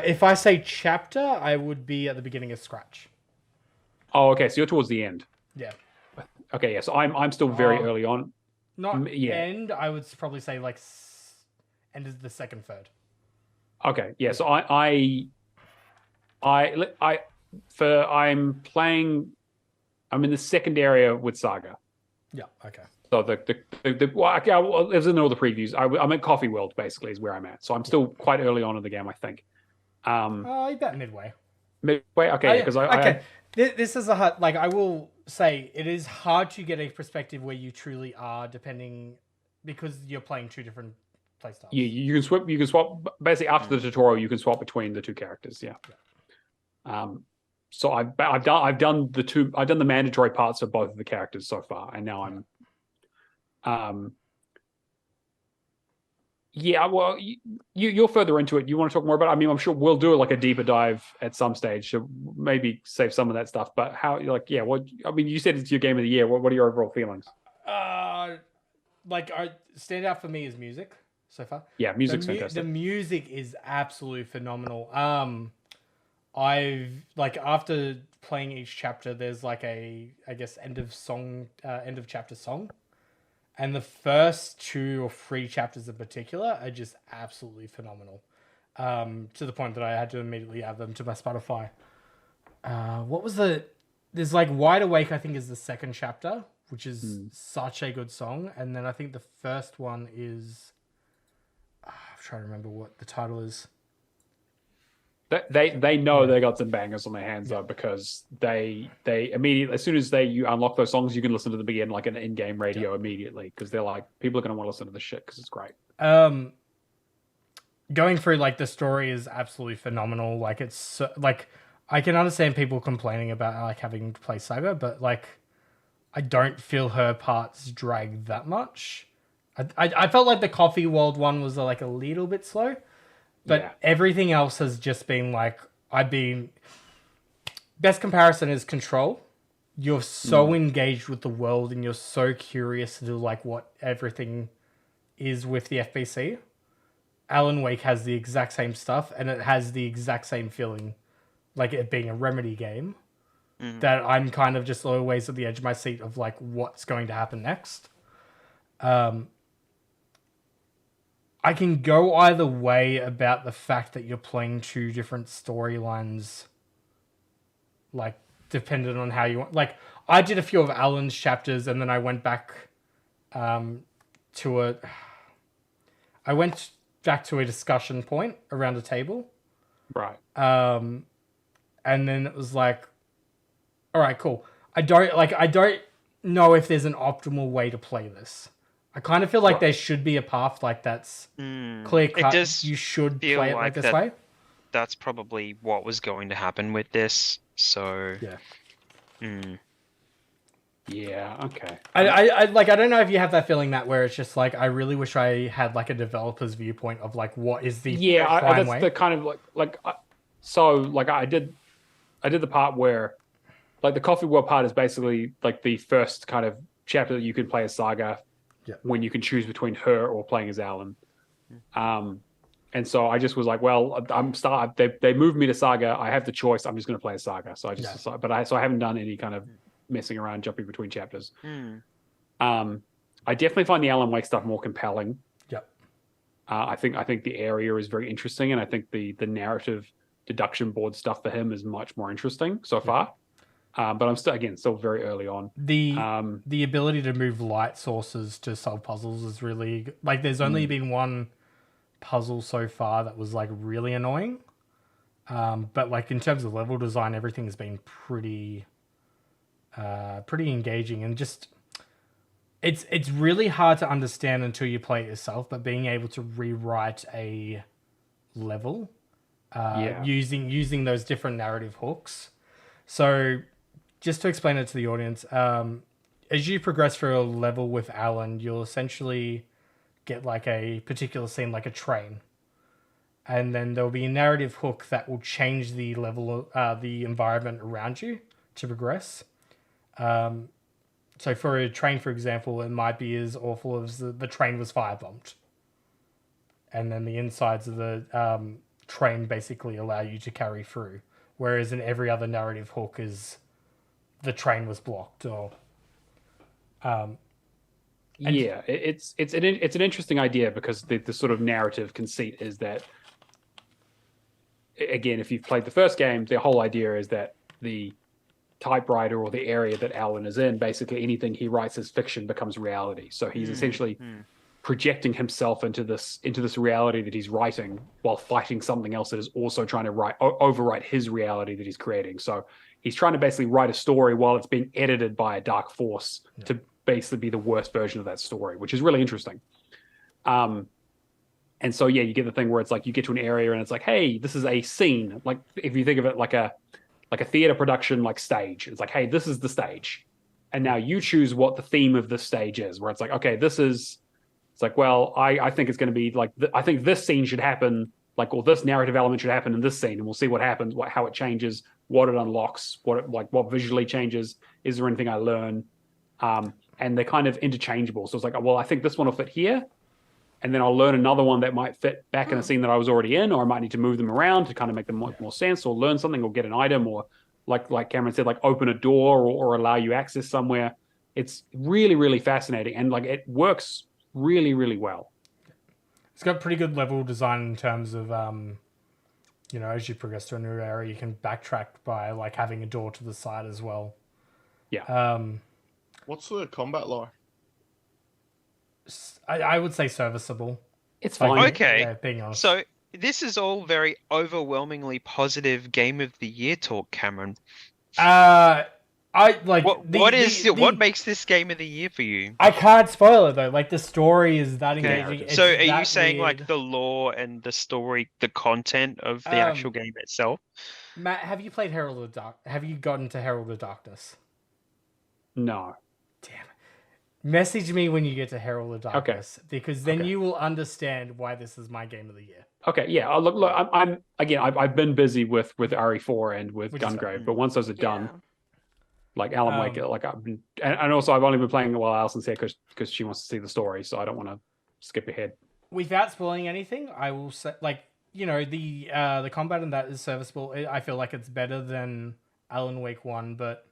If I say chapter, I would be at the beginning of Scratch. Oh, okay. So you're towards the end. Yeah. Okay, yeah. So I'm still very early on. Not yeah. end. I would probably say like end of the second third. Okay, yeah. So I'm playing. I'm in the second area with Saga. Yeah. Okay. So it was in all the previews. I'm at Coffee World basically is where I'm at. So I'm still quite early on in the game, I think. About midway. Midway. Okay, because This is a hard. Like I will say, it is hard to get a perspective where you truly are, depending because you're playing two different playstyles. Yeah, you can swap basically after the tutorial. You can swap between the two characters. Yeah. So I've done the mandatory parts of both of the characters so far, and now I'm. Yeah, well, you're further into it. You want to talk more about it? I mean, I'm sure we'll do like a deeper dive at some stage. So maybe save some of that stuff. But you said it's your game of the year. What are your overall feelings? Standout for me is music. so far. Yeah, music's The fantastic. music is absolutely phenomenal. I've like after playing each chapter, there's like a end of chapter song, and the first 2 or 3 chapters in particular are just absolutely phenomenal. To the point that I had to immediately add them to my Spotify. What was there's like Wide Awake, I think, is the second chapter, which is such a good song, and then I think the first one is I'm trying to remember what the title is. They know they got some bangers on their hands though, because they immediately, as soon as you unlock those songs, you can listen to them again like an in-game radio immediately, because they're like, people are going to want to listen to this shit because it's great. Going through like the story is absolutely phenomenal. Like it's like I can understand people complaining about like having to play Saga, but like I don't feel her parts drag that much. I felt like the Coffee World one was like a little bit slow. But everything else has just been like, best comparison is Control. You're so engaged with the world and you're so curious to like what everything is with the FBC. Alan Wake has the exact same stuff and it has the exact same feeling, like it being a Remedy game, that I'm kind of just always at the edge of my seat of like what's going to happen next. I can go either way about the fact that you're playing 2 different storylines, like, dependent on how you want. Like, I did a few of Alan's chapters, and then I went back to a discussion point around a table. Right. And then it was like, all right, cool. I don't know if there's an optimal way to play this. I kind of feel like there should be a path like that's clear cut. You should play it like this way. That's probably what was going to happen with this. So yeah. Yeah. Okay. I don't know if you have that feeling, Matt, where it's just like I really wish I had like a developer's viewpoint of like what is the that's way. the kind of I did the part where like the Coffee World part is basically like the first kind of chapter that you can play as Saga. Yeah. When you can choose between her or playing as Alan. And so I just was like, well, they moved me to Saga. I have the choice. I'm just going to play as Saga. So I just decided, so I haven't done any kind of messing around, jumping between chapters. I definitely find the Alan Wake stuff more compelling. Yep. I think the area is very interesting, and I think the narrative deduction board stuff for him is much more interesting so far. But I'm still very early on. The ability to move light sources to solve puzzles is really like. There's only been one puzzle so far that was like really annoying. But like in terms of level design, everything has been pretty engaging, and just it's really hard to understand until you play it yourself. But being able to rewrite a level using those different narrative hooks, so. Just to explain it to the audience, as you progress through a level with Alan, you'll essentially get like a particular scene, like a train. And then there'll be a narrative hook that will change the level, the environment around you to progress. So for a train, for example, it might be as awful as the train was firebombed. And then the insides of the train basically allow you to carry through. Whereas in every other narrative hook is... the train was blocked, or it's an interesting idea, because the sort of narrative conceit is that, again, if you've played the first game, the whole idea is that the typewriter or the area that Alan is in, basically anything he writes as fiction becomes reality. So he's essentially projecting himself into this reality that he's writing while fighting something else that is also trying to overwrite his reality that he's creating. So he's trying to basically write a story while it's being edited by a dark force to basically be the worst version of that story, which is really interesting. And so, you get the thing where it's like you get to an area and it's like, hey, this is a scene. Like if you think of it like a theater production, like stage, it's like, hey, this is the stage. And now you choose what the theme of this stage is, where it's like, okay, it's like, well, I think it's going to be like, I think this scene should happen, like, or this narrative element should happen in this scene, and we'll see what happens, how it changes, what it unlocks, what visually changes, is there anything I learn? And they're kind of interchangeable. So it's like, well, I think this one will fit here, and then I'll learn another one that might fit back in a scene that I was already in, or I might need to move them around to kind of make them more sense, or learn something, or get an item, or like Cameron said, like open a door or allow you access somewhere. It's really, really fascinating, and like it works really, really well. It's got pretty good level design in terms of as you progress to a new area, you can backtrack by like having a door to the side as well. Yeah. What's the combat like? I would say serviceable. It's fine. Okay. Yeah, being honest. So this is all very overwhelmingly positive Game of the Year talk, Cameron. I like what makes this Game of the Year for you? I can't spoil it though. Like the story is that engaging. It's So are you that saying weird. like the lore and the story, the content of the actual game itself? Matt, have you played Herald of Dark? Have you gotten to Herald of Darkness? No. Damn it. Message me when you get to Herald of Darkness, because then you will understand why this is my Game of the Year. Okay, yeah. Look. I've been busy with RE4 and with Which is Gungrave, but once those are done, Yeah. like Alan Wake, like I've been, and also I've only been playing it while Alison's here because she wants to see the story, so I don't want to skip ahead. Without spoiling anything, I will say, like, the combat in that is serviceable. I feel like it's better than Alan Wake 1, but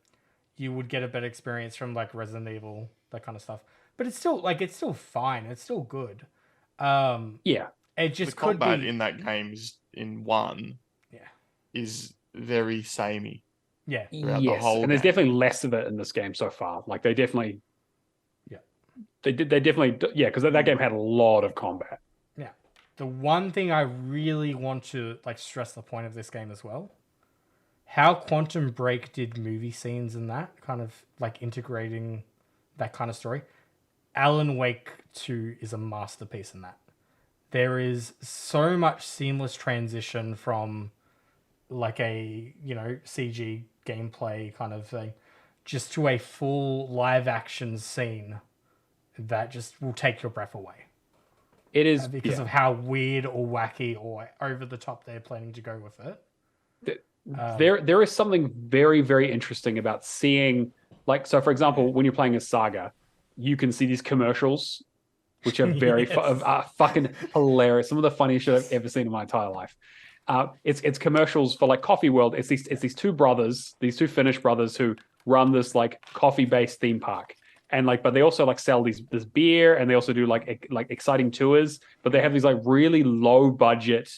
you would get a better experience from like Resident Evil, that kind of stuff. But it's still fine. It's still good. Yeah. It just The could combat be in that game in 1 is very samey. Yeah. throughout the Yes, whole and there's game. definitely less of it in this game so far. Like they definitely, Yeah. they definitely, yeah, because that game had a lot of combat. Yeah. The one thing I really want to like stress the point of this game as well, how Quantum Break did movie scenes and that kind of like integrating that kind of story. Alan Wake 2 is a masterpiece in that. There is so much seamless transition from like a, CG gameplay kind of thing, just to a full live action scene that just will take your breath away. It is Because of how weird or wacky or over the top they're planning to go with it. there is something very, very interesting about seeing, like, so for example, when you're playing a Saga, you can see these commercials, which are very fucking hilarious. Some of the funniest shit I've ever seen in my entire life. It's commercials for like Coffee World. It's these two brothers, these two Finnish brothers who run this like coffee-based theme park, and like, but they also like sell this beer, and they also do like exciting tours. But they have these like really low budget,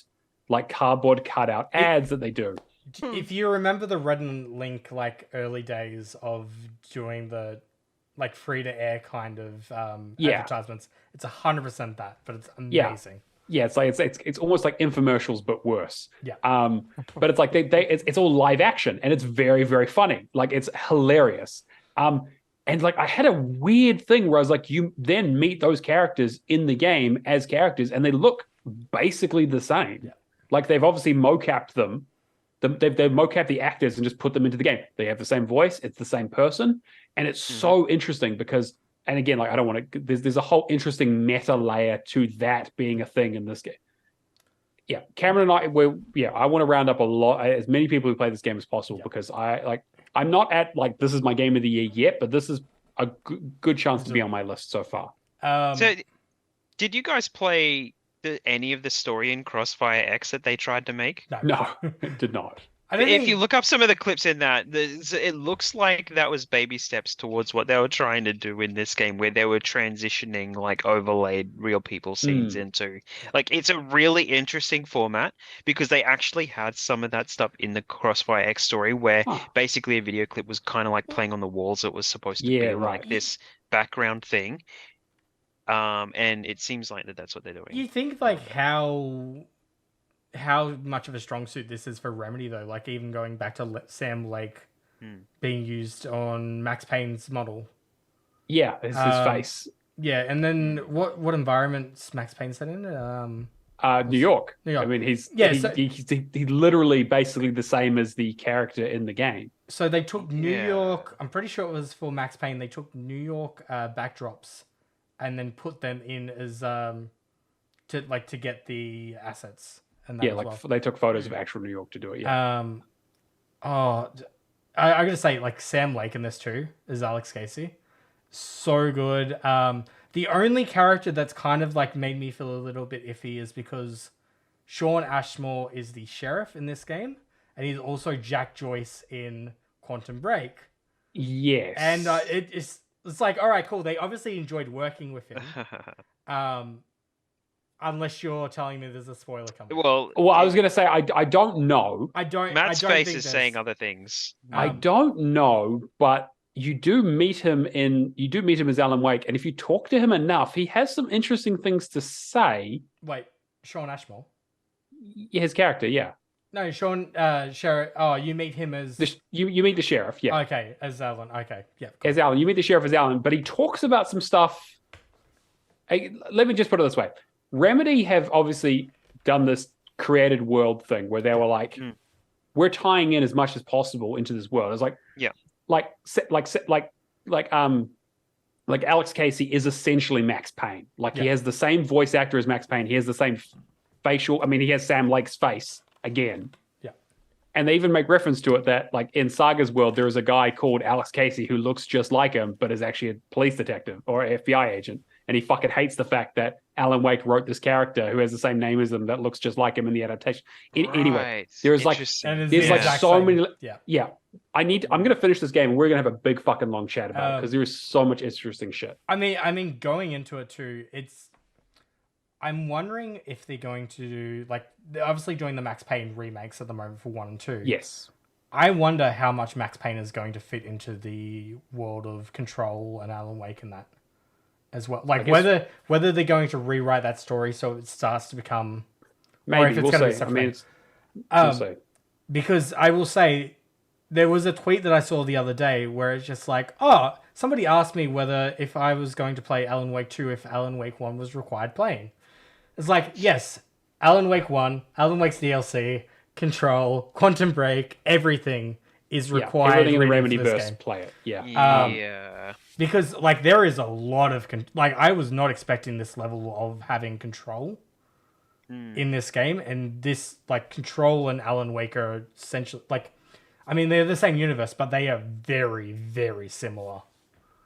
like cardboard cutout ads that they do. If you remember the Red and Link like early days of doing the like free to air kind of advertisements, it's 100% that, but it's amazing. Yeah, it's like it's almost like infomercials but worse. Yeah. But it's like it's all live action, and it's very, very funny. Like it's hilarious. And like I had a weird thing where I was like, you then meet those characters in the game as characters, and they look basically the same. Yeah. Like they've obviously mocapped them. They've mocapped the actors and just put them into the game. They have the same voice. It's the same person, and it's so interesting because. And again, like I don't want to. There's a whole interesting meta layer to that being a thing in this game. Yeah, Cameron and I want to round up as many people who play this game as possible because I'm not at like this is my game of the year yet, but this is a good chance to be on my list so far. So, did you guys play any of the story in Crossfire X that they tried to make? No, it did not. If you look up some of the clips in that, it looks like that was baby steps towards what they were trying to do in this game, where they were transitioning like overlaid real people scenes into. Like, it's a really interesting format because they actually had some of that stuff in the Crossfire X story, where basically a video clip was kind of like playing on the walls. It was supposed to be like this background thing. And it seems like that's what they're doing. You think like how much of a strong suit this is for Remedy though, like even going back to Sam Lake being used on Max Payne's model. Yeah, it's his face. Yeah, and then what environment's Max Payne set in? New York. I mean, he's literally basically the same as the character in the game. So they took New York. I'm pretty sure it was for Max Payne. They took New York backdrops and then put them in as to get the assets. And they took photos of actual New York to do it. Yeah. I gotta say, like Sam Lake in this too is Alex Casey, so good. The only character that's kind of like made me feel a little bit iffy is because Sean Ashmore is the sheriff in this game, and he's also Jack Joyce in Quantum Break. Yes. And it's like, all right, cool. They obviously enjoyed working with him. Unless you're telling me there's a spoiler coming. Well, I was going to say, I don't know. Matt's face is saying other things. I don't know, but you do meet him as Alan Wake, and if you talk to him enough, he has some interesting things to say. Wait, Sean Ashmore? His character, yeah. No, Sean Sheriff. Oh, you meet him as you meet the sheriff, yeah. Okay, as Alan. Okay, yeah. Cool. As Alan, you meet the sheriff as Alan, but he talks about some stuff. Let me just put it this way: Remedy have obviously done this created world thing where they were like, we're tying in as much as possible into this world. It's like, like Alex Casey is essentially Max Payne. Like he has the same voice actor as Max Payne. He has the same facial. I mean, he has Sam Lake's face again. Yeah. And they even make reference to it that, like, in Saga's world, there is a guy called Alex Casey who looks just like him, but is actually a police detective or an FBI agent. And he fucking hates the fact that Alan Wake wrote this character who has the same name as him that looks just like him in the adaptation. Anyway, there's like so many. Yeah. I'm going to finish this game and we're going to have a big fucking long chat about it because there is so much interesting shit. I mean, going into it too, I'm wondering if they're going to do, like, they're obviously doing the Max Payne remakes at the moment for 1 and 2. Yes. I wonder how much Max Payne is going to fit into the world of Control and Alan Wake and that as well. Like, whether they're going to rewrite that story so it starts to become... Maybe, or if it's going to be we'll because I will say, there was a tweet that I saw the other day where it's just like, somebody asked me whether if I was going to play Alan Wake 2 if Alan Wake 1 was required playing. It's like, yes, Alan Wake 1, Alan Wake's DLC, Control, Quantum Break, everything is required. Everything in the Remedyverse, play it. Yeah. Because, like, there is a lot of... I was not expecting this level of having Control in this game. And this, like, Control and Alan Wake are essentially... Like, I mean, they're the same universe, but they are very, very similar.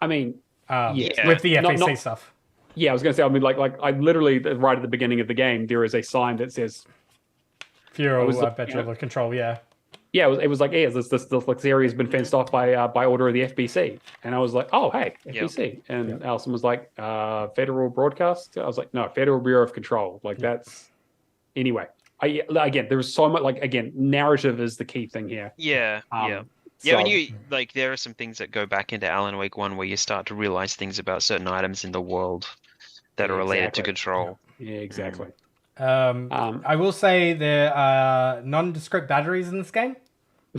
I mean, with the FAC stuff. Yeah, I was going to say, I mean, like I literally, right at the beginning of the game, there is a sign that says... Furo, Control, yeah. Yeah, it was like, this area has been fenced off by order of the FBC. And I was like, oh, hey, FBC. And Alison was like, Federal Broadcast? I was like, no, Federal Bureau of Control. Like, that's... Anyway, again, there was so much, like, again, narrative is the key thing here. Yeah, when you, like, there are some things that go back into Alan Wake 1 where you start to realize things about certain items in the world that are related to Control. Yeah, exactly. I will say there are nondescript batteries in this game.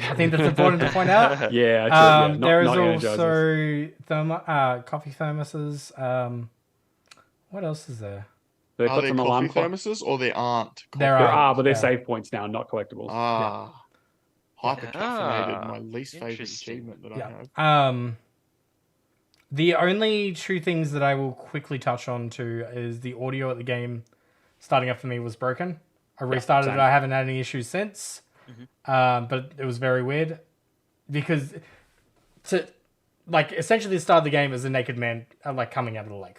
I think that's important to point out. There is also coffee thermoses. What else is there? They put some alarm thermoses, or they aren't? There are, but they're save points now, not collectibles. Hyper-caffeinated, my least favorite achievement that I have. The only two things that I will quickly touch on too is the audio at the game starting up for me was broken. I restarted it. I haven't had any issues since. But it was very weird because essentially the start of the game is a naked man like coming out of the lake.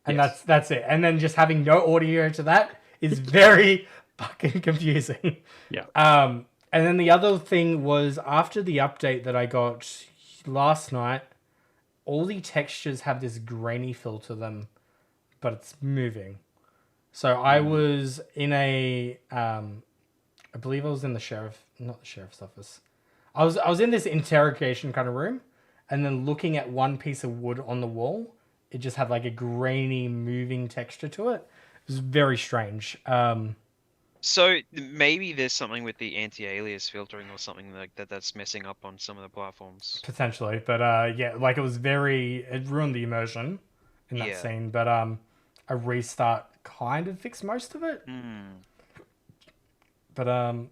And that's it. And then just having no audio to that is very fucking confusing. Yeah. And then the other thing was after the update that I got last night, all the textures have this grainy feel to them, but it's moving. So I was in I believe I was in not the sheriff's office. I was in this interrogation kind of room, and then looking at one piece of wood on the wall, it just had like a grainy moving texture to it. It was very strange. So maybe there's something with the anti-alias filtering or something like that that's messing up on some of the platforms. Potentially, but like it ruined the immersion in that scene. But a restart kind of fixed most of it. But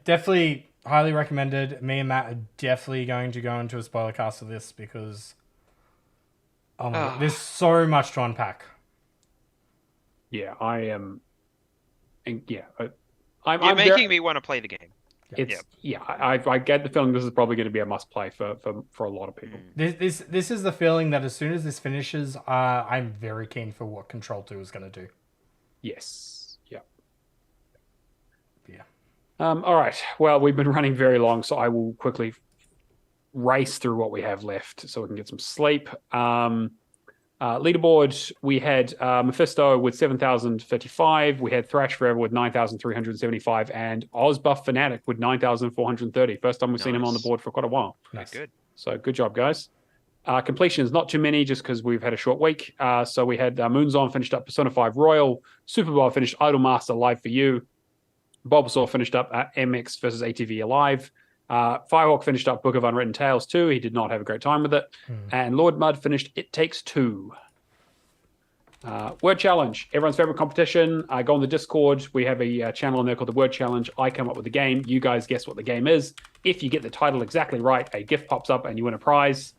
definitely highly recommended. Me and Matt are definitely going to go into a spoiler cast of this because there's so much to unpack. Yeah, I am. And I'm making me want to play the game. I get the feeling this is probably going to be a must play for a lot of people. This is the feeling that as soon as this finishes, I'm very keen for what Control 2 is going to do. Yes. Yeah. Yeah. All right. Well, we've been running very long, so I will quickly race through what we have left so we can get some sleep. Leaderboard, we had Mephisto with 7,055. We had Thrash Forever with 9,375, and Ozbuff Fanatic with 9,430. First time we've seen him on the board for quite a while. Nice. Good. So good job, guys. Completions, not too many, just because we've had a short week. So we had Moonzon finished up Persona 5 Royal. Super Bowl finished Idolmaster Live for You. Bulbasaur finished up MX versus ATV Alive. Firehawk finished up Book of Unwritten Tales 2. He did not have a great time with it. And Lord Mud finished It Takes Two. Word Challenge, everyone's favorite competition. Go on the Discord. We have a channel in there called the Word Challenge. I come up with the game. You guys guess what the game is. If you get the title exactly right, a gift pops up and you win a prize.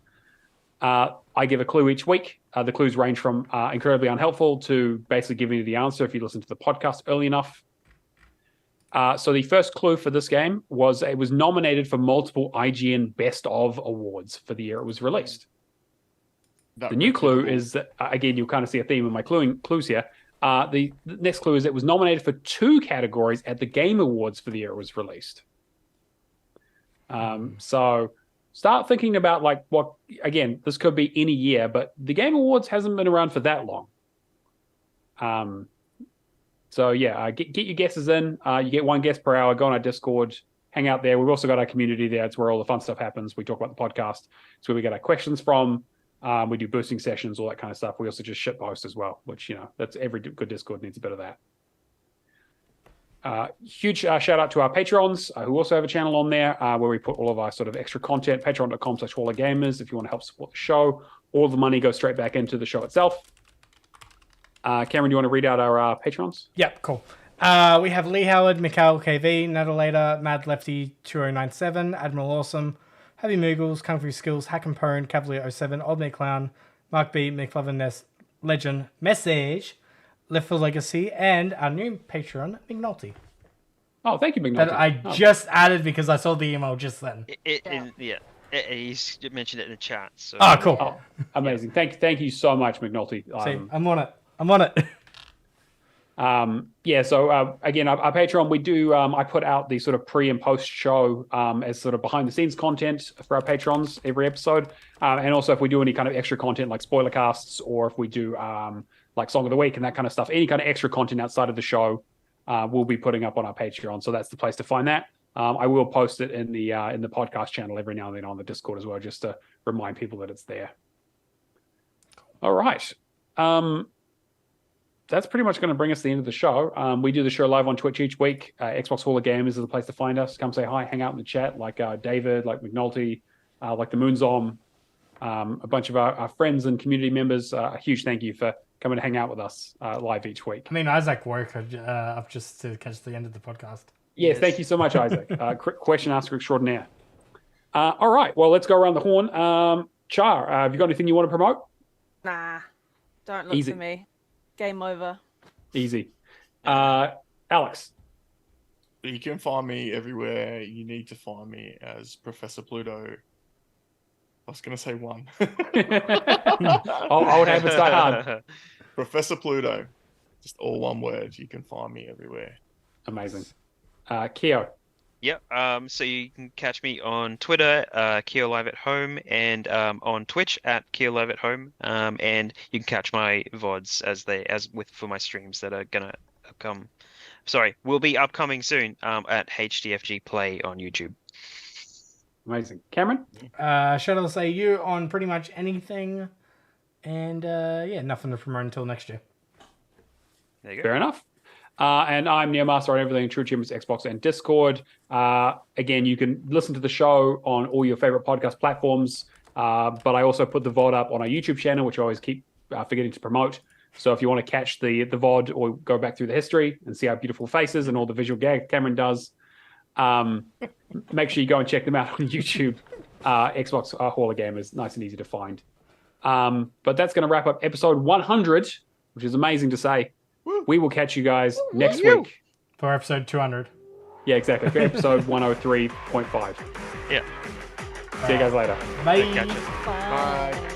I give a clue each week. The clues range from incredibly unhelpful to basically giving you the answer if you listen to the podcast early enough. So the first clue for this game was it was nominated for multiple IGN Best of awards for the year it was released. The new clue is that, again, you'll kind of see a theme in my clues here. The next clue is it was nominated for 2 categories at the Game Awards for the year it was released. So start thinking about what, again, this could be any year, but the Game Awards hasn't been around for that long. So yeah, get your guesses in. You get 1 guess per hour. Go on our Discord, hang out there. We've also got our community there. It's where all the fun stuff happens. We talk about the podcast. It's where we get our questions from. We do boosting sessions, all that kind of stuff. We also just shit post as well, which, that's every good Discord needs a bit of that. Huge shout out to our patrons who also have a channel on there where we put all of our sort of extra content. Patreon.com/HallOfGamers if you want to help support the show. All the money goes straight back into the show itself. Cameron, do you want to read out our patrons? Yep, cool. We have Lee Howard, Mikhail KV, Nadalator, Mad Lefty 2097, Admiral Awesome, Heavy Moogles, Kung Fu Skills, Hack and Pone, Cavalier 07, Old Me Clown, Mark B, McLovin Nest, Legend, Message, Left for Legacy, and our new Patreon, McNulty. Oh, thank you, McNulty. That I just added because I saw the email just then. He's mentioned it in the chat. So. Oh, cool. Oh, amazing. Thank you so much, McNulty. See, I'm on it. So again, our Patreon, we do, I put out the sort of pre and post show as sort of behind the scenes content for our patrons every episode. And also if we do any kind of extra content like spoiler casts, or if we do like Song of the Week and that kind of stuff, any kind of extra content outside of the show, we'll be putting up on our Patreon. So that's the place to find that. I will post it in the podcast channel every now and then on the Discord as well, just to remind people that it's there. All right. That's pretty much going to bring us to the end of the show. We do the show live on Twitch each week. Xbox Hall of Gamers is the place to find us. Come say hi, hang out in the chat, like David, like McNulty, like the Moonzom, a bunch of our friends and community members. A huge thank you for coming to hang out with us live each week. I mean, Isaac woke up just to catch the end of the podcast. Yes, thank you so much, Isaac. Question asker extraordinaire. All right, well, let's go around the horn. Char, have you got anything you want to promote? Nah, don't look for me. Game over. Easy. Alex. You can find me everywhere you need to find me as Professor Pluto. I was going to say one. I would have it start hard. Professor Pluto. Just all one word. You can find me everywhere. Amazing. Keo. Yep. So you can catch me on Twitter, Keo Live at Home, and on Twitch at Keo Live at Home. And you can catch my VODs for my streams that are gonna come. Sorry, will be upcoming soon. At HDFG Play on YouTube. Amazing. Cameron. Shadowless AU on pretty much anything, and nothing to promote until next year. There you go. Fair enough. And I'm Neomaster on everything, True Achievements, Xbox, and Discord. Again, you can listen to the show on all your favorite podcast platforms, but I also put the VOD up on our YouTube channel, which I always keep forgetting to promote. So if you want to catch the VOD or go back through the history and see our beautiful faces and all the visual gag Cameron does, make sure you go and check them out on YouTube. Xbox Hall of Gamers, nice and easy to find. But that's going to wrap up episode 100, which is amazing to say. We will catch you guys next week for episode 200. Yeah, exactly. For episode 103.5. Yeah. See you guys later. Bye. Catch it. Bye.